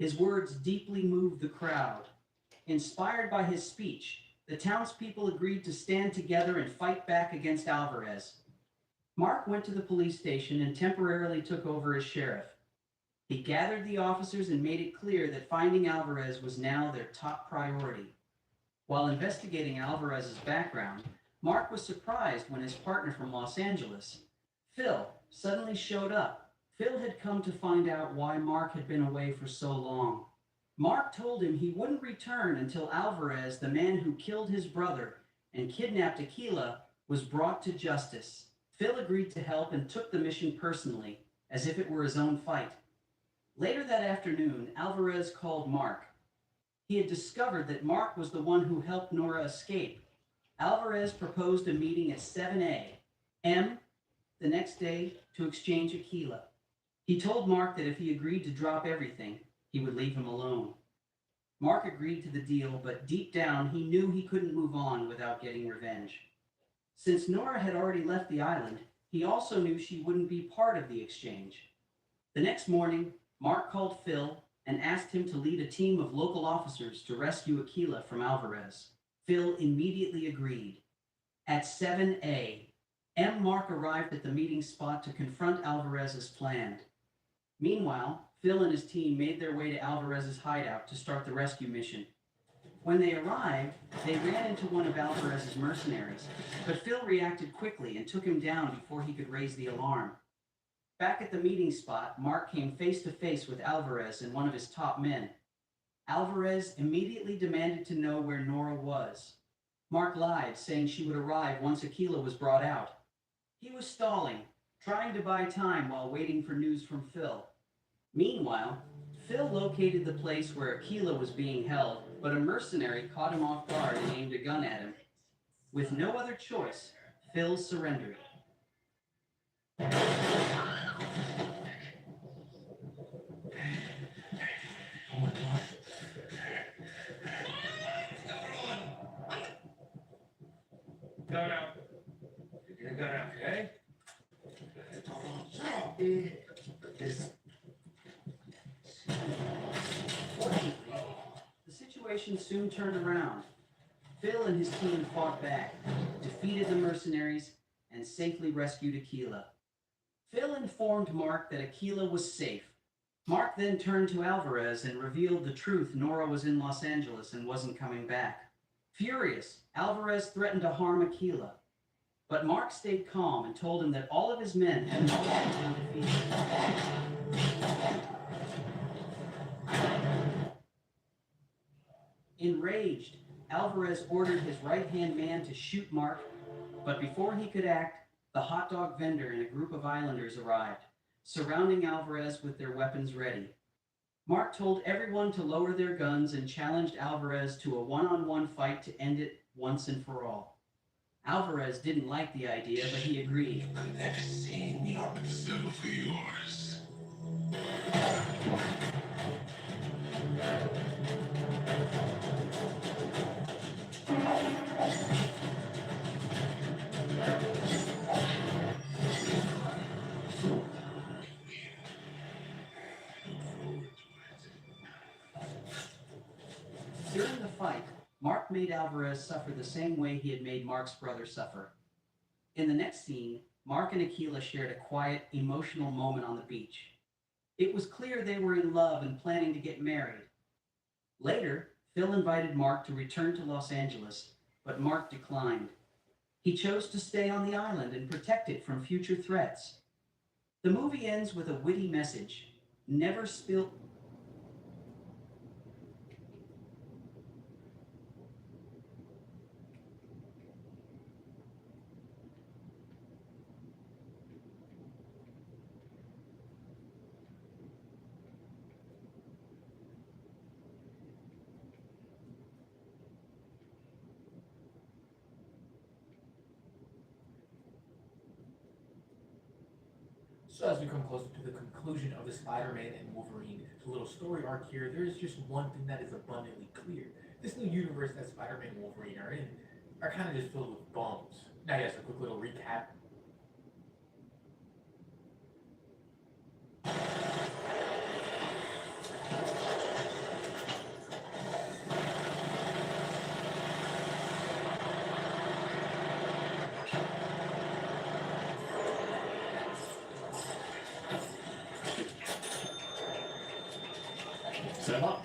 His words deeply moved the crowd. Inspired by his speech, the townspeople agreed to stand together and fight back against Alvarez. Mark went to the police station and temporarily took over as sheriff. He gathered the officers and made it clear that finding Alvarez was now their top priority. While investigating Alvarez's background, Mark was surprised when his partner from Los Angeles, Phil, suddenly showed up. Phil had come to find out why Mark had been away for so long. Mark told him he wouldn't return until Alvarez, the man who killed his brother and kidnapped Aquila, was brought to justice. Phil agreed to help and took the mission personally, as if it were his own fight. Later that afternoon, Alvarez called Mark. He had discovered that Mark was the one who helped Nora escape. Alvarez proposed a meeting at 7 a.m. the next day to exchange Aquila. He told Mark that if he agreed to drop everything, he would leave him alone. Mark agreed to the deal, but deep down he knew he couldn't move on without getting revenge. Since Nora had already left the island, he also knew she wouldn't be part of the exchange. The next morning, Mark called Phil and asked him to lead a team of local officers to rescue Aquila from Alvarez. Phil immediately agreed. At 7 a.m., Mark arrived at the meeting spot to confront Alvarez as planned. Meanwhile, Phil and his team made their way to Alvarez's hideout to start the rescue mission. When they arrived, they ran into one of Alvarez's mercenaries, but Phil reacted quickly and took him down before he could raise the alarm. Back at the meeting spot, Mark came face to face with Alvarez and one of his top men. Alvarez immediately demanded to know where Nora was. Mark lied, saying she would arrive once Aquila was brought out. He was stalling, trying to buy time while waiting for news from Phil. Meanwhile, Phil located the place where Aquila was being held, but a mercenary caught him off guard and aimed a gun at him. With no other choice, Phil surrendered. Go now. You're gonna go now, okay? Fortunately, the situation soon turned around. Phil and his team fought back, defeated the mercenaries, and safely rescued Aquila. Phil informed Mark that Aquila was safe. Mark then turned to Alvarez and revealed the truth: Nora was in Los Angeles and wasn't coming back. Furious, Alvarez threatened to harm Aquila. But Mark stayed calm and told him that all of his men had been defeated. Enraged, Alvarez ordered his right-hand man to shoot Mark, but before he could act, the hot dog vendor and a group of islanders arrived, surrounding Alvarez with their weapons ready. Mark told everyone to lower their guns and challenged Alvarez to a one-on-one fight to end it once and for all. Alvarez didn't like the idea, but he agreed. I've never seen me up and settle for yours. made Alvarez suffer the same way he had made Mark's brother suffer. In the next scene, Mark and Aquila shared a quiet, emotional moment on the beach. It was clear they were in love and planning to get married. Later, Phil invited Mark to return to Los Angeles, but Mark declined. He chose to stay on the island and protect it from future threats. The movie ends with a witty message: never spill. So as we come closer to the conclusion of the Spider-Man and Wolverine little story arc here, there is just one thing that is abundantly clear. This new universe that Spider-Man and Wolverine are in are kind of just filled with bums. Now yes, a quick little recap. Set 'em up.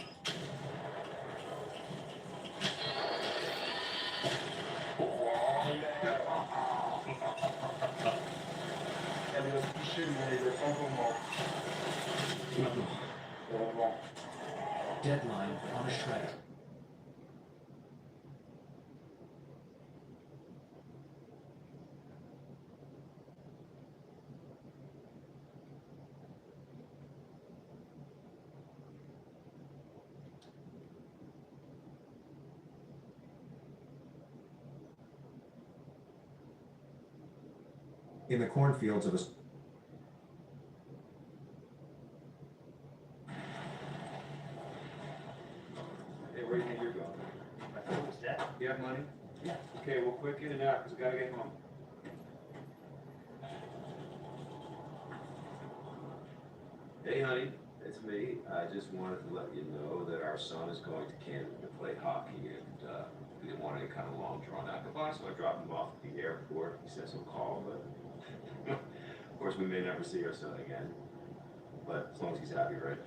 Deadline on a shredder. In the cornfields of a Hey, where do you think you're going? My phone was dead. You have money? Yeah. Okay, well, quick in and out, because we gotta get home. Hey, honey, it's me. I just wanted to let you know that our son is going to Canada to play hockey, and we didn't want any kind of long, drawn-out goodbye, so I dropped him off at the airport. He said he'll call, but of course, we may never see our son again. But as long as he's happy, right?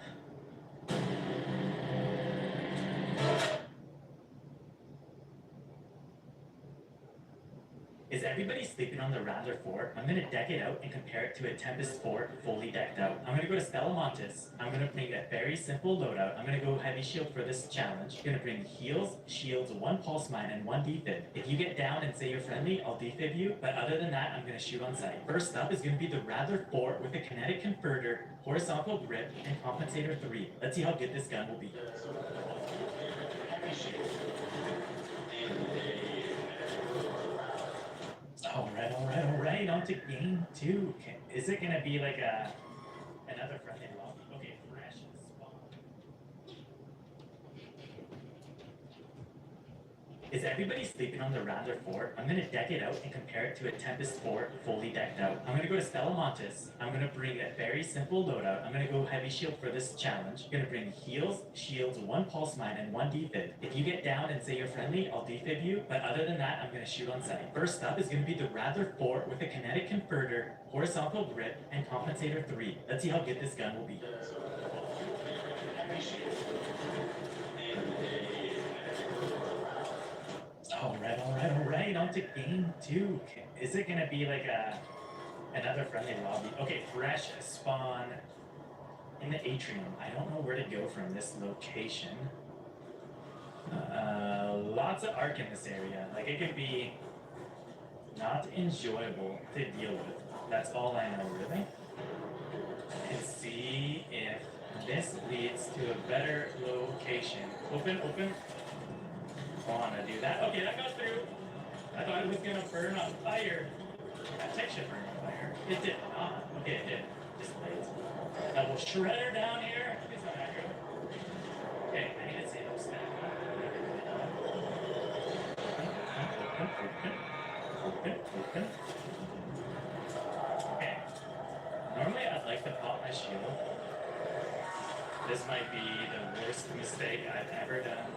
Is everybody sleeping on the Raptor 4? I'm gonna deck it out and compare it to a Tempest 4 fully decked out. I'm gonna go to Stellamontis. I'm gonna bring a very simple loadout. I'm gonna go heavy shield for this challenge. I'm gonna bring heals, shields, 1 pulse mine, and 1 defib. If you get down and say you're friendly, I'll defib you, but other than that, I'm gonna shoot on sight. First up is gonna be the Raptor 4 with a kinetic converter, horizontal grip, and compensator 3. Let's see how good this gun will be. Alright, on to game 2. Is it gonna be like another friendly lobby? Okay, fresh spawn. Is everybody sleeping on the Raptor 4? I'm gonna deck it out and compare it to a Tempest 4 fully decked out. I'm gonna go to Stellamontis. I'm gonna bring a very simple loadout. I'm gonna go heavy shield for this challenge. I'm gonna bring heals, shields, 1 pulse mine, and 1 defib. If you get down and say you're friendly, I'll defib you, but other than that, I'm gonna shoot on sight. First up is gonna be the Raptor 4 with a kinetic converter, horizontal grip, and compensator 3. Let's see how good this gun will be. Alright, on to game 2. Is it gonna be like another friendly lobby? Okay, fresh spawn in the atrium. I don't know where to go from this location. Lots of arc in this area. Like, it could be not enjoyable to deal with. That's all I know, really. And see if this leads to a better location. Open. Wanna do that? Okay, that goes through. I thought it was gonna burn on fire. That tech should burn on fire. It did not. Okay, it did. Just wait. Double shredder down here. It's not accurate. Okay, I need to see those things. Open. Okay. Normally I'd like to pop my shield. This might be the worst mistake I've ever done.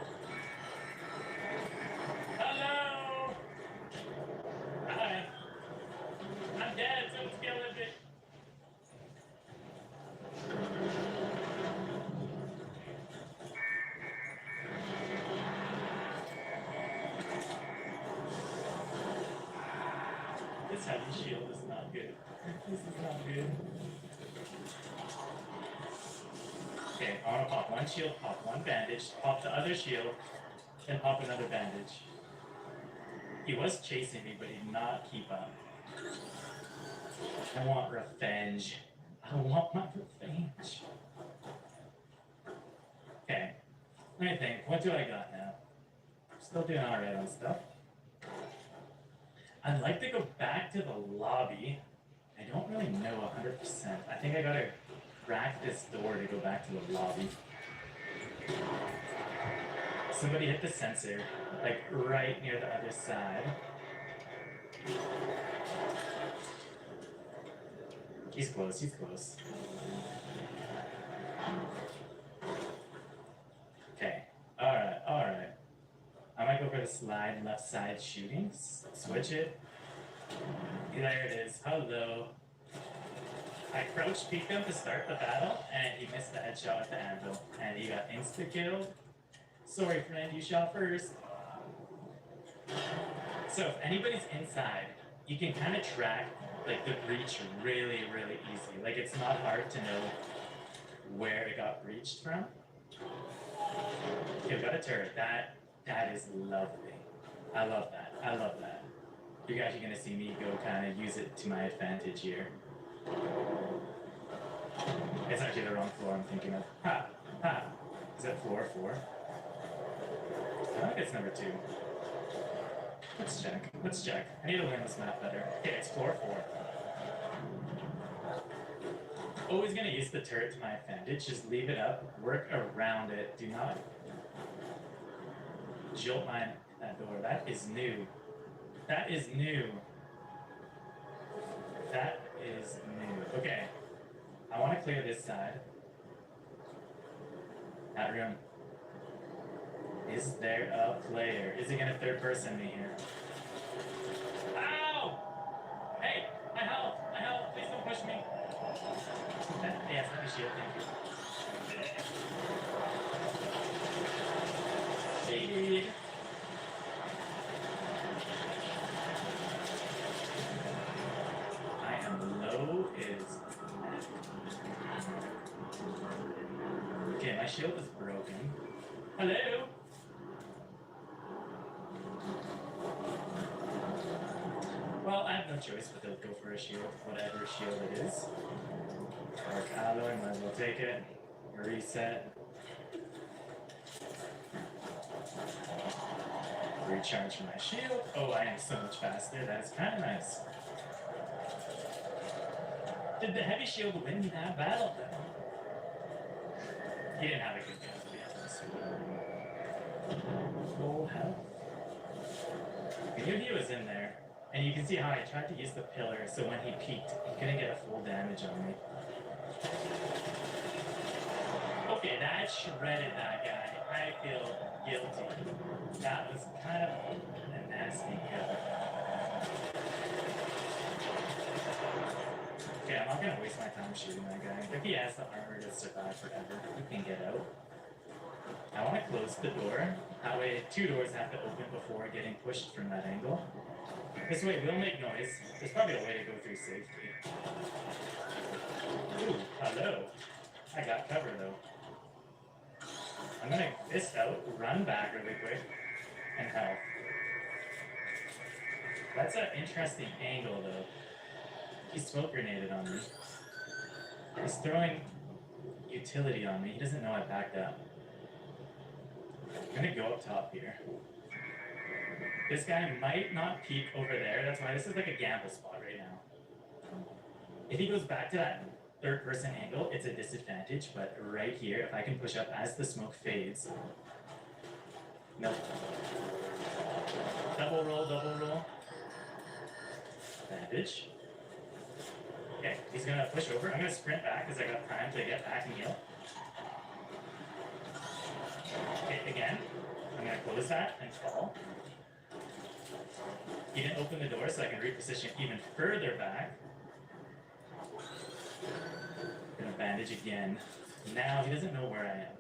This heavy shield is not good. This is not good. Okay, I want to pop one shield, pop one bandage, pop the other shield, then pop another bandage. He was chasing me, but he did not keep up. I want revenge. I want my revenge. Okay, let me think. What do I got now? Still doing alright on stuff. I'd like to go back to the lobby. I don't really know 100%. I think I gotta crack this door to go back to the lobby. Somebody hit the sensor, like right near the other side. He's close, he's close. Okay, alright. I might go for the slide left side shooting. Switch it. There it is. Hello. I crouch peeked him to start the battle, and he missed the headshot with the anvil. And he got insta-killed. Sorry, friend, you shot first. So if anybody's inside, you can kind of track like the breach really, really easy. Like it's not hard to know where it got breached from. Okay, we got a turret. That is lovely. I love that. I love that. You're actually gonna see me go kind of use it to my advantage here. It's actually the wrong floor I'm thinking of. Ha! Ha! Is that floor 4? I think it's number 2. Let's check. Let's check. I need to learn this map better. Okay, it's floor 4. Always gonna use the turret to my advantage. Just leave it up. Work around it. Do not jolt mine that door. That is new. That is new. That is new. Okay. I want to clear this side. That room. Is there a player? Is he gonna third person me here? Ow! Hey! My health! My health! Please don't push me! Yes, let me shield. Thank you. Shade. I am low is okay, my shield is broken. Hello? Well, I have no choice but to go for a shield, whatever shield it is. Dark alloy, might as well take it. Reset. Recharge my shield. Oh, I am so much faster. That's kind of nice. Did the heavy shield win that battle, though? He didn't have a good gun, to be honest. Full health. I knew he was in there. And you can see how I tried to use the pillar, so when he peeked, he couldn't get a full damage on me. Okay, that shredded that guy. I feel guilty. That was kind of a nasty kill. Okay, I'm not gonna waste my time shooting that guy. If he has the armor to survive forever, he can get out. I want to close the door. That way, 2 doors have to open before getting pushed from that angle. This way, we'll make noise. There's probably a way to go through safely. Ooh, hello. I got cover, though. I'm gonna fist out, run back really quick, and health. That's an interesting angle, though. He smoke grenaded on me. He's throwing utility on me. He doesn't know I backed up. I'm gonna go up top here. This guy might not peek over there. That's why this is like a gamble spot right now. If he goes back to that third person angle, it's a disadvantage, but right here, if I can push up as the smoke fades. Nope. Double roll, double roll. Advantage. Okay, he's gonna push over. I'm gonna sprint back because I got time to get back and heal. Okay, again. I'm gonna close that and fall. He didn't open the door, so I can reposition even further back. Gonna bandage again. Now he doesn't know where I am.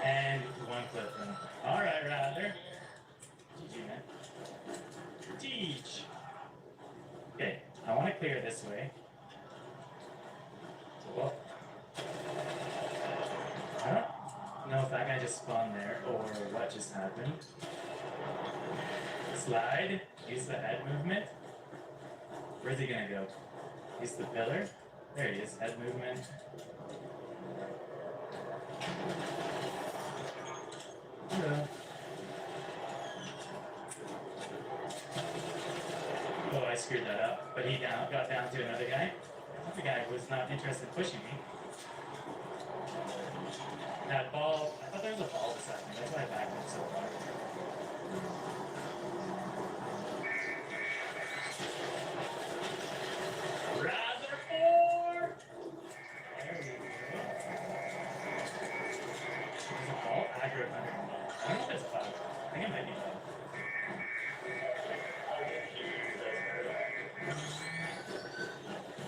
And 1 clip him. Alright, Rattler. GG. teach. Okay, I want to clear this way. Well, I don't know if that guy just spawned there or what just happened. Slide, use the head movement. Where's he gonna go? Use the pillar. There he is, head movement. Hello. Oh, I screwed that up. But he got down to another guy. The guy was not interested in pushing me. That ball, I thought there was a ball beside me. That's why I backed him so far. Rather four! There we go. There's a ball aggro under. I don't know if it's a bug. I think it might be a bug.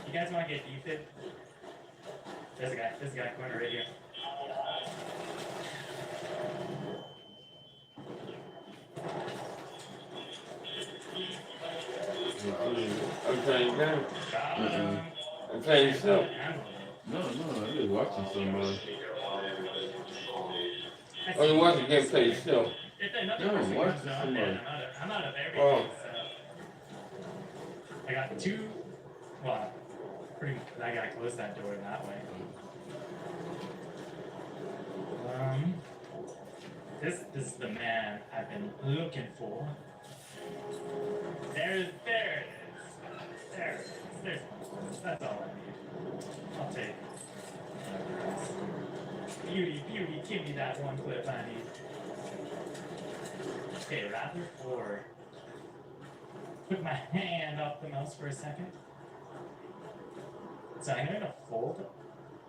You guys want to get defib? There's a guy corner right here. I'm playing game. I'm playing yourself. No, I'm just watching somebody. Oh, you're watching game play yourself. No, I'm watching somebody. I'm out of everything, so. I got two. Well, pretty. I gotta close that door that way. This is the man I've been looking for. There it is. There it is. There's one. That's all I need. I'll take it. Beauty, give me that one clip I need. Okay, rather forward. Put my hand off the mouse for a second. So I'm gonna fold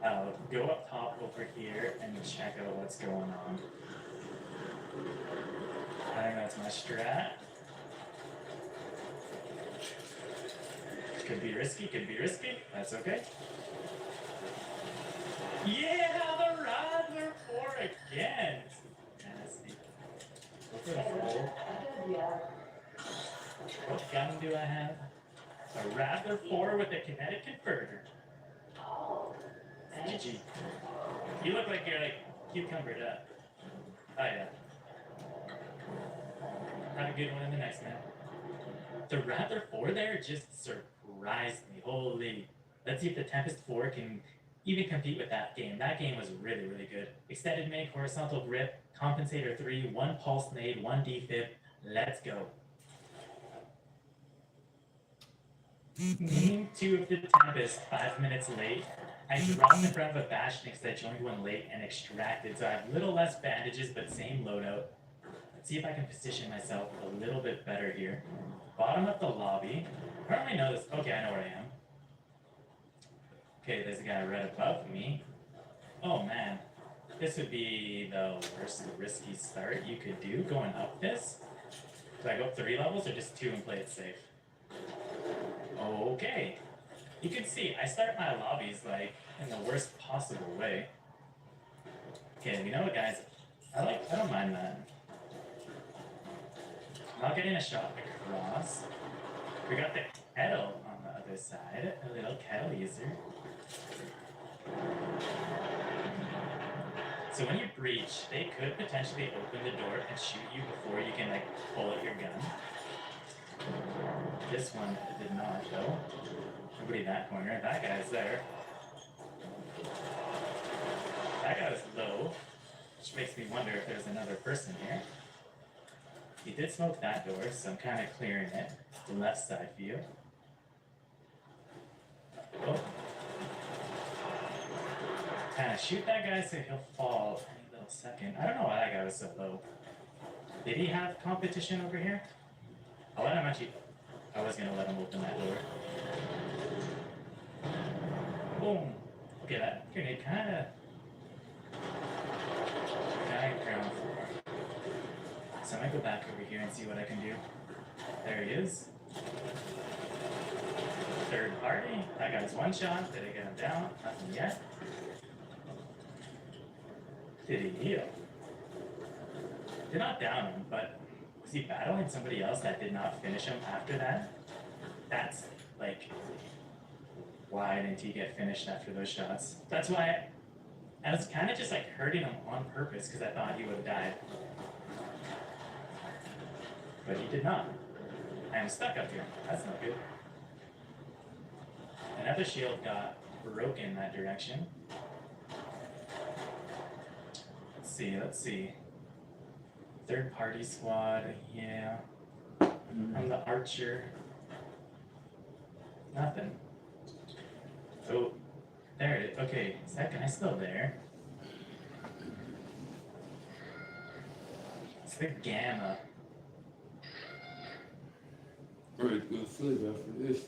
out, go up top over here, and check out what's going on. I think that's my strat. Could be risky. That's okay. Yeah, the Radler 4 again. Nasty. Go for the fold. What gun do I have? A Radler 4 with a kinetic converter. GG. You look like you're like cucumbered up. Oh yeah. Have a good one in the next man. The Radler 4 there just surprised me. Holy. Let's see if the Tempest 4 can even compete with that game. That game was really, really good. Extended make, horizontal grip, compensator 3, 1 pulse nade, 1 defib. Let's go. Game 2 of the Tempest, 5 minutes late. I dropped in front of a Bastion because I joined one late and extracted, so I have a little less bandages, but same loadout. Let's see if I can position myself a little bit better here. Bottom of the lobby. I don't really know this. Okay, I know where I am. Okay, there's a guy right above me. Oh man, this would be the worst risky start you could do going up this. Do I go up 3 levels or just 2 and play it safe? Okay. You can see, I start my lobbies like in the worst possible way. Okay, you know what guys, I don't mind that. I'm not getting a shot across. We got the kettle on the other side, a little kettle user. So when you breach, they could potentially open the door and shoot you before you can like pull out your gun. This one did not though. Nobody in that corner. That guy's there. That guy was low, which makes me wonder if there's another person here. He did smoke that door, so I'm kind of clearing it. The left side view. Oh. Kind of shoot that guy so he'll fall any little second. I don't know why that guy was so low. Did he have competition over here? I'll let him actually. I was gonna let him open that door. Boom. Okay, that grenade kind of ground floor. So I might go back over here and see what I can do. There he is. Third party. That guy's one shot. Did I get him down? Nothing yet. Did he heal? Did not down him, but Was he battling somebody else that did not finish him after that? That's like, why didn't he get finished after those shots? That's why I was kind of just like hurting him on purpose because I thought he would have died. But he did not. I am stuck up here. That's not good. Another shield got broken that direction. Let's see. Third party squad, yeah. I'm the archer. Nothing. Oh, there it is. Okay, is that guy still there? It's the Gamma. Ready to go to sleep after this.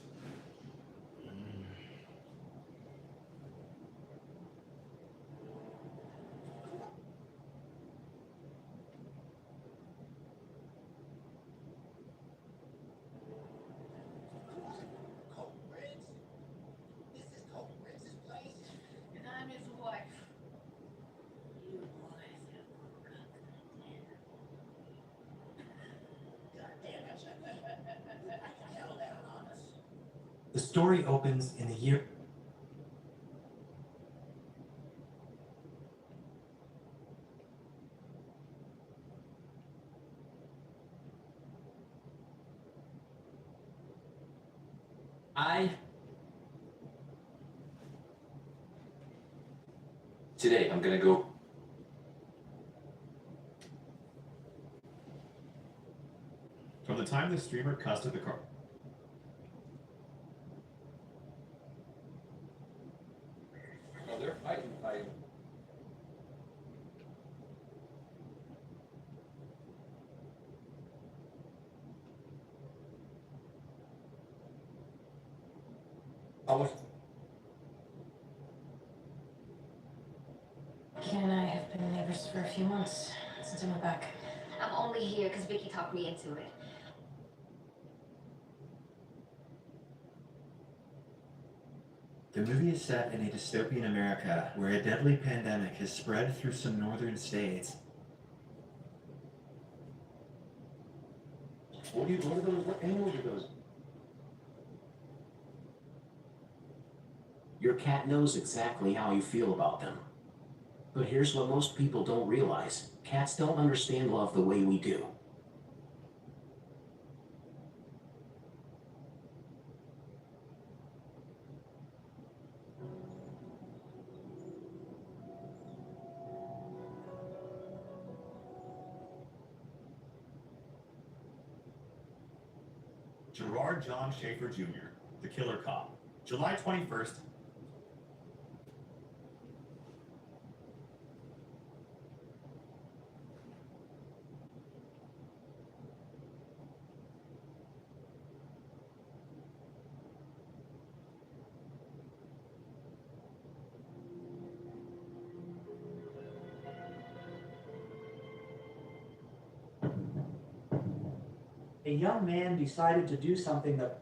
The story opens in the year. Today, I'm gonna go. From the time the streamer cussed at the car. Oh, they're fighting. Ken and I have been neighbors for a few months since I moved back. I'm only here because Vicky talked me into it. The movie is set in a dystopian America where a deadly pandemic has spread through some northern states. What are those? What animals are those? Your cat knows exactly how you feel about them. But here's what most people don't realize. Cats don't understand love the way we do. Gerard John Schaefer Jr., The Killer Cop, July 21st. A young man decided to do something that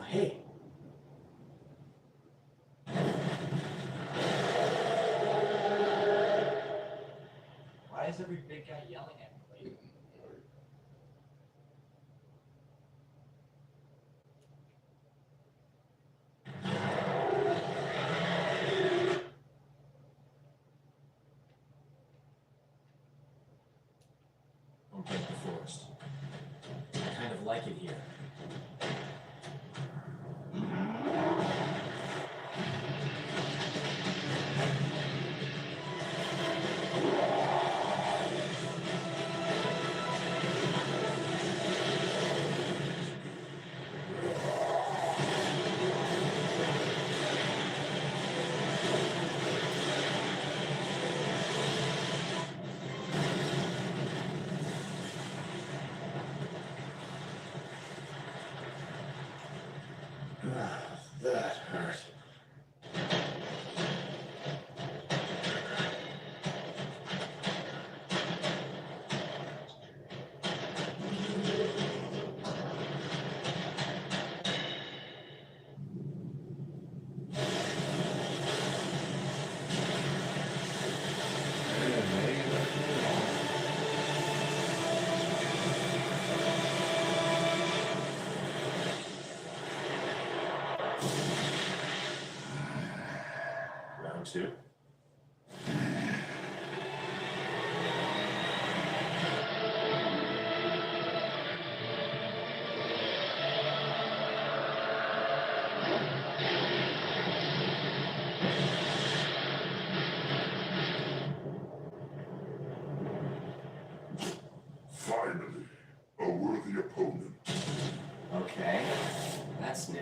Hey. Why is every big guy yelling at me? Don't break the forest. I kind of like it here. to. Finally, a worthy opponent. Okay, that's new.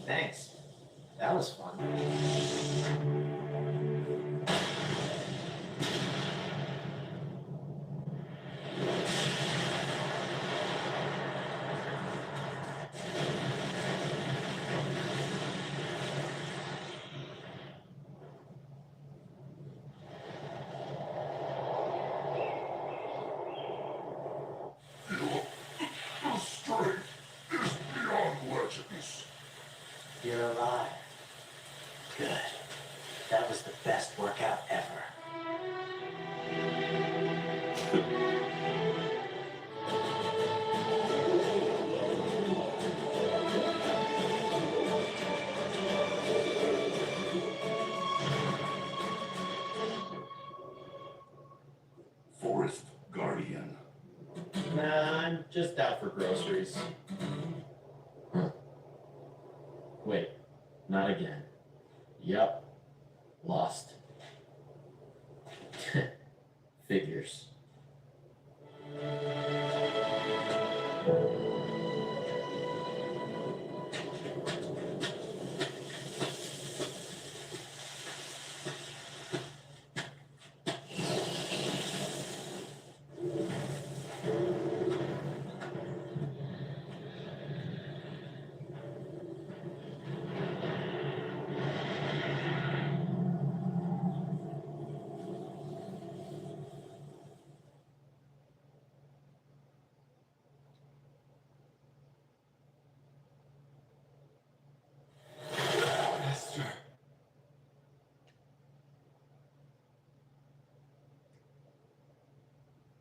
Thanks. That was fun. Your strength is beyond legends. You're alive. Good. That was the best workout ever. Forest Guardian. Nah, I'm just out for groceries. Huh. Wait, not again. Yup. Lost. Figures.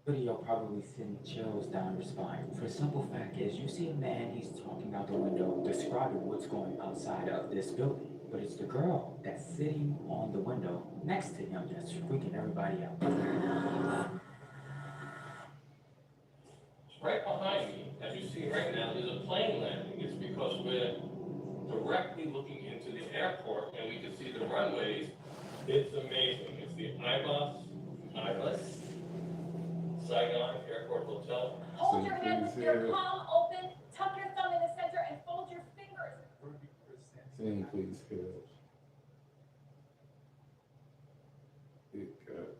Video probably send chills down your spine. For the simple fact is, you see a man, he's talking out the window, describing what's going outside of this building. But it's the girl that's sitting on the window next to him that's freaking everybody out. Right behind me, as you see right now, is a plane landing. It's because we're directly looking into the airport and we can see the runways. It's amazing. It's the Ibis Saigon Airport Hotel. Hold your hand with your palm open, tuck your thumb in the center, and fold your fingers. Saying please, kill. It got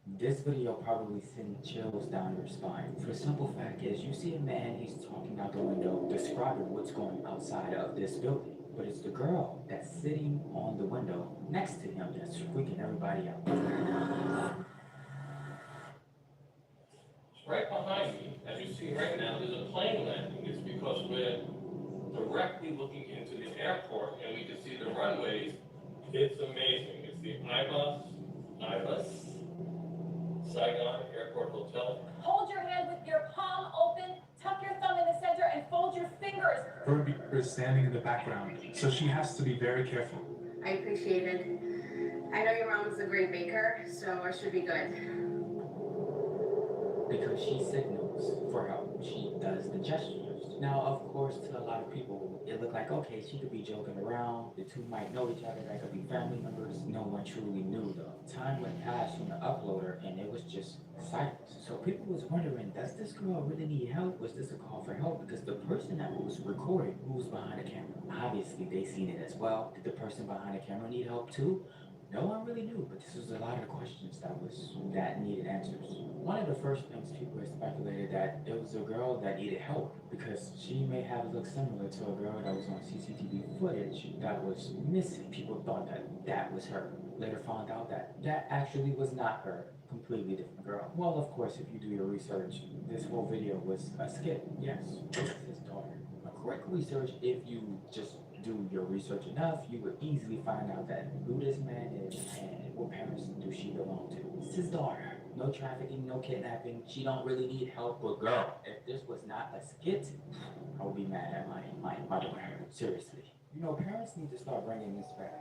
This video probably send chills down your spine. For the simple fact is, you see a man, he's talking out the window, describing what's going outside of this building. But it's the girl that's sitting on the window next to him that's freaking everybody out. Right behind me, as you see right now, is a plane landing. It's because we're directly looking into the airport and we can see the runways. It's amazing. It's the Ibis Saigon Airport Hotel. Hold your hand with your palm open, tuck your thumb in the center, and fold your fingers. Ruby is standing in the background, so she has to be very careful. I appreciate it. I know your mom is a great baker, so I should be good. Because she signaled for help. She does the gestures. Now, of course, to a lot of people, it looked like, okay, she could be joking around. The two might know each other. They could be family members. No one truly knew, though. Time went past from the uploader, and it was just silence. So people was wondering, does this girl really need help? Was this a call for help? Because the person that was recording, who was behind the camera, obviously they seen it as well. Did the person behind the camera need help too? No one really knew, but this was a lot of questions that needed answers. One of the first things people had speculated that it was a girl that needed help because she may have looked similar to a girl that was on CCTV footage that was missing. People thought that was her. Later found out that actually was not her. Completely different girl. Well, of course, if you do your research, this whole video was a skit. Yes, this is his daughter. A quick research, if you just do your research enough, you would easily find out that who this man is and what parents do she belong to. It's his daughter. No trafficking, no kidnapping. She don't really need help, but girl, if this was not a skit, I would be mad at my daughter. Seriously. You know, parents need to start bringing this back.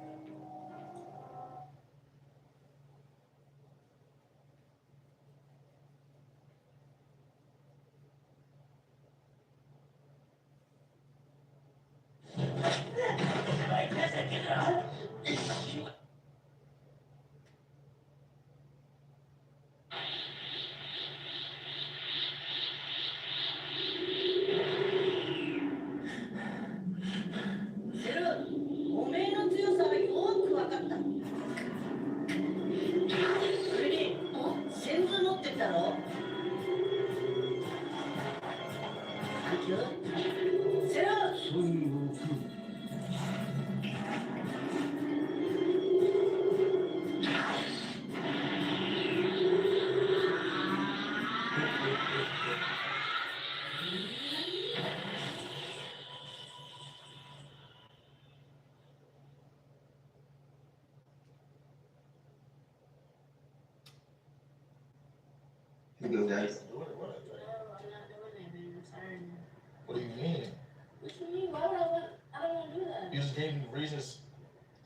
You do that. What do you mean? What you mean? Why would I don't want to do that. You just gave me reasons.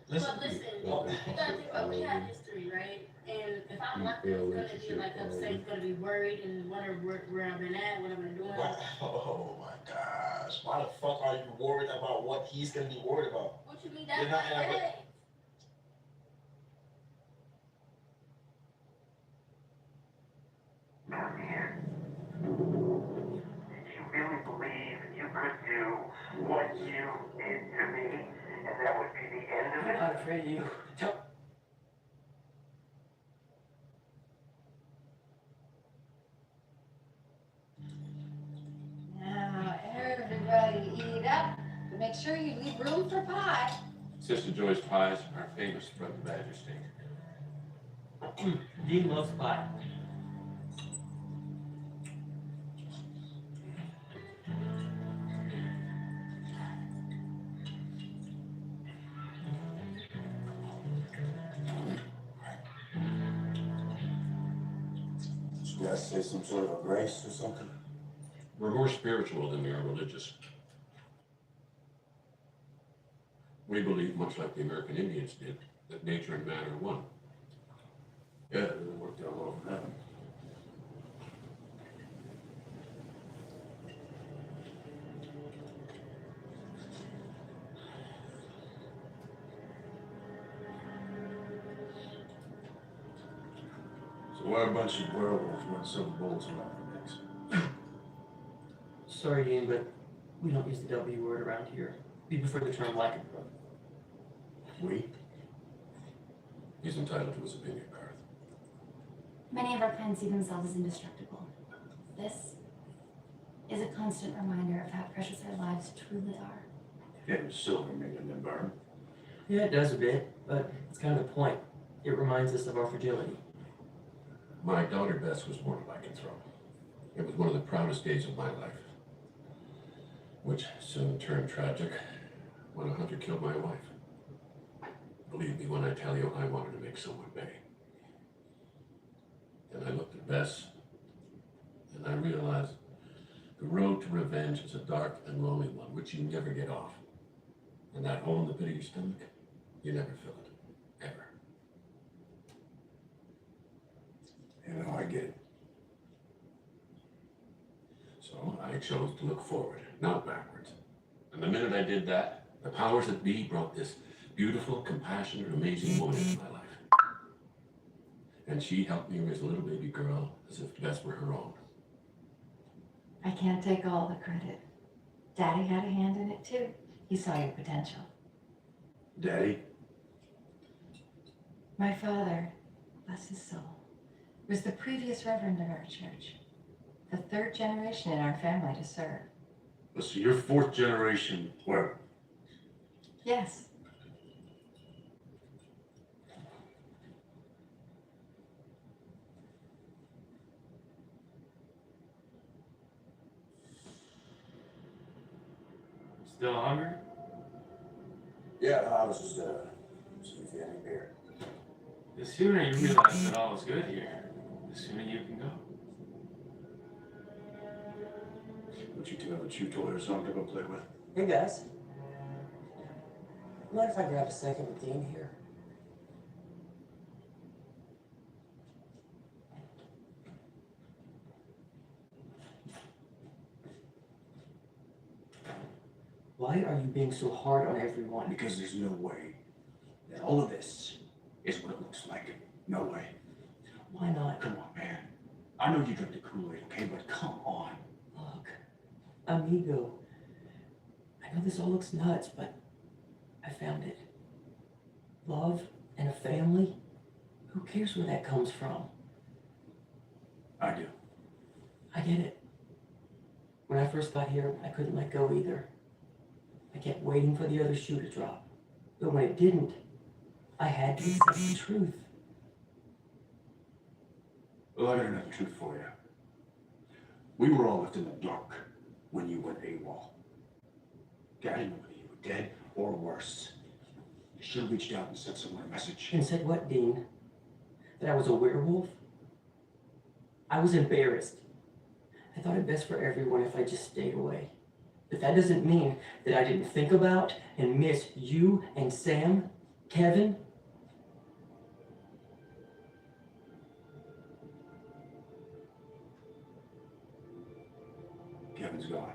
Listen. But listen, you gotta think about we have history, right? And if I'm not gonna be like upset, he's gonna be worried and wonder where I've been at, what I've been doing. Oh my gosh. Why the fuck are you worried about what he's gonna be worried about? What you mean? That's my head. You really believe you could do what you did to me, and that would be the end of it? I'm not afraid of you. Now, everybody eat up, but make sure you leave room for pie. Sister Joy's pies are famous from the Badger Steak. Dean loves pie. You guys say some sort of a grace or something? We're more spiritual than we are religious. We believe, much like the American Indians did, that nature and man are one. Yeah, it really worked out well for them. So why a bunch of werewolves run some bolts around their necks? Sorry, Dean, but we don't use the W word around here. We prefer the term lycanthrope. We? He's entitled to his opinion, Garth. Many of our kinds see themselves as indestructible. This is a constant reminder of how precious our lives truly are. Getting silver making them burn. Yeah, it does a bit, but it's kind of the point. It reminds us of our fragility. My daughter Bess was born a lycanthrope. It was one of the proudest days of my life, which soon turned tragic when a hunter killed my wife. Believe me when I tell you, I wanted to make someone pay. And I looked at Bess, and I realized the road to revenge is a dark and lonely one, which you never get off. And that hole in the pit of your stomach, you never fill it. Ever. You know, I get it. I chose to look forward, not backwards. And the minute I did that, the powers that be brought this beautiful, compassionate, amazing woman into my life. And she helped me raise a little baby girl as if Bess were her own. I can't take all the credit. Daddy had a hand in it too. He saw your potential. Daddy? My father, bless his soul, was the previous reverend of our church. The third generation in our family to serve. So you're fourth generation where? Yes. Still hungry? Yeah, no, I was just, see if you had any beer. The sooner you realize that all is good here, the sooner you can go. Would you two have a chew toy or something to go play with? Hey guys. Mind if I grab a second with Dean here? Why are you being so hard on everyone? Because there's no way that all of this is what it looks like. No way. Why not? Come on, man. I know you drink the Kool-Aid, okay? But come on. Look, amigo. I know this all looks nuts, but I found it. Love and a family? Who cares where that comes from? I do. I get it. When I first got here, I couldn't let go either. I kept waiting for the other shoe to drop. But when it didn't, I had to accept the truth. Well, I got another truth for you. We were all left in the dark when you went AWOL. Okay, I didn't know whether you were dead or worse. You should have reached out and sent someone a message. And said what, Dean? That I was a werewolf? I was embarrassed. I thought it best for everyone if I just stayed away. But that doesn't mean that I didn't think about and miss you and Sam, Kevin. Kevin's gone.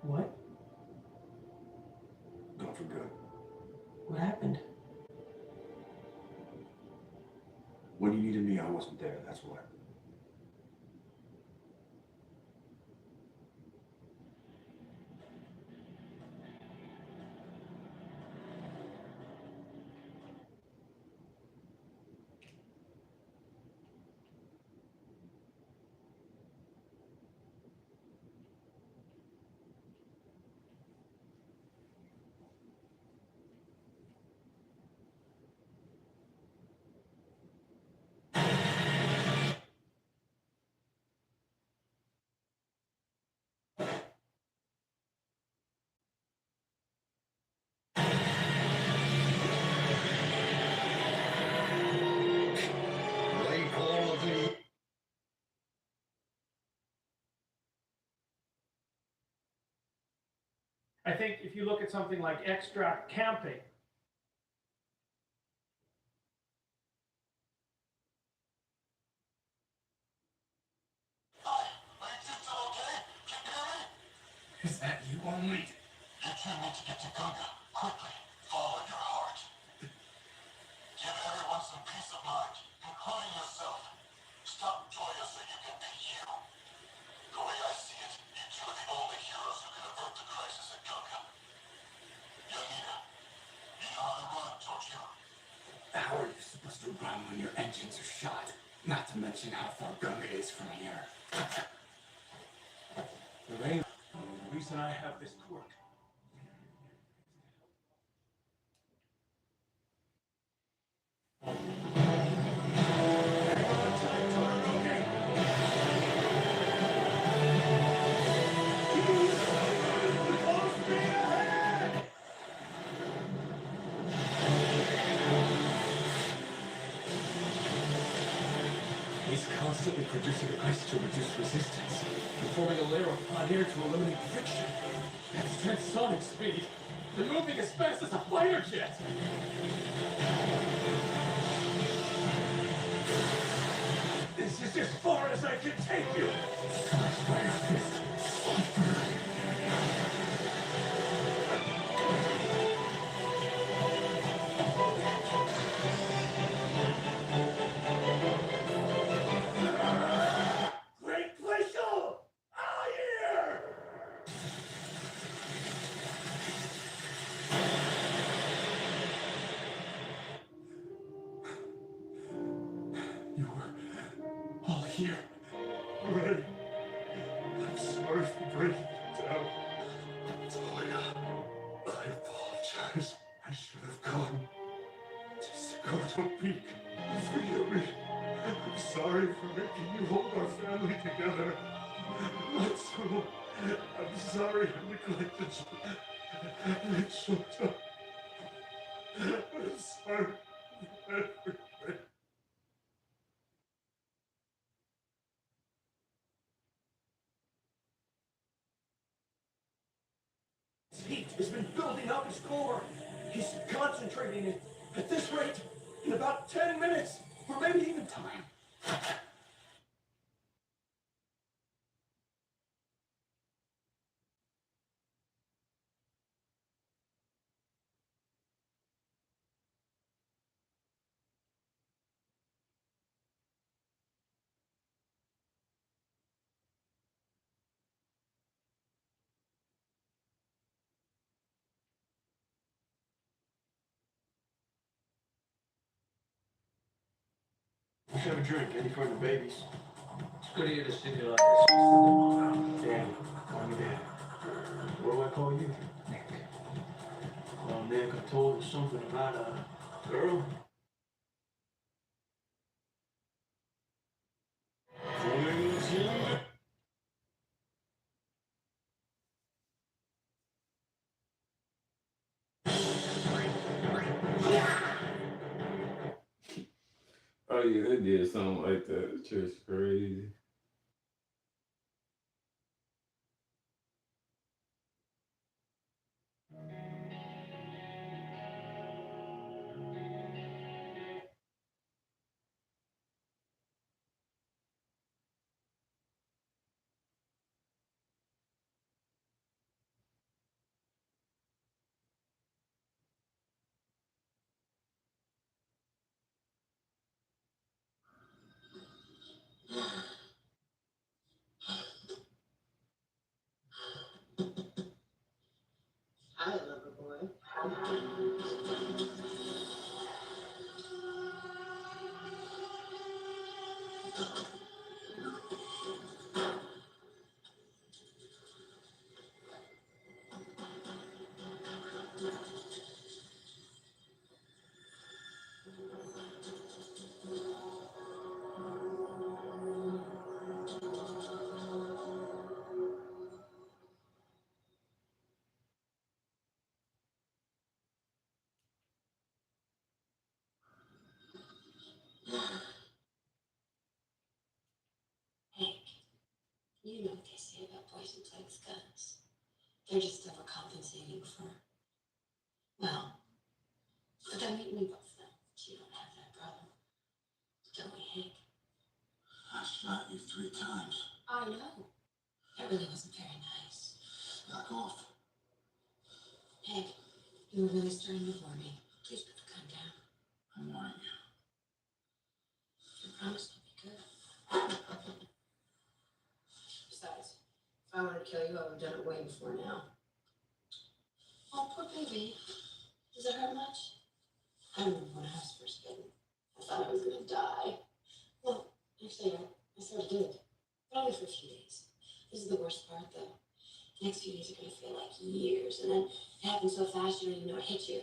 What? Gone for good. What happened? When you needed me, I wasn't there, that's why. I think if you look at something like extract camping, Is that you only? You two need to get to Gunga. Quickly. Follow your heart. Give everyone some peace of mind, including yourself. Stop Toya so you can be you. The way I see it, you two are the only heroes who can avert the crisis at Gunga. Yanina, you know how to run, don't you? How are you supposed to run when your engines are shot? Not to mention how far Gunga is from here. the reason I have this quirk. He's constantly producing ice to reduce resistance, and forming a layer of hot air to eliminate friction. That's transonic speed. They're moving as fast as a fighter jet. This is as far as I here. Ray, I'm sorry for breaking you down. Toya, I apologize. I should have gone. Just to go to a peek. Forgive me. I'm sorry for making you hold our family together. Matsuo, I'm sorry I neglected you. I choked up. I'm sorry for everything. Heat has been building up his core. He's concentrating it at this rate in about 10 minutes, or maybe even time. Let's have a drink, any for the babies. It's good of you to see me like this. Danny, call me Danny. What do I call you? Nick. Well, Nick, I told you something about a girl. Oh yeah, they did something like that. It's just crazy. Hi, lover boy. Hank, you know what they say about boys who play with guns. They're just overcompensating for, well, but then we both know that you don't have that problem. Don't we, Hank? I shot you 3 times. I know. That really wasn't very nice. Back off. Hank, you were really starting to bore me. Please put the gun down. I'm warning you. I promise I'll be good. Besides, if I wanted to kill you, I would have done it way before now. Oh, poor baby. Does it hurt much? I remember when I was first bitten. I thought I was gonna die. Well, actually, I sort of did. But only for a few days. This is the worst part, though. The next few days are gonna feel like years, and then it happens so fast you don't even know it hit you.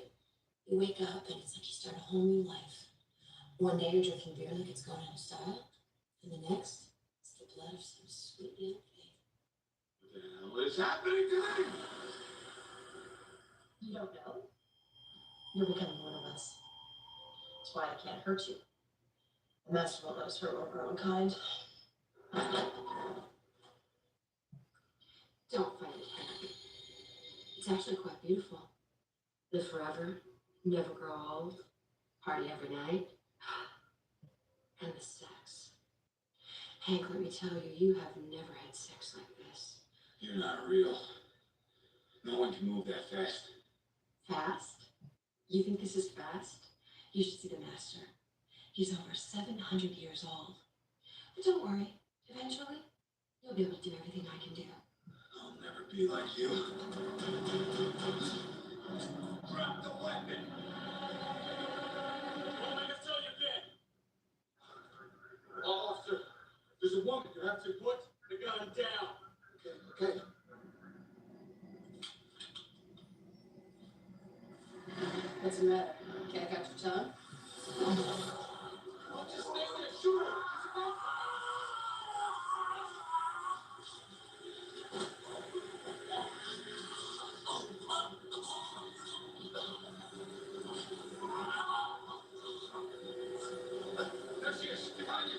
You wake up, and it's like you start a whole new life. One day you're drinking beer like it's going out of style, and the next, it's the blood of some sweet young babe. What is happening to me? You don't know? You're becoming one of us. That's why I can't hurt you. The master won't let us hurt one of our own kind. Don't fight it, Henry. It's actually quite beautiful. Live forever, never grow old, party every night, and the sex. Hank, let me tell you, you have never had sex like this. You're not real. No one can move that fast. Fast? You think this is fast? You should see the master. He's over 700 years old. But don't worry, eventually, you'll be able to do everything I can do. I'll never be like you. Drop the weapon! What am I gonna tell you again? Officer, this have to put the gun down. Okay. What's the matter? Cat got your tongue? I'll just stay there, shoot him. There she is. Behind you.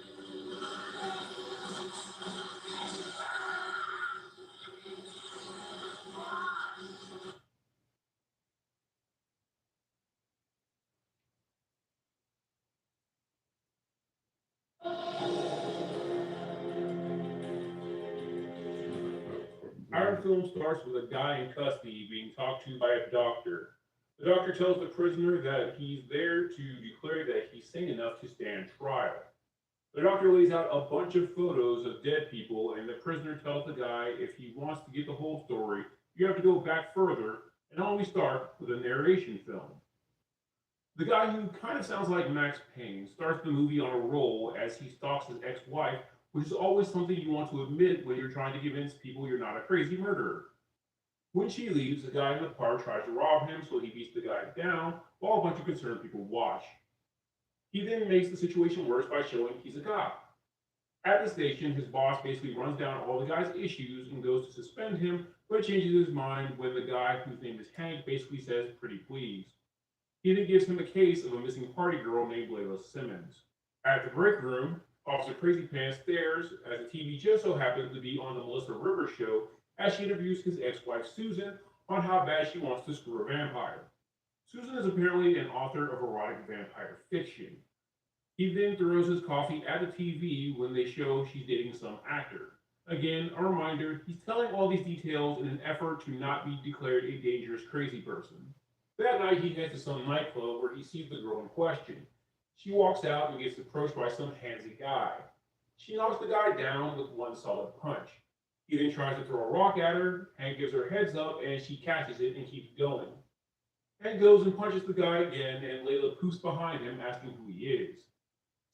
Our film starts with a guy in custody being talked to by a doctor. The doctor tells the prisoner that he's there to declare that he's sane enough to stand trial. The doctor lays out a bunch of photos of dead people, and the prisoner tells the guy if he wants to get the whole story, you have to go back further and only start with a narration film. The guy, who kind of sounds like Max Payne, starts the movie on a roll as he stalks his ex-wife, which is always something you want to admit when you're trying to convince people you're not a crazy murderer. When she leaves, the guy in the park tries to rob him, so he beats the guy down while a bunch of concerned people watch. He then makes the situation worse by showing he's a cop. At the station, his boss basically runs down all the guy's issues and goes to suspend him, but changes his mind when the guy, whose name is Hank, basically says pretty please. He then gives him a case of a missing party girl named Layla Simmons. At the break room, Officer Crazy Pants stares as the TV just so happens to be on the Melissa Rivers show as she interviews his ex-wife Susan on how bad she wants to screw a vampire. Susan is apparently an author of erotic vampire fiction. He then throws his coffee at the TV when they show she's dating some actor. Again, a reminder, he's telling all these details in an effort to not be declared a dangerous crazy person. That night, he heads to some nightclub where he sees the girl in question. She walks out and gets approached by some handsy guy. She knocks the guy down with one solid punch. He then tries to throw a rock at her. Hank gives her a heads up and she catches it and keeps going. Hank goes and punches the guy again, and Layla poofs behind him asking who he is.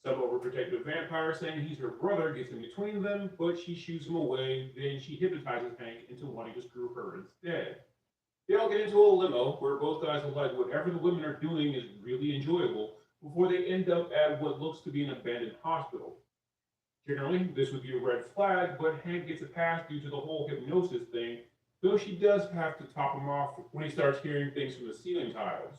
Some overprotective vampire saying he's her brother gets in between them, but she shoots him away. Then she hypnotizes Hank into wanting to screw her instead. They all get into a limo where both guys are like whatever the women are doing is really enjoyable before they end up at what looks to be an abandoned hospital. Generally, this would be a red flag, but Hank gets a pass due to the whole hypnosis thing, though she does have to top him off when he starts hearing things from the ceiling tiles.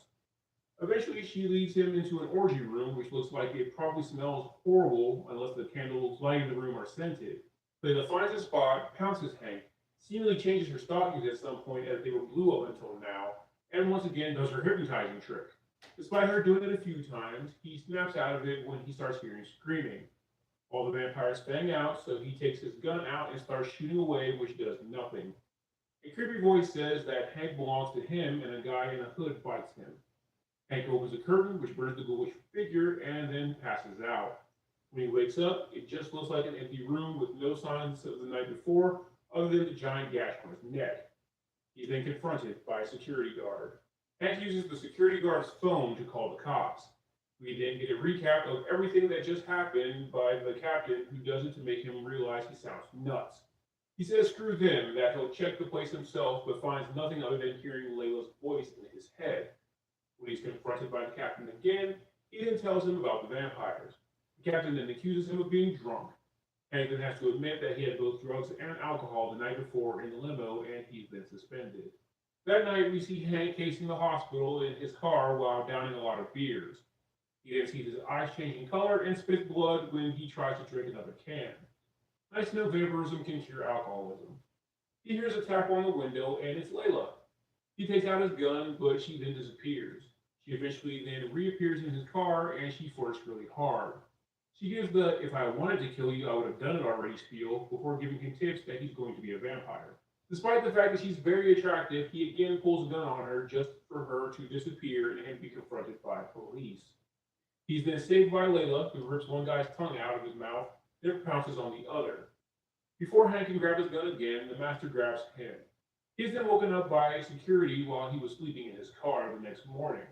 Eventually, she leads him into an orgy room, which looks like it probably smells horrible unless the candles lighting the room are scented. Layla finds a spot, pounces Hank, seemingly changes her stockings at some point as they were blue up until now, and once again does her hypnotizing trick. Despite her doing it a few times, he snaps out of it when he starts hearing screaming. All the vampires fang out, so he takes his gun out and starts shooting away, which does nothing. A creepy voice says that Hank belongs to him, and a guy in a hood bites him. Hank opens a curtain, which burns the ghoulish figure, and then passes out. When he wakes up, it just looks like an empty room with no signs of the night before, other than the giant gash on his neck. He's then confronted by a security guard. Hank uses the security guard's phone to call the cops. We then get a recap of everything that just happened by the captain, who does it to make him realize he sounds nuts. He says screw them, that he'll check the place himself, but finds nothing other than hearing Layla's voice in his head. When he's confronted by the captain again, he then tells him about the vampires. The captain then accuses him of being drunk. Hank then has to admit that he had both drugs and alcohol the night before in the limo, and he's then suspended. That night, we see Hank casing the hospital in his car while downing a lot of beers. He then sees his eyes changing color and spits blood when he tries to drink another can. Nice to know vampirism can cure alcoholism. He hears a tap on the window, and it's Layla. He takes out his gun, but she then disappears. She eventually then reappears in his car, and she flirts really hard. She gives the "if I wanted to kill you, I would have done it already" spiel before giving him tips that he's going to be a vampire. Despite the fact that she's very attractive, he again pulls a gun on her just for her to disappear and be confronted by police. He's then saved by Layla, who rips one guy's tongue out of his mouth, then pounces on the other. Before Hank can grab his gun again, the master grabs him. He's then woken up by security while he was sleeping in his car the next morning.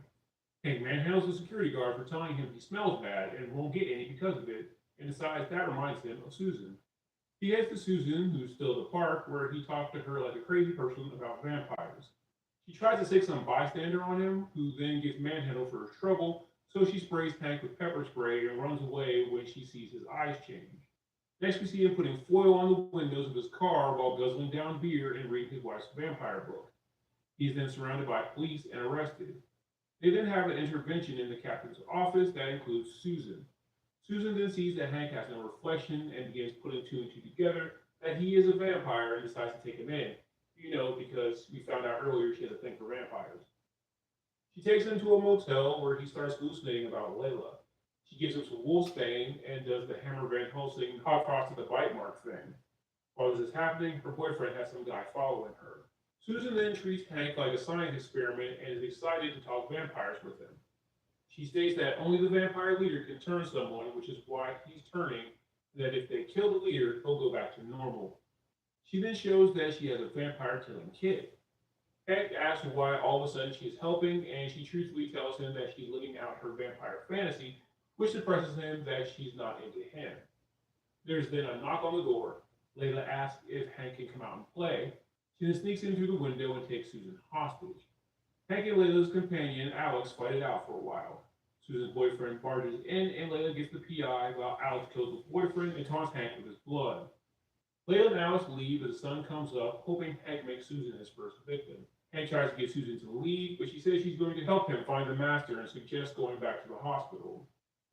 Hank manhandles the security guard for telling him he smells bad and won't get any because of it, and decides that reminds him of Susan. He heads to Susan, who's still at the park, where he talks to her like a crazy person about vampires. She tries to stick some bystander on him, who then gets manhandled for his trouble, so she sprays Hank with pepper spray and runs away when she sees his eyes change. Next, we see him putting foil on the windows of his car while guzzling down beer and reading his wife's vampire book. He's then surrounded by police and arrested. They then have an intervention in the captain's office that includes Susan. Susan then sees that Hank has no reflection and begins putting two and two together that he is a vampire and decides to take him in. You know, because we found out earlier she has a thing for vampires. She takes him to a motel where he starts hallucinating about Layla. She gives him some wolfsbane and does the Hammer Van Helsing hot cross to the bite mark thing. While this is happening, her boyfriend has some guy following her. Susan then treats Hank like a science experiment and is excited to talk vampires with him. She states that only the vampire leader can turn someone, which is why he's turning, and that if they kill the leader, he'll go back to normal. She then shows that she has a vampire killing kid. Hank asks her why all of a sudden she is helping, and she truthfully tells him that she's living out her vampire fantasy, which suppresses him that she's not into him. There's then a knock on the door. Layla asks if Hank can come out and play. She then sneaks in through the window and takes Susan hostage. Hank and Layla's companion, Alex, fight it out for a while. Susan's boyfriend barges in, and Layla gets the PI while Alex kills the boyfriend and taunts Hank with his blood. Layla and Alex leave as the sun comes up, hoping Hank makes Susan his first victim. Hank tries to get Susan to leave, but she says she's going to help him find the master and suggests going back to the hospital.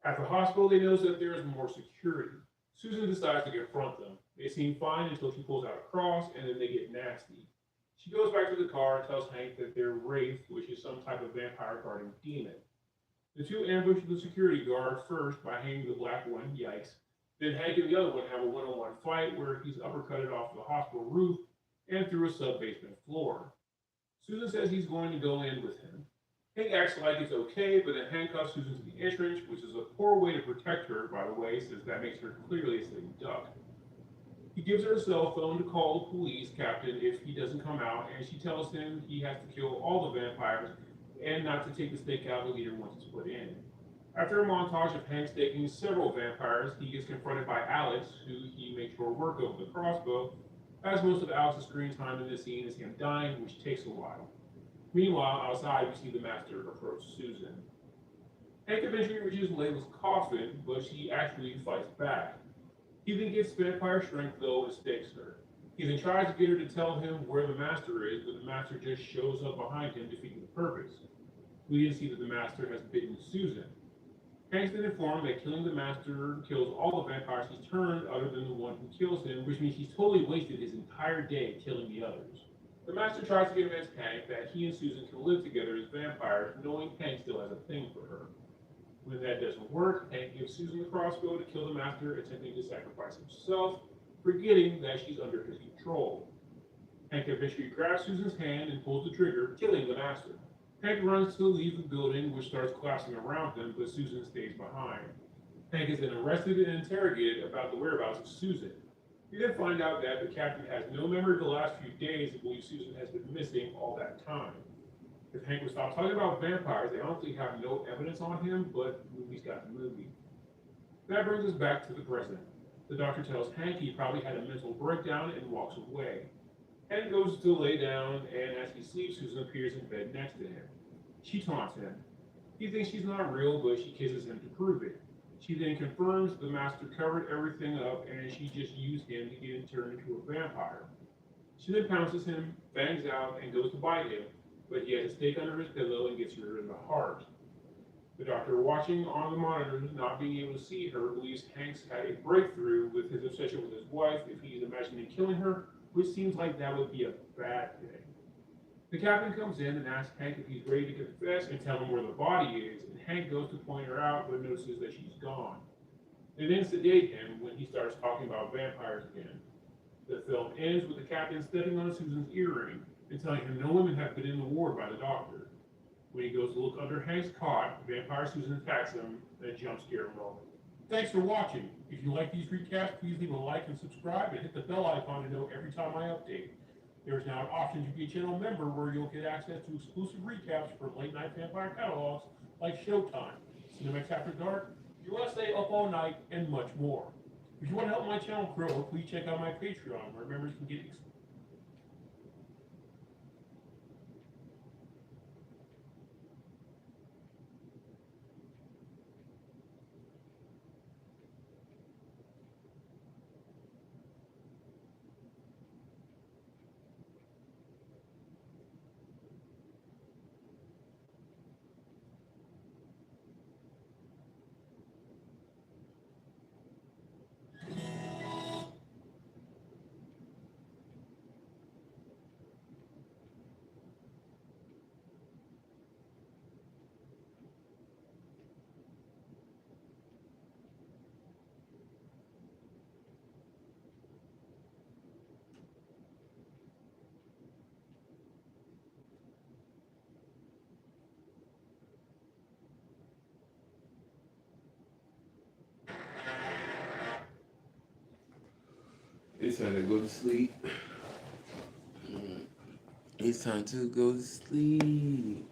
At the hospital, they notice that there is more security. Susan decides to confront them. They seem fine until she pulls out a cross, and then they get nasty. She goes back to the car and tells Hank that they're Wraith, which is some type of vampire guarding demon. The two ambush the security guard first by hanging the black one, yikes. Then Hank and the other one have a one-on-one fight where he's uppercutted off the hospital roof and through a sub-basement floor. Susan says he's going to go in with him. Hank acts like it's okay, but then handcuffs Susan to the entrance, which is a poor way to protect her, by the way, since that makes her clearly a sitting duck. He gives her a cell phone to call the police captain if he doesn't come out, and she tells him he has to kill all the vampires and not to take the stake out the leader once it's put in. After a montage of Hank staking several vampires, he gets confronted by Alex, who he makes short work of the crossbow, as most of Alex's screen time in this scene is him dying, which takes a while. Meanwhile, outside, we see the master approach Susan. Hank eventually reaches Layla's coffin, but she actually fights back. He then gets vampire strength, though, and stakes her. He then tries to get her to tell him where the master is, but the master just shows up behind him, defeating the purpose. We then see that the master has bitten Susan. Hank's then informed that killing the master kills all the vampires he's turned other than the one who kills him, which means he's totally wasted his entire day killing the others. The master tries to convince Hank that he and Susan can live together as vampires, knowing Hank still has a thing for her. When that doesn't work, Hank gives Susan the crossbow to kill the master, attempting to sacrifice himself, forgetting that she's under his control. Hank eventually grabs Susan's hand and pulls the trigger, killing the master. Hank runs to leave the building, which starts collapsing around him, but Susan stays behind. Hank is then arrested and interrogated about the whereabouts of Susan. We then find out that the captain has no memory of the last few days and believes Susan has been missing all that time. If Hank would stop talking about vampires, they honestly have no evidence on him, but the movie's got the movie. That brings us back to the present. The doctor tells Hank he probably had a mental breakdown and walks away. Hank goes to lay down, and as he sleeps, Susan appears in bed next to him. She taunts him. He thinks she's not real, but she kisses him to prove it. She then confirms the master covered everything up, and she just used him to get him turned into a vampire. She then pounces him, bangs out, and goes to bite him, but he has a stake under his pillow and gets her in the heart. The doctor, watching on the monitors, not being able to see her, believes Hank's had a breakthrough with his obsession with his wife if he's imagining killing her, which seems like that would be a bad thing. The captain comes in and asks Hank if he's ready to confess and tell him where the body is, and Hank goes to point her out but notices that she's gone. They then sedate him when he starts talking about vampires again. The film ends with the captain stepping on Susan's earring and telling him no women have been in the ward by the doctor. When he goes to look under Hank's cot, vampire Susan attacks him in a jump scare moment. Thanks for watching. If you like these recaps, please leave a like and subscribe and hit the bell icon to know every time I update. There is now an option to be a channel member where you'll get access to exclusive recaps from late night vampire catalogs like Showtime, Cinemax After Dark, You Want to Stay Up All Night, and much more. If you want to help my channel grow, please check out my Patreon, where members can get It's time to go to sleep. It's time to go to sleep.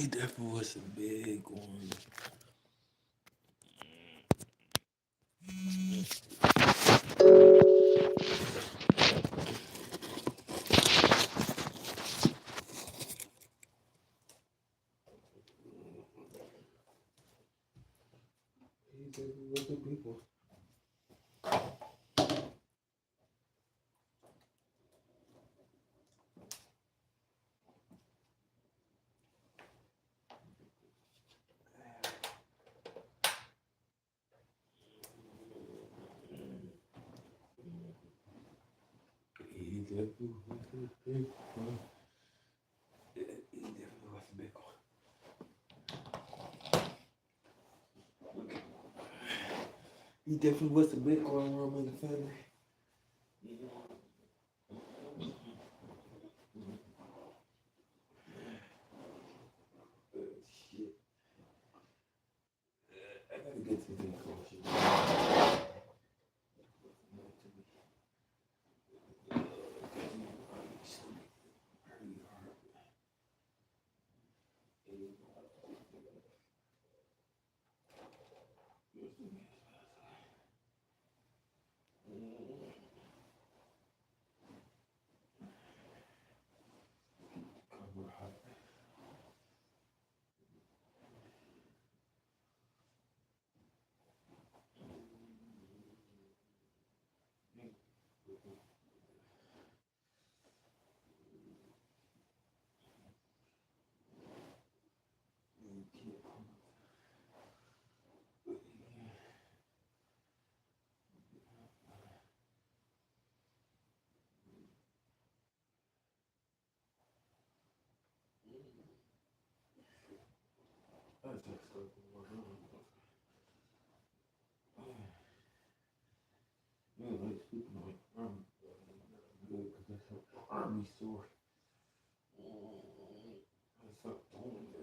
He definitely was a big one. He definitely was a big one. He definitely was a big one. He definitely was a big one. He definitely was a big one around in the family. Shit. I gotta get to the conclusion. Army sword. That's up to him.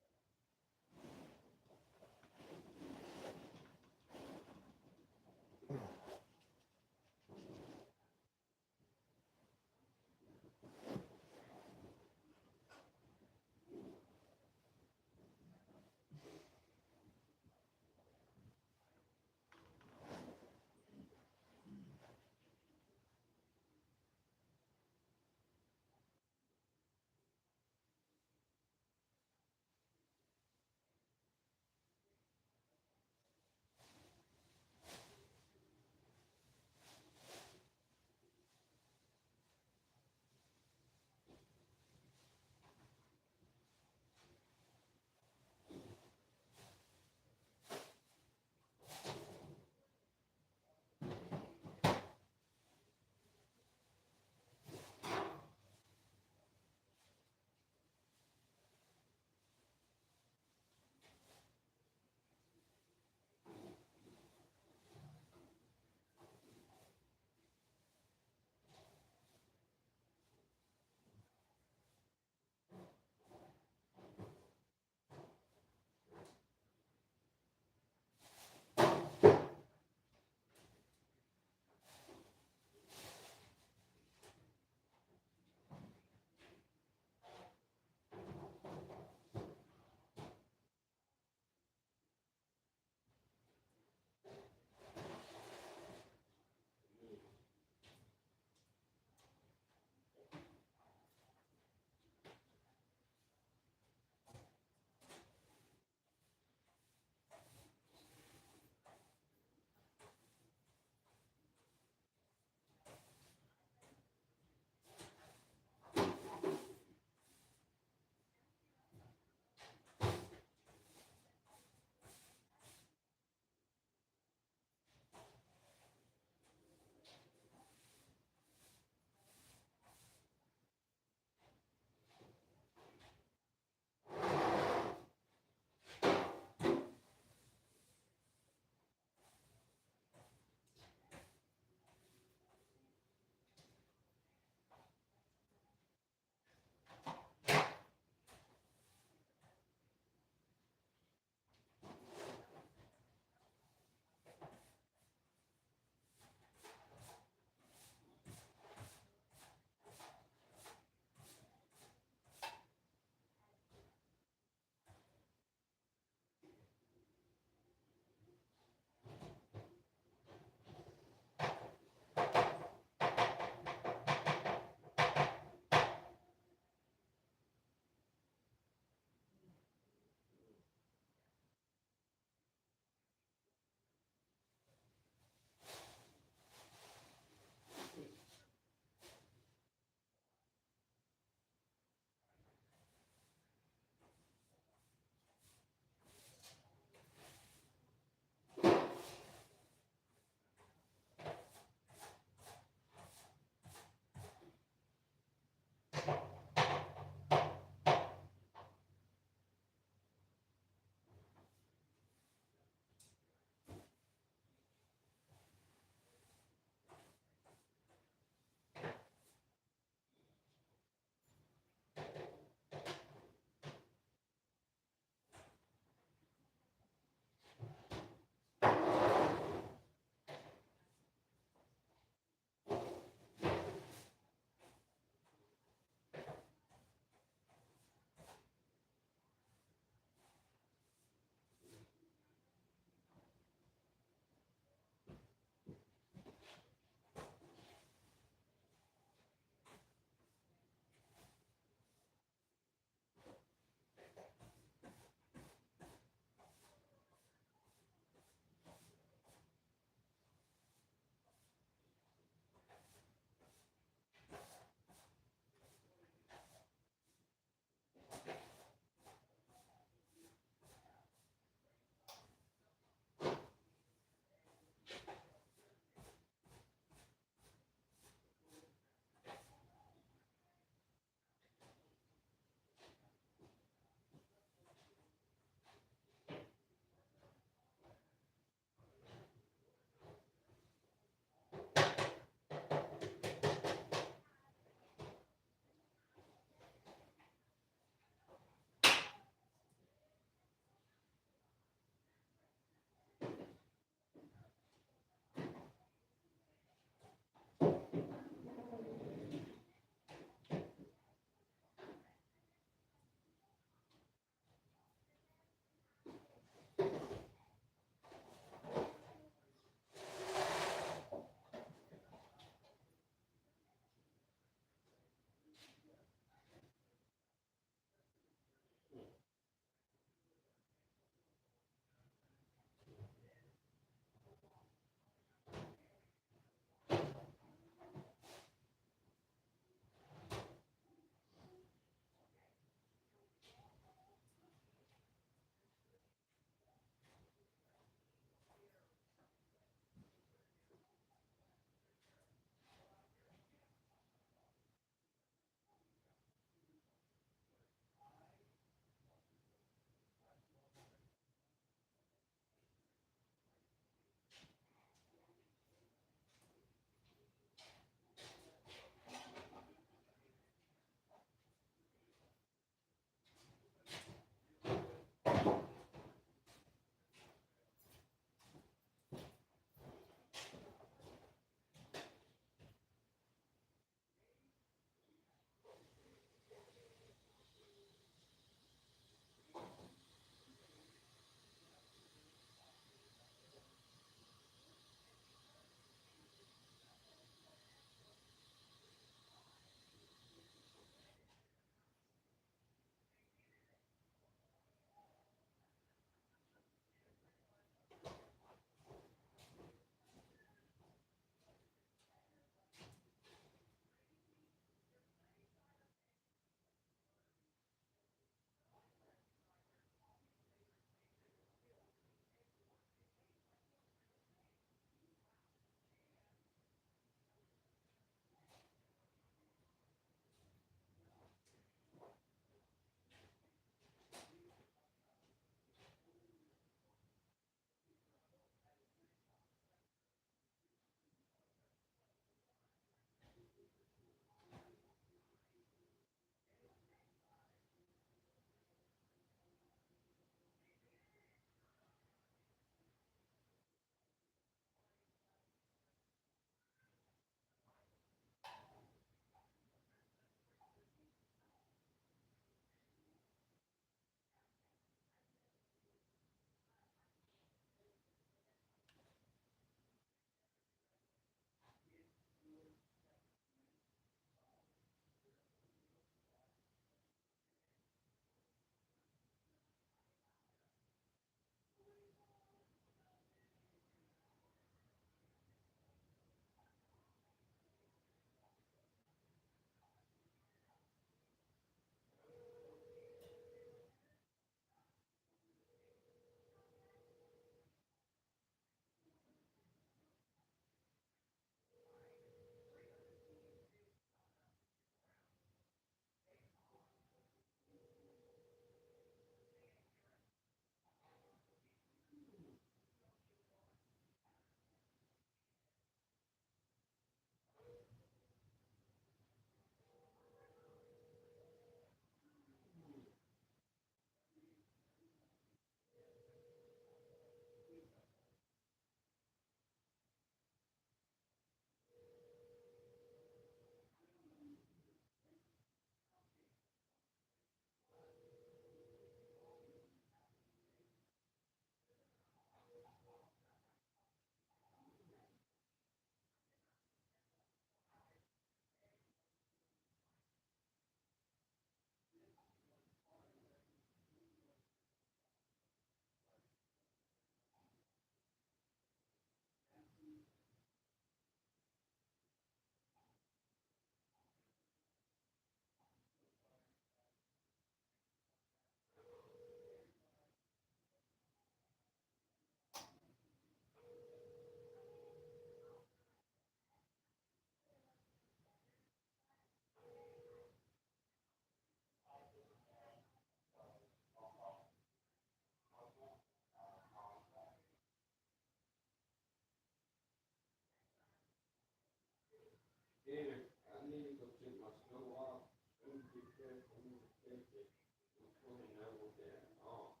David, I need to go take my snow off. I'm gonna get that for me to take it. I'm coming out with that off.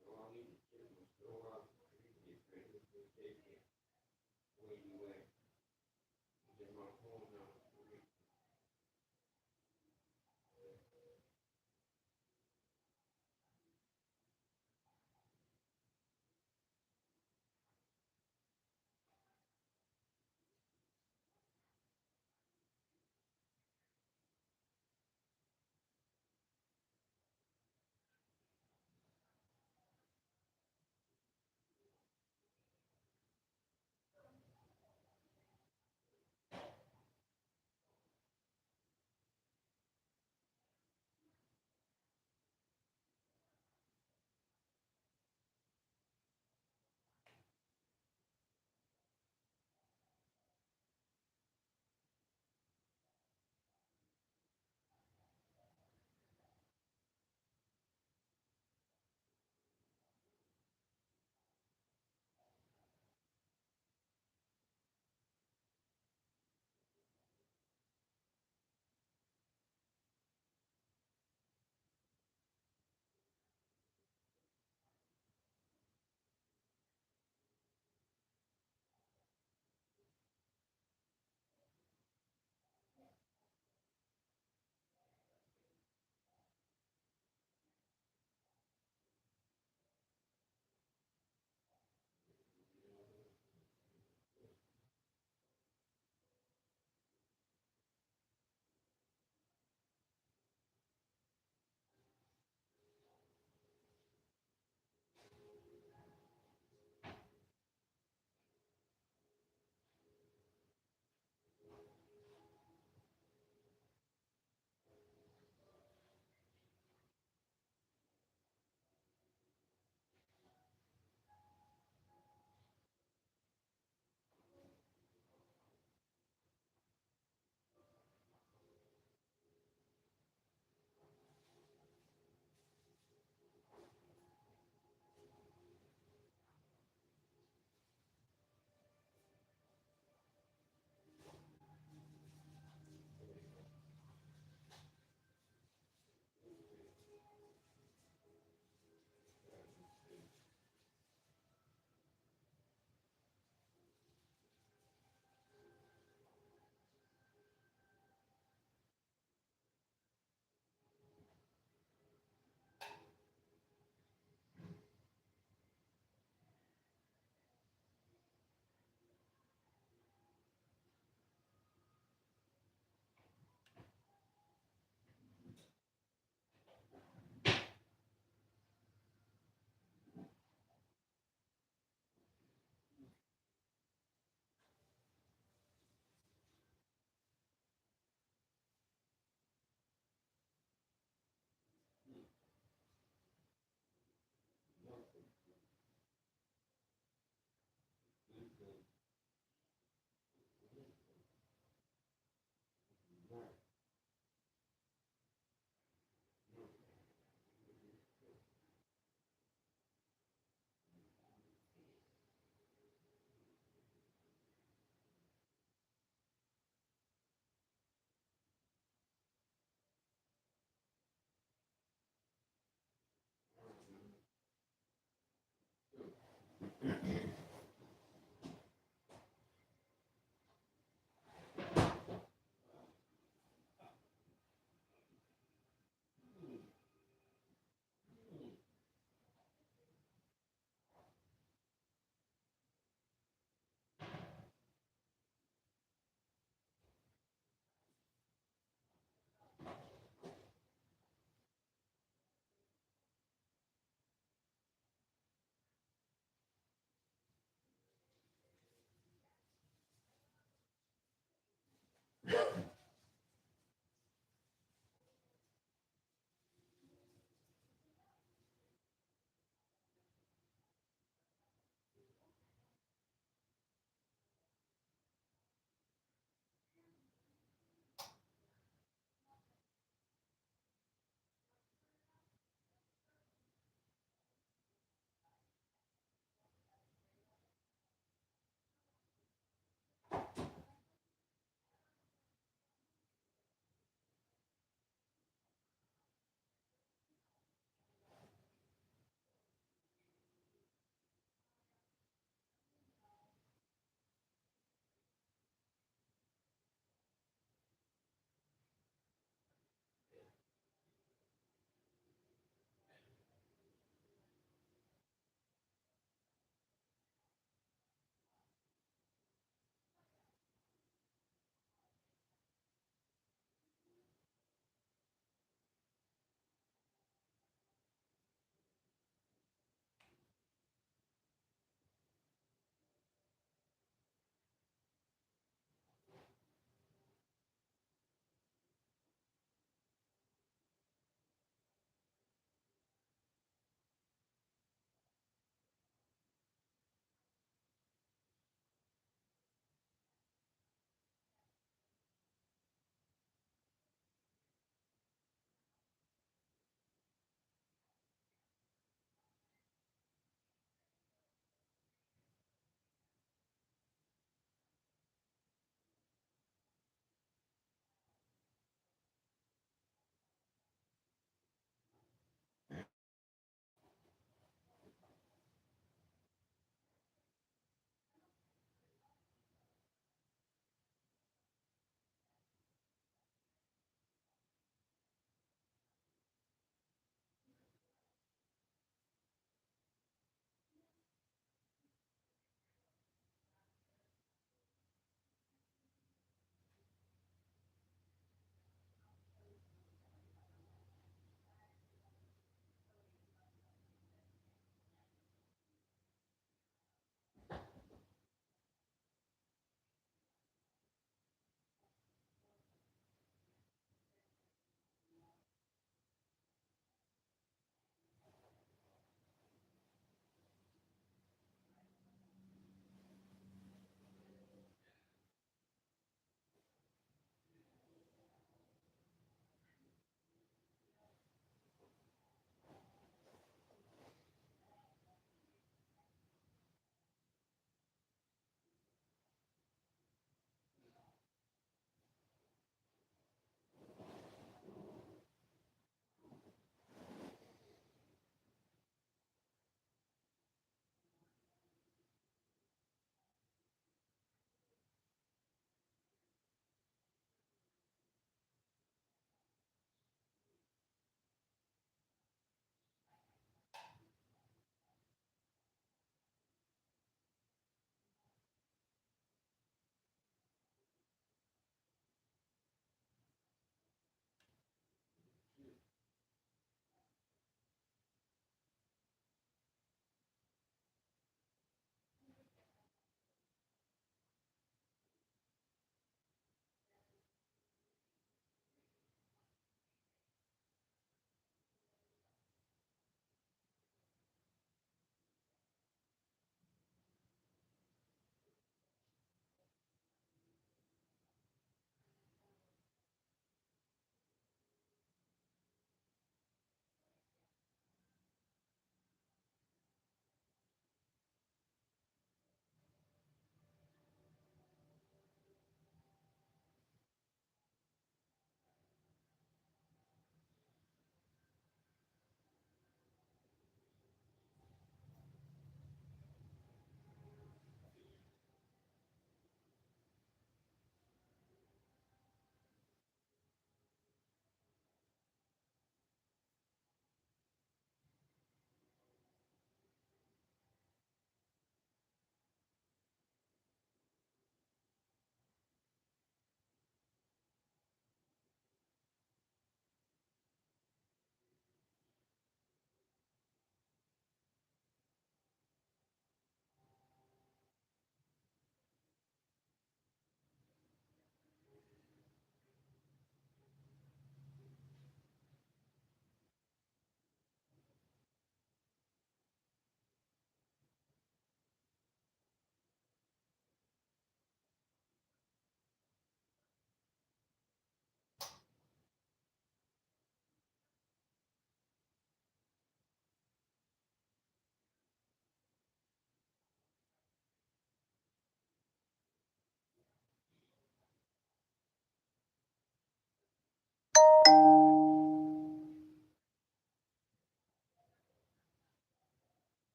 So I need to get my snow off. I need to get ready to take it. Where you at? Get my phone out.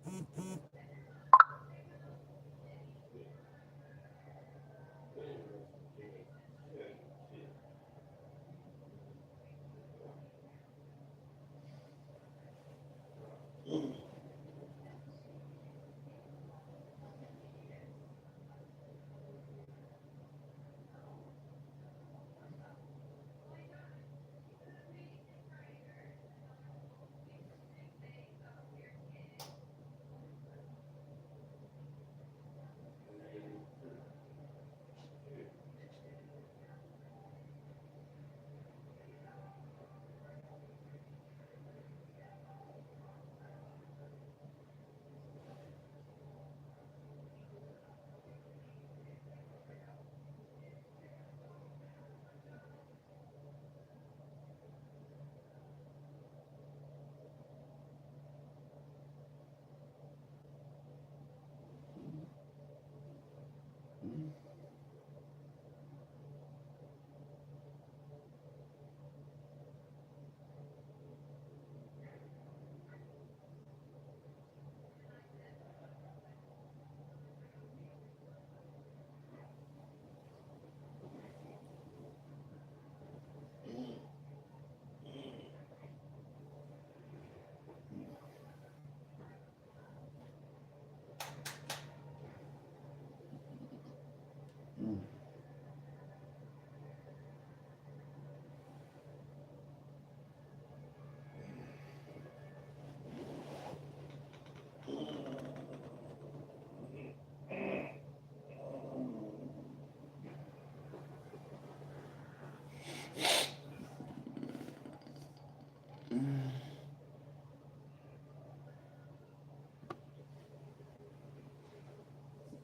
Mm.